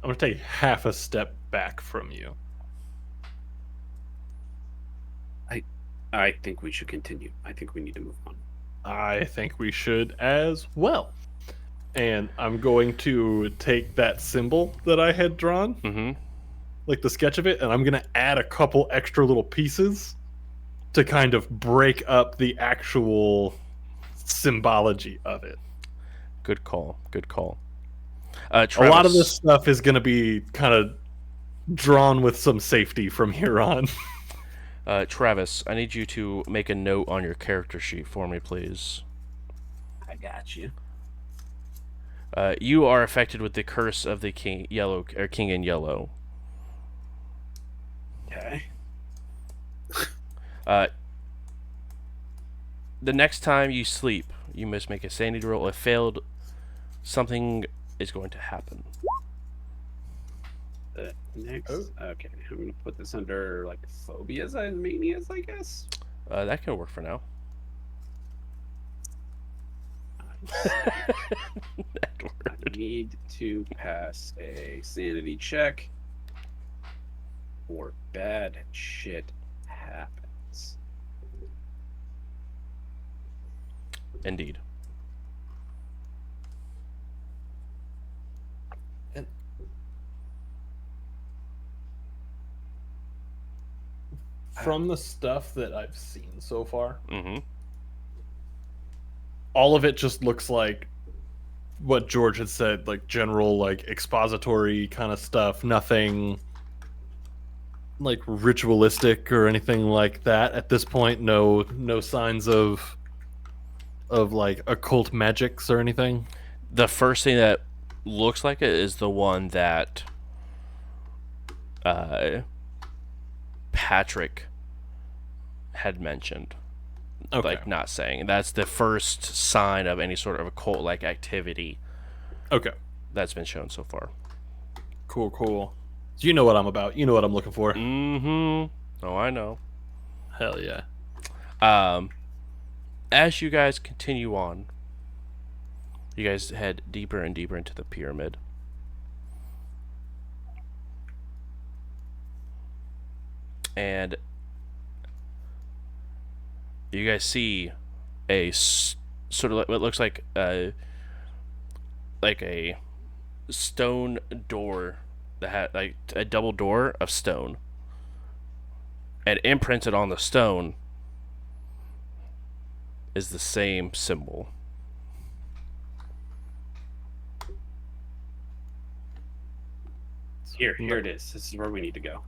I'm gonna take half a step back from you. I think we should continue. I think we need to move on. I think we should as well. And I'm going to take that symbol that I had drawn, Mm-hmm. like the sketch of it, and I'm gonna add a couple extra little pieces to kind of break up the actual symbology of it. Good call. Good call. A lot of this stuff is gonna be kind of drawn with some safety from here on. Travis, I need you to make a note on your character sheet for me, please. I got you. You are affected with the curse of the king in yellow. Okay. The next time you sleep, you must make a sanity roll. If failed, something is going to happen. Next. Oh. Okay, I'm gonna put this under like phobias and manias, I guess. That can work for now. I need to pass a sanity check, or bad shit happens. Indeed. From the stuff that I've seen so far, Mm-hmm. all of it just looks like what George had said, like general, like expository kind of stuff. Nothing like ritualistic or anything like that at this point. No signs of like occult magics or anything. The first thing that looks like it is the one that Patrick had mentioned. Okay. Like, not saying. That's the first sign of any sort of occult-like activity Okay. that's been shown so far. Cool. So you know what I'm about. You know what I'm looking for. Mm-hmm. Oh, I know. Hell yeah. As you guys continue on, you guys head deeper and deeper into the pyramid. And you guys see a sort of what looks like a stone door that had like a double door of stone, and imprinted on the stone is the same symbol. Here it is. This is where we need to go.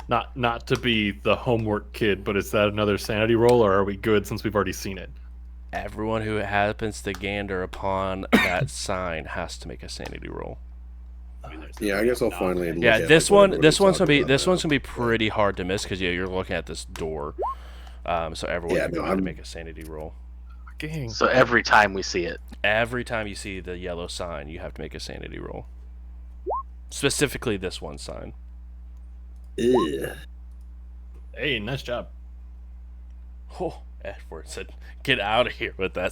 Not to be the homework kid, but is that another sanity roll, or are we good since we've already seen it? Everyone who happens to gander upon that sign has to make a sanity roll. I mean, there's Yeah, I guess I'll finally. Look Yeah, at, this like, what one, everybody this one's talked about this now. one's gonna be pretty hard to miss because you're looking at this door. So everyone Yeah, can go no, ahead and I'm- make a sanity roll. Gang. So every time we see it, Every time you see the yellow sign, you have to make a sanity roll. Specifically, this one sign. Ugh. Hey, nice job. Oh, Edward said, "Get out of here with that.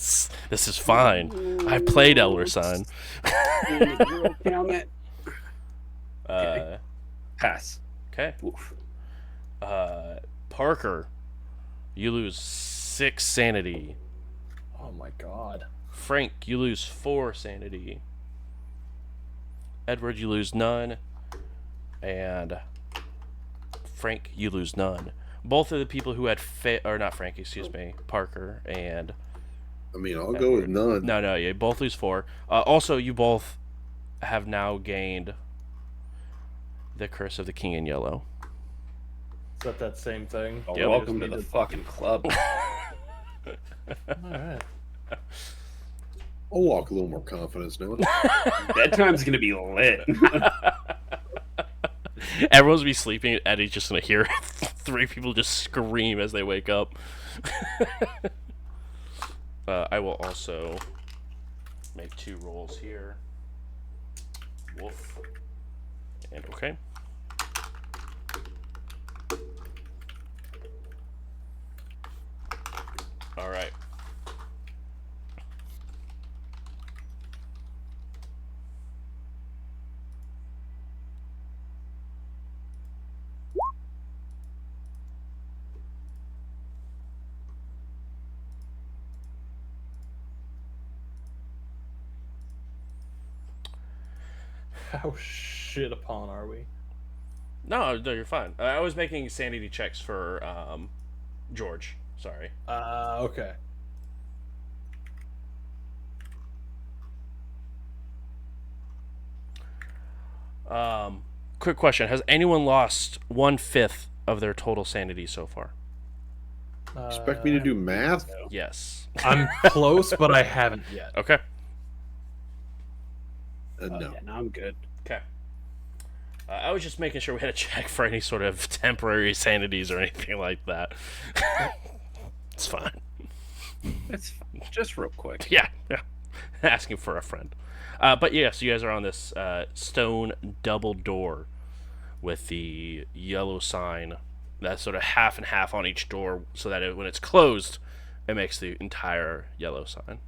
This is fine. I played Elder Sign." Count it. Pass. Okay. Oof. Parker, you lose 6 sanity. Oh my god. Frank, you lose 4 sanity. Edward, you lose none. And Frank, you lose none. Both of the people who had or not Frank, excuse me, Parker and I mean, I'll go with none. no, you both lose 4. Also, you both have now gained the Curse of the King in Yellow. Is that same thing? Oh, Yep. welcome to the fucking club. Alright. I'll walk a little more confidence now. Bedtime's gonna be lit. Everyone's gonna be sleeping, and Eddie's just gonna hear 3 people just scream as they wake up. I will also make 2 rolls here. Wolf. And okay. Alright. How shit upon are we? No, no, you're fine. I was making sanity checks for George. Sorry. Okay. Quick question: has anyone lost 1/5 of their total sanity so far? Expect me to do math? So, Yes. I'm close, but I haven't yet. Okay. No. yeah, no, I'm good. Okay. I was just making sure we had a check for any sort of temporary sanities or anything like that. It's fine. It's fine. Just real quick. Yeah. Asking for a friend. But yes, you guys are on this stone double door with the yellow sign that's sort of half and half on each door, so that when it's closed, it makes the entire yellow sign.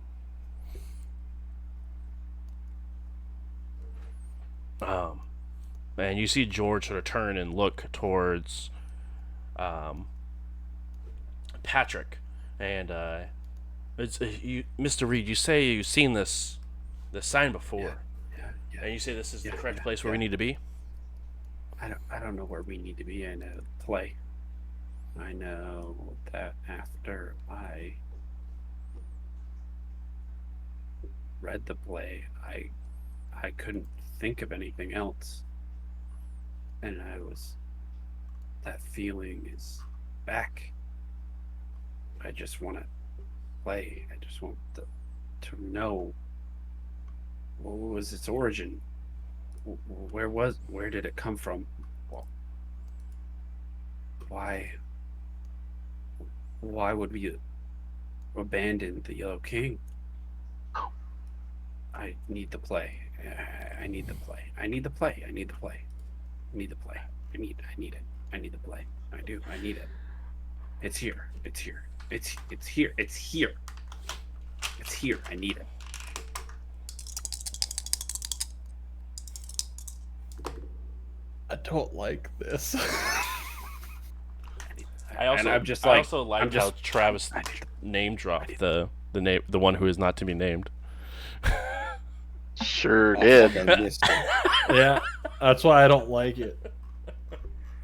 And you see George sort of turn and look towards Patrick, and it's you, Mr. Reed. You say you've seen this sign before, Yeah. and you say this is the Yeah, correct yeah, place where we yeah. need to be. I don't know where we need to be in a play. I know that after I read the play, I couldn't think of anything else. And that feeling is back. I just want to play. I just want to know what was its origin. Where did it come from? Why would we abandon the Yellow King? I need the play. I need the play. I need the play. I need the play. I need the play. I need it. I need the play. I do. I need it. It's here. It's here. It's here. It's here. It's here. I need it. I don't like this. I also, and I'm just like, I also liked I'm just, how Travis I need- name dropped the one who is not to be named. Sure Oh, did. fuck, I missed it. Yeah, that's why I don't like it.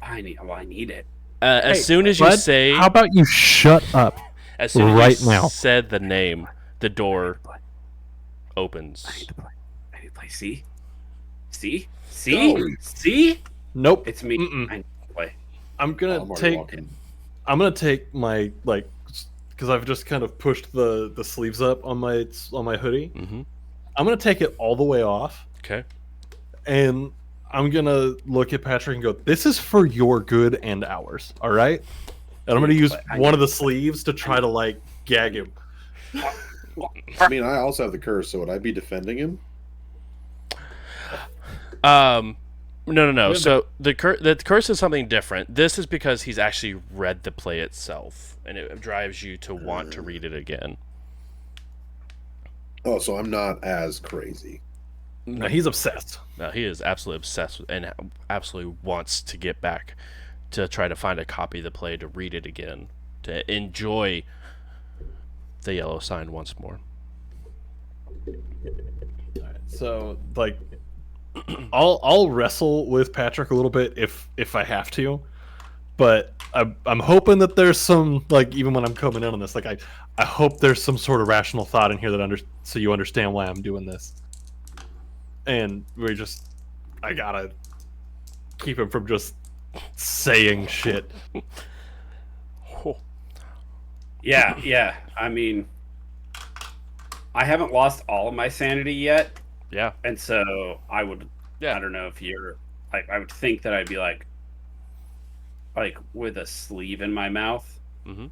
I need it. As Hey, soon as you bud, say, how about you shut up? as soon as right you now? said the name, the door I need opens. the play. I need the play. See? No. See? Nope. It's me. Mm-mm. I need the play. I'm Oh, gonna I'm already take. walking. I'm gonna take my because I've just kind of pushed the sleeves up on my hoodie. Mm-hmm. I'm gonna take it all the way off, Okay. and I'm gonna look at Patrick and go, "This is for your good and ours, all right?" And I'm gonna use I one need of the sleeves to try to like gag him. I mean, I also have the curse, so would I be defending him? No. Yeah, So the curse is something different. This is because he's actually read the play itself, and it drives you to want to read it again. Oh, so I'm not as crazy. No, he's obsessed. No, he is absolutely obsessed with, and absolutely wants to get back to try to find a copy of the play to read it again, to enjoy the yellow sign once more. So like, I'll wrestle with Patrick a little bit if I have to, but I'm hoping that there's some, like, even when I'm coming in on this, like I hope there's some sort of rational thought in here that so you understand why I'm doing this, and I gotta keep him from just saying shit. Oh, Yeah. I mean, I haven't lost all of my sanity yet, yeah. and so I would. Yeah. I don't know if you're like. I would think that I'd be like with a sleeve in my mouth. Mm-hmm.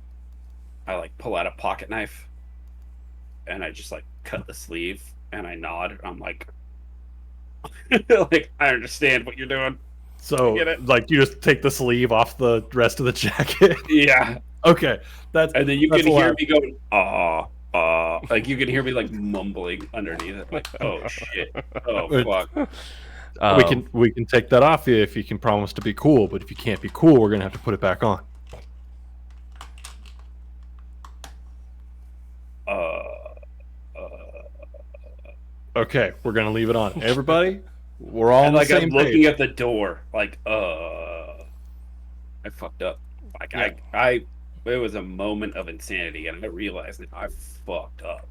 I like pull out a pocket knife, and I just like cut the sleeve, and I nod. I'm like, like I understand what you're doing. So Get it? like you just take the sleeve off the rest of the jacket. Yeah, Okay, that's and then you that's can hear allowed. me going, like you can hear me like mumbling underneath it, like, oh shit, oh fuck. We can take that off you if you can promise to be cool, but if you can't be cool, we're gonna have to put it back on. Okay, we're gonna leave it on. Everybody, We're all on And the like I'm same looking page. at the door, like, I fucked up. Like Yeah. it was a moment of insanity, and I realized that I fucked up.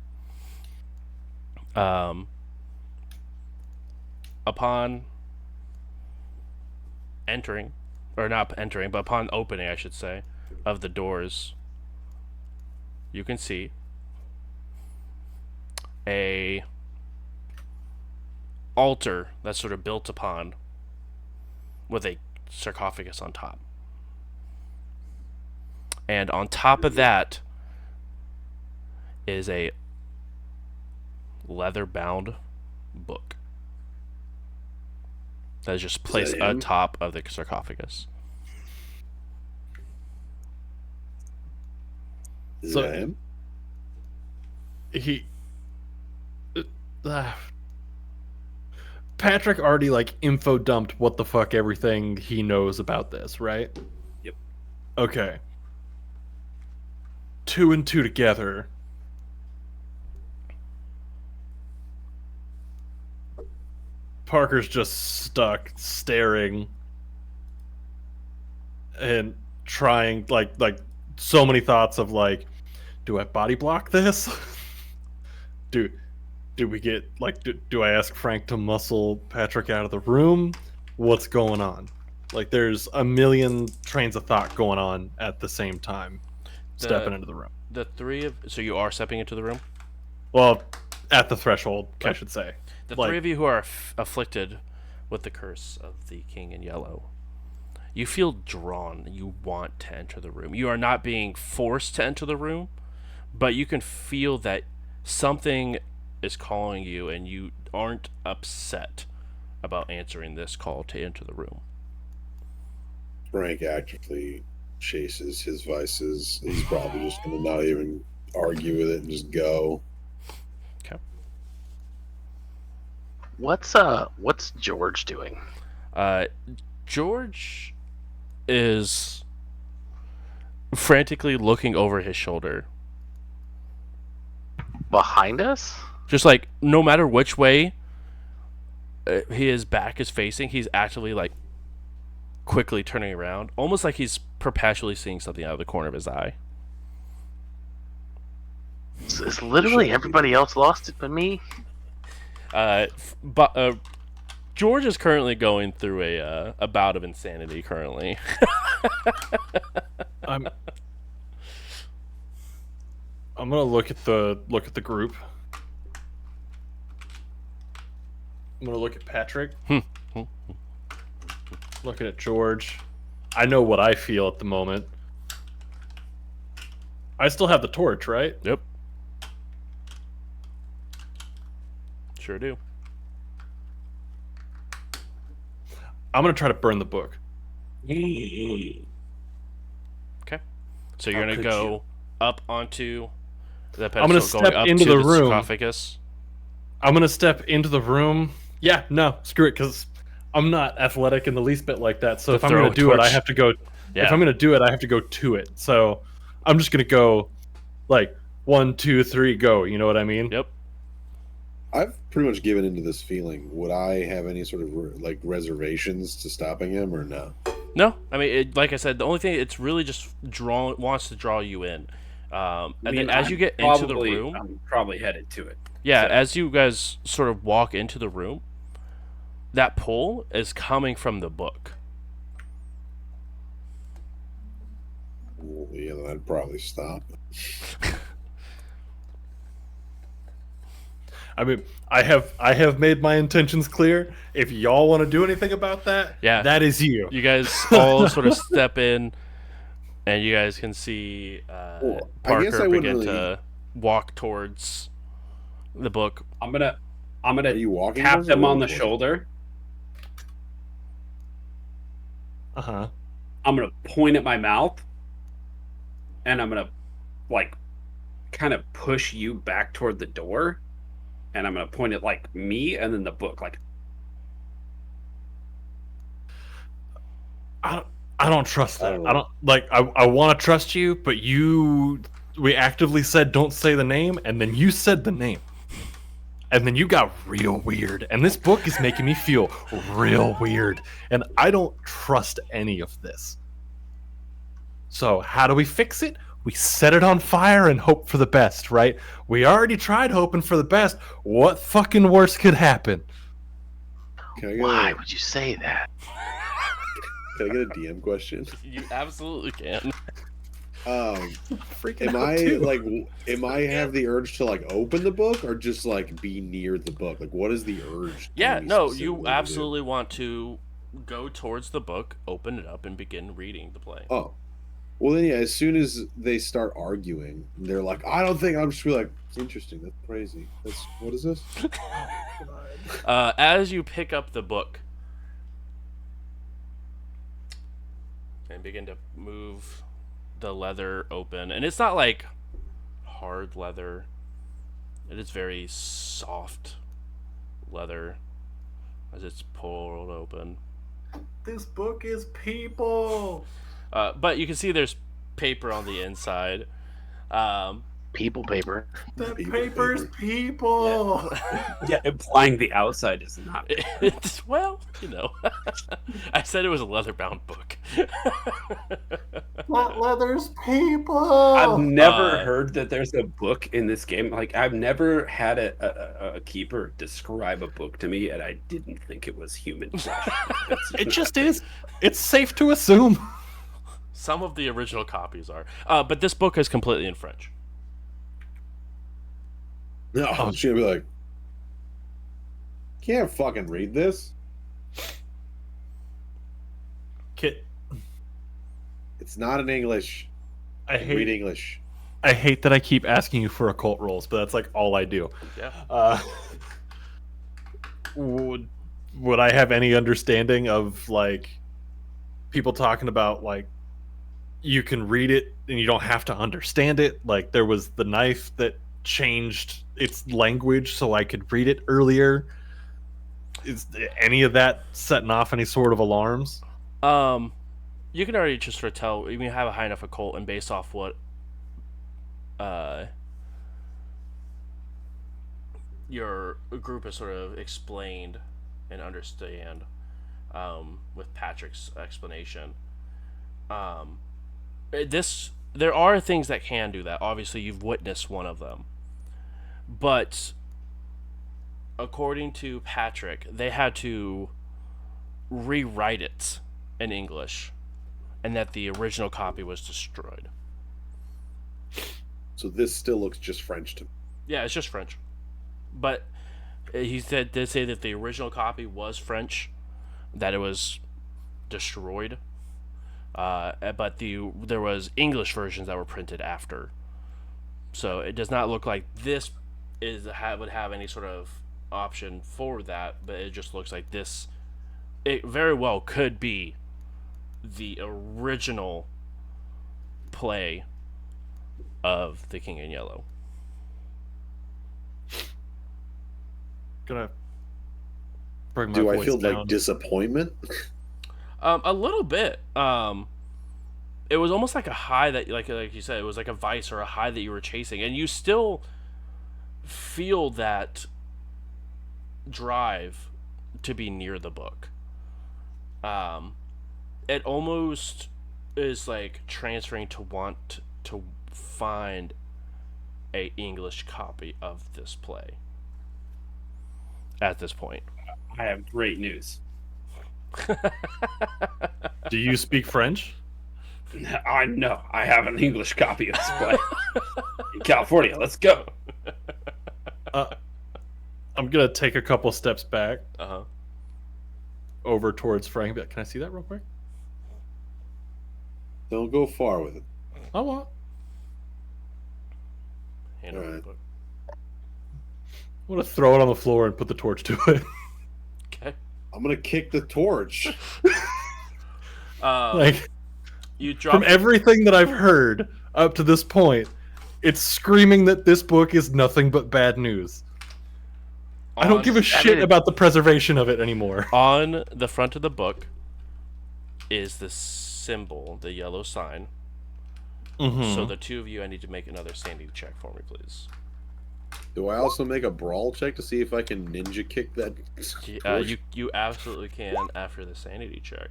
Upon entering, or not entering, but upon opening, I should say, of the doors, you can see a altar that's sort of built upon with a sarcophagus on top. And on top of that is a leather-bound book that is just placed him? atop of the sarcophagus. Is So- that him? He Patrick already like info dumped what the fuck everything he knows about this, right? Yep. Okay. 2 and 2 together. Parker's just stuck staring and trying like so many thoughts of like, do I body block this? do we get like do I ask Frank to muscle Patrick out of the room? What's going on? Like there's a million trains of thought going on at the same time stepping into the room. The three of so you are stepping into the room. Well, at the threshold, I Okay. should say. The Like- three of you who are afflicted with the curse of the King in Yellow, you feel drawn. You want to enter the room. You are not being forced to enter the room, but you can feel that something is calling you, and you aren't upset about answering this call to enter the room. Frank actively chases his vices. He's probably just going to not even argue with it and just go. What's George doing? George is frantically looking over his shoulder. Behind us? Just like, no matter which way his back is facing, he's actively like quickly turning around, almost like he's perpetually seeing something out of the corner of his eye. Is literally everybody else lost it but me? But George is currently going through a bout of insanity currently. I'm gonna look at the group. I'm gonna look at Patrick. Looking at George. I know what I feel at the moment. I still have the torch, right? Yep. Sure do. I'm gonna try to burn the book. So you're How gonna could go you? up onto the pedestal, I'm gonna going step up into to the room. sarcophagus. I'm gonna step into the room. Yeah, no, screw it, because I'm not athletic in the least bit like that. So To if I'm throw gonna a do it, I torch. have to go. Yeah. If I'm gonna do it, I have to go to it. So I'm just gonna go, like 1, 2, 3, go. You know what I mean? Yep. I've pretty much given into this feeling. Would I have any sort of like reservations to stopping him or no? No, I mean, like I said, the only thing it's really just wants to draw you in, and then as you get into the room, I'm probably headed to it. yeah, so- as you guys sort of walk into the room, that pull is coming from the book. Well, yeah, then I'd probably stop. I mean, I have made my intentions clear. If y'all want to do anything about that, Yeah. that is you. You guys all sort of step in, and you guys can see Well, I guess Parker I wouldn't begin really- to walk towards the book. I'm gonna Are you walking? tap towards it or them on the walking towards it? shoulder. Uh huh. I'm gonna point at my mouth, and I'm gonna like kind of push you back toward the door, and I'm gonna point at like me and then the book. Like I don't trust that. Oh. I don't like. I want to trust you, but we actively said don't say the name, and then you said the name. and then you got real weird. And this book is making me feel real weird. And I don't trust any of this. So how do we fix it? We set it on fire and hope for the best, right? We already tried hoping for the best. What fucking worse could happen? Can I get Why a, would you say that? can I get a DM question? You absolutely can. Freaking Am out I too. like, am I have the urge to like open the book or just like be near the book? Like, what is the urge? Yeah, telling me no, specifically you to do? absolutely want to go towards the book, open it up, and begin reading the play. Oh, well then, yeah. As soon as they start arguing, they're like, "I don't think." I'm just be like, "It's interesting. That's crazy. That's what is this?" As you pick up the book and begin to move the leather open, and it's not like hard leather, it is very soft leather as it's pulled open. This book is people. But you can see there's paper on the inside. People paper. That People, paper's paper. people. Yeah, implying the outside is not. It's, well, you know, I said it was a leather-bound book. That leather's people. I've never Uh, heard that there's a book in this game. Like, I've never had a keeper describe a book to me, and I didn't think it was human flesh. It just is. It's safe to assume. Some of the original copies are, but this book is completely in French. No, I'm just gonna be like, "Can't fucking read this." Kit, It's not in English. I Read hate. English. I hate that I keep asking you for occult rolls, but that's like all I do. Yeah. Would I have any understanding of like people talking about like you can read it and you don't have to understand it? Like there was the knife that changed its language so I could read it earlier. Is any of that setting off any sort of alarms? You can already just sort of tell. You have a high enough occult, and based off what, your group has sort of explained and understand, with Patrick's explanation. There are things that can do that. Obviously, you've witnessed one of them, but according to Patrick, they had to rewrite it in English, and that the original copy was destroyed. So this still looks just French to me. Yeah, it's just French, but he did say that the original copy was French, that it was destroyed. But there was English versions that were printed after, so it does not look like this would have any sort of option for that. But it just looks like this. It very well could be the original play of The King in Yellow. Gonna bring my Do I voice feel down. like disappointment? A little bit. It was almost like a high that, like you said, it was like a vice or a high that you were chasing, and you still feel that drive to be near the book. It almost is like transferring to want to find a English copy of this play at this point. I have great news. Do you speak French? I know. I have an English copy of this play in California. Let's go. I'm gonna take a couple steps back over towards Frank. But can I see that real quick? Don't go far with it. I want. Hand over the Alright. book. I'm gonna throw it on the floor and put the torch to it. Okay. I'm gonna kick the torch. Like You drop. from everything that I've heard up to this point, it's screaming that this book is nothing but bad news. I don't give a shit about the preservation of it anymore. On the front of the book is the symbol, the yellow sign. Mhm. So the two of you, I need to make another standing check for me, please. Do I also make a brawl check to see if I can ninja kick that torch? You absolutely can after the sanity check.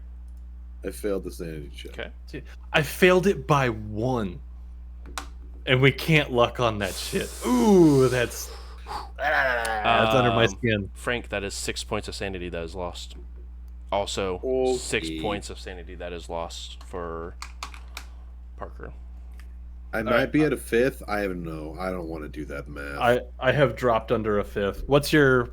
I failed the sanity check. Okay. I failed it by 1. And we can't luck on that shit. Ooh, that's under my skin. Frank, that is 6 points of sanity that is lost. Also, 6 Okay. points of sanity that is lost for Parker. I might be at a 5th. I don't know. I don't want to do that math. I have dropped under a 5th. What's your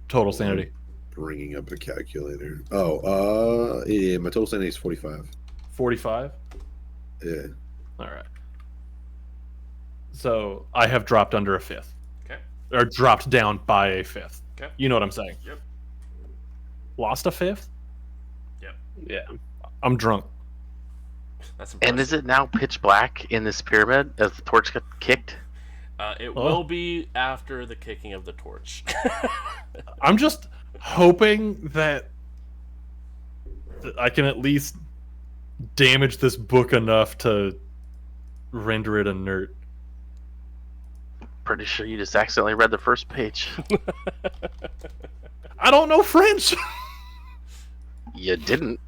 total sanity? Bringing up a calculator. Oh, yeah, my total sanity is 45. 45? Yeah. All right. So I have dropped under a 5th. Okay. Or dropped down by a 5th. Okay. You know what I'm saying? Yep. Lost a 5th? Yep. Yeah. I'm drunk. That's impressive. And is it now pitch black in this pyramid as the torch got kicked? It will be after the kicking of the torch. I'm just hoping that I can at least damage this book enough to render it inert. Pretty sure you just accidentally read the first page. I don't know French. You didn't.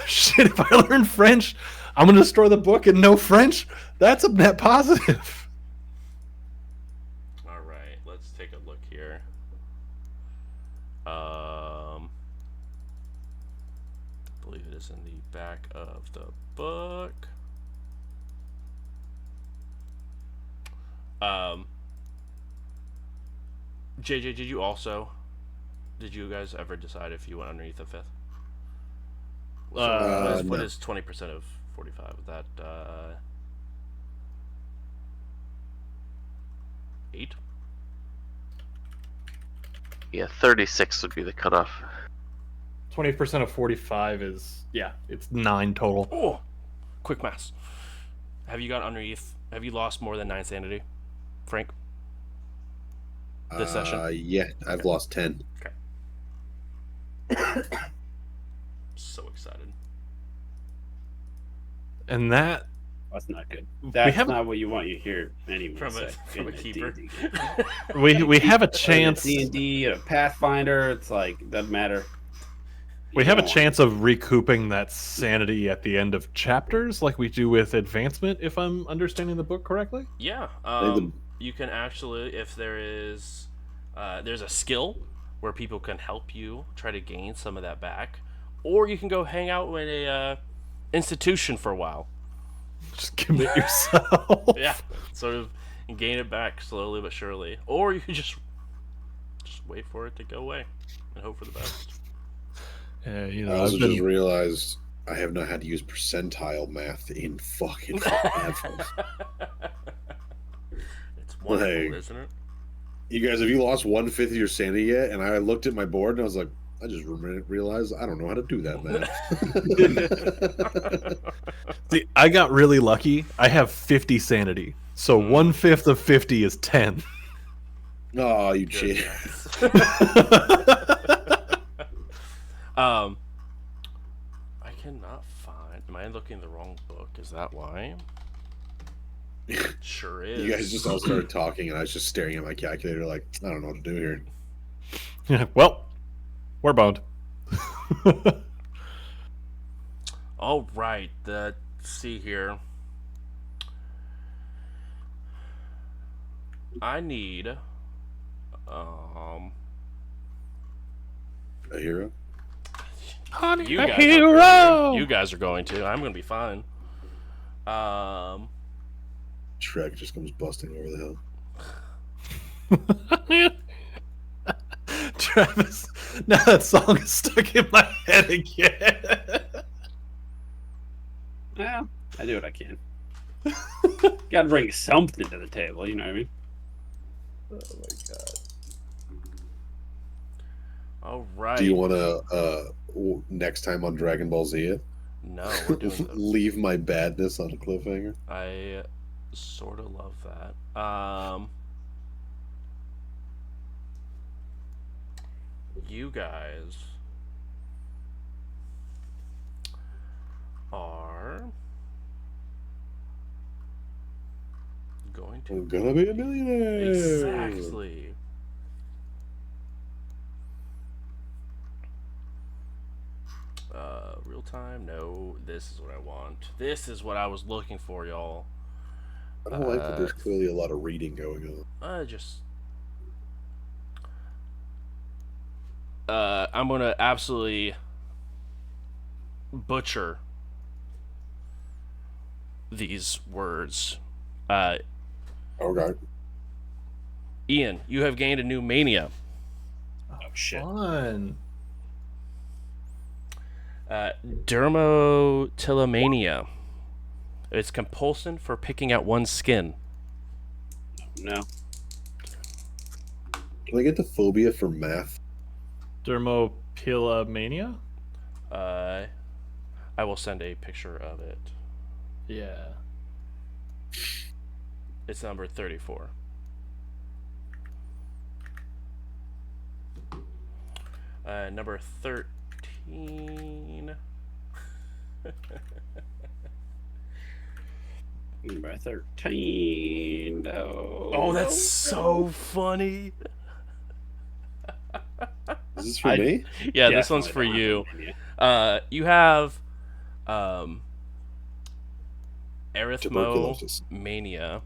Shit, if I learn French, I'm gonna destroy the book and know French. That's a net positive. All right, let's take a look here. I believe it is in the back of the book. JJ, did you guys ever decide if you went underneath the 5th? So what No. is 20% of 45? Is that 8? Yeah, 36 would be the cutoff. 20% of 45 is it's 9 total. Oh, quick maths. Have you got underneath? Have you lost more than 9 sanity, Frank? This session? Yeah, I've lost 10. So excited. And that That's not good. That's not what you want you hear anyway. From a keeper. we have a chance. D&D, a Pathfinder. It's like doesn't matter. We have a chance of recouping that sanity at the end of chapters, like we do with advancement, if I'm understanding the book correctly. Yeah. You can actually, if there is, there's a skill where people can help you try to gain some of that back, or you can go hang out with a institution for a while. Just commit yourself. Yeah, sort of gain it back slowly but surely, or you can just wait for it to go away and hope for the best. Yeah, you I know. also just realized I have not had to use percentile math in fucking forever. It's wonderful, Like, isn't it? You guys, have you lost 1/5 of your sanity yet? And I looked at my board and I was like, I just realized I don't know how to do that math. See, I got really lucky. I have 50 sanity, so 1/5 of 50 is 10. Oh, you cheater. I cannot find. Am I looking at the wrong book? Is that why? Sure is. You guys just all started talking, and I was just staring at my calculator, like I don't know what to do here. Yeah, well, we're boned. All right. Let's see here. I need A hero? Honey, you a guys hero. You guys are going to. I'm going to be fine. Shrek just comes busting over the hill. Travis, now that song is stuck in my head again. Yeah, I do what I can. Got to bring something to the table, you know what I mean? Oh my god. all right. Do you want to next time on Dragon Ball Z it? No, we're doing the Leave my badness on a cliffhanger? I sort of love that. You guys are going to. I'm gonna be a millionaire. Exactly. Real time? No, this is what I want. This is what I was looking for, y'all. I don't like that there's clearly a lot of reading going on. I'm gonna absolutely butcher these words. Okay. Ian, you have gained a new mania. Oh shit. Fun. Dermatillomania. It's compulsion for picking out one's skin. No. Can I get the phobia for math? Dermopilomania? I will send a picture of it. Yeah. It's number 34. Number 13. Number 13. Oh, that's so funny. Is this for me? Yeah, this one's for you. You have Tuberculosis. arithmomania,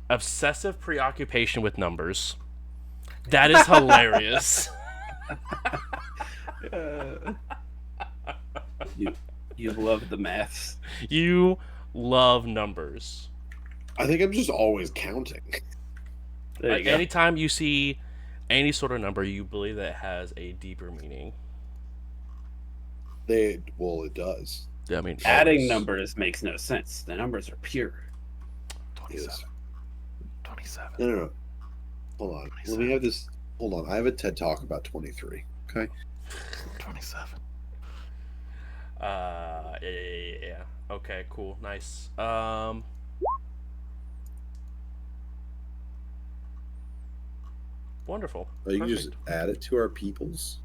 obsessive preoccupation with numbers. That is hilarious. You love the maths. You love numbers. I think I'm just always counting. There you go. Anytime you see any sort of number, you believe that it has a deeper meaning. Well, it does. I mean, Adding always. numbers makes no sense. The numbers are pure. 27. Yes. 27. No. Hold on. Let me have this. Hold on. I have a TED talk about 23. Okay. 27. Yeah. Okay, cool. Nice. Wonderful. You can Perfect. just add it to our peoples.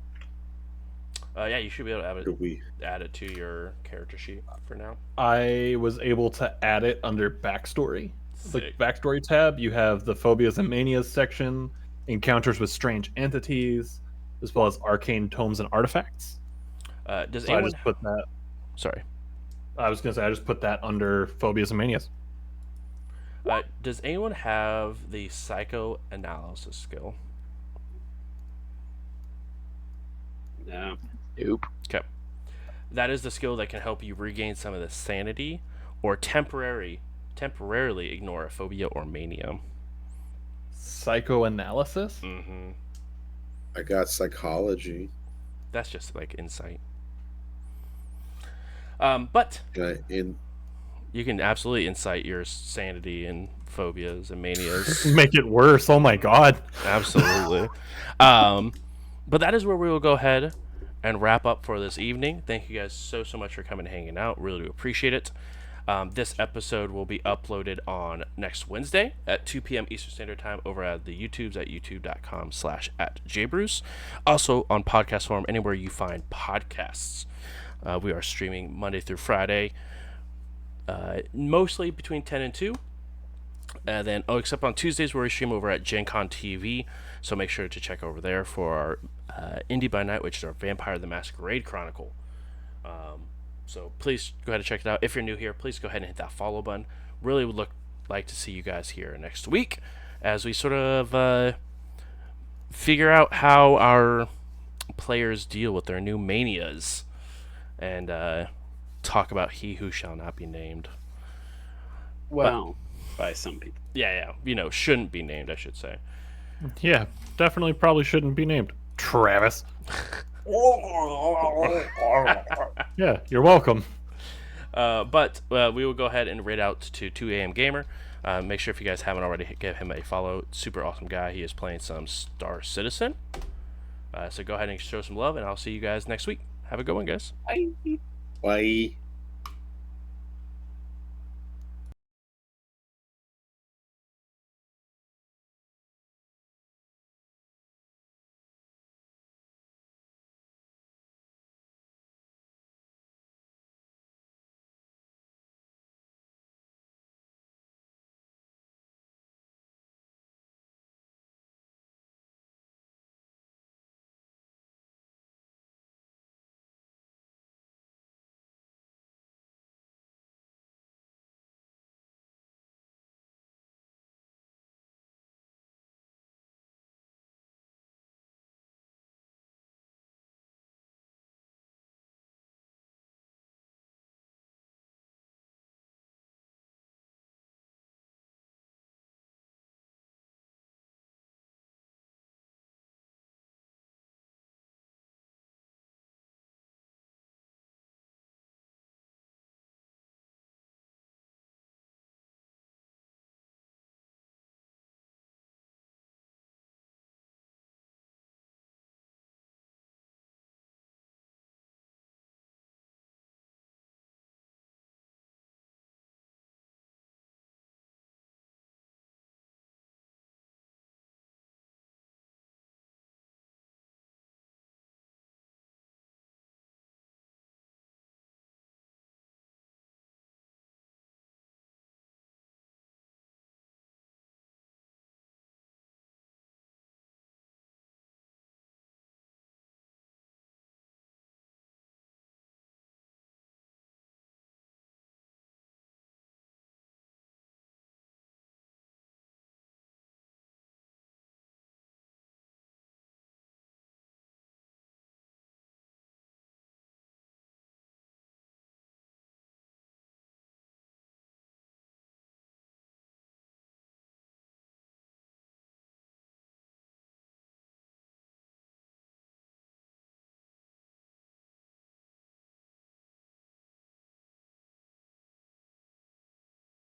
Yeah, you should be able to Or we. add it to your character sheet for now. I was able to add it under backstory. Sick. The backstory tab, you have the phobias and manias section, encounters with strange entities, as well as arcane tomes and artifacts. Does So I anyone? just put that. Sorry. I was gonna say I just put that under phobias and manias. Does anyone have the psychoanalysis skill? No. Nope. Okay. That is the skill that can help you regain some of the sanity or temporarily ignore a phobia or mania. Psychoanalysis? Mm-hmm. I got psychology. That's just like insight. But In you can absolutely incite your sanity and phobias and manias. Make it worse. Oh my god. Absolutely. But that is where we will go ahead and wrap up for this evening. Thank you guys so much for coming and hanging out. Really do appreciate it. This episode will be uploaded on next Wednesday at 2 p.m. Eastern Standard Time over at the YouTubes at youtube.com/@jbruce. Also on podcast form, anywhere you find podcasts. We are streaming Monday through Friday, mostly between 10 and 2. And then, except on Tuesdays where we stream over at Gen Con TV. So make sure to check over there for our Indie by Night, which is our Vampire the Masquerade Chronicle. So please go ahead and check it out. If you're new here, please go ahead and hit that follow button. Really would like to see you guys here next week as we sort of figure out how our players deal with their new manias and talk about He Who Shall Not Be Named. Well, by some people. Yeah, shouldn't be named, I should say. Yeah, definitely probably shouldn't be named. Travis. Yeah, you're welcome. But we will go ahead and raid out to 2am Gamer. Make sure if you guys haven't already, give him a follow. Super awesome guy. He is playing some Star Citizen. So go ahead and show some love, and I'll see you guys next week. Have a good one, guys. Bye. Bye.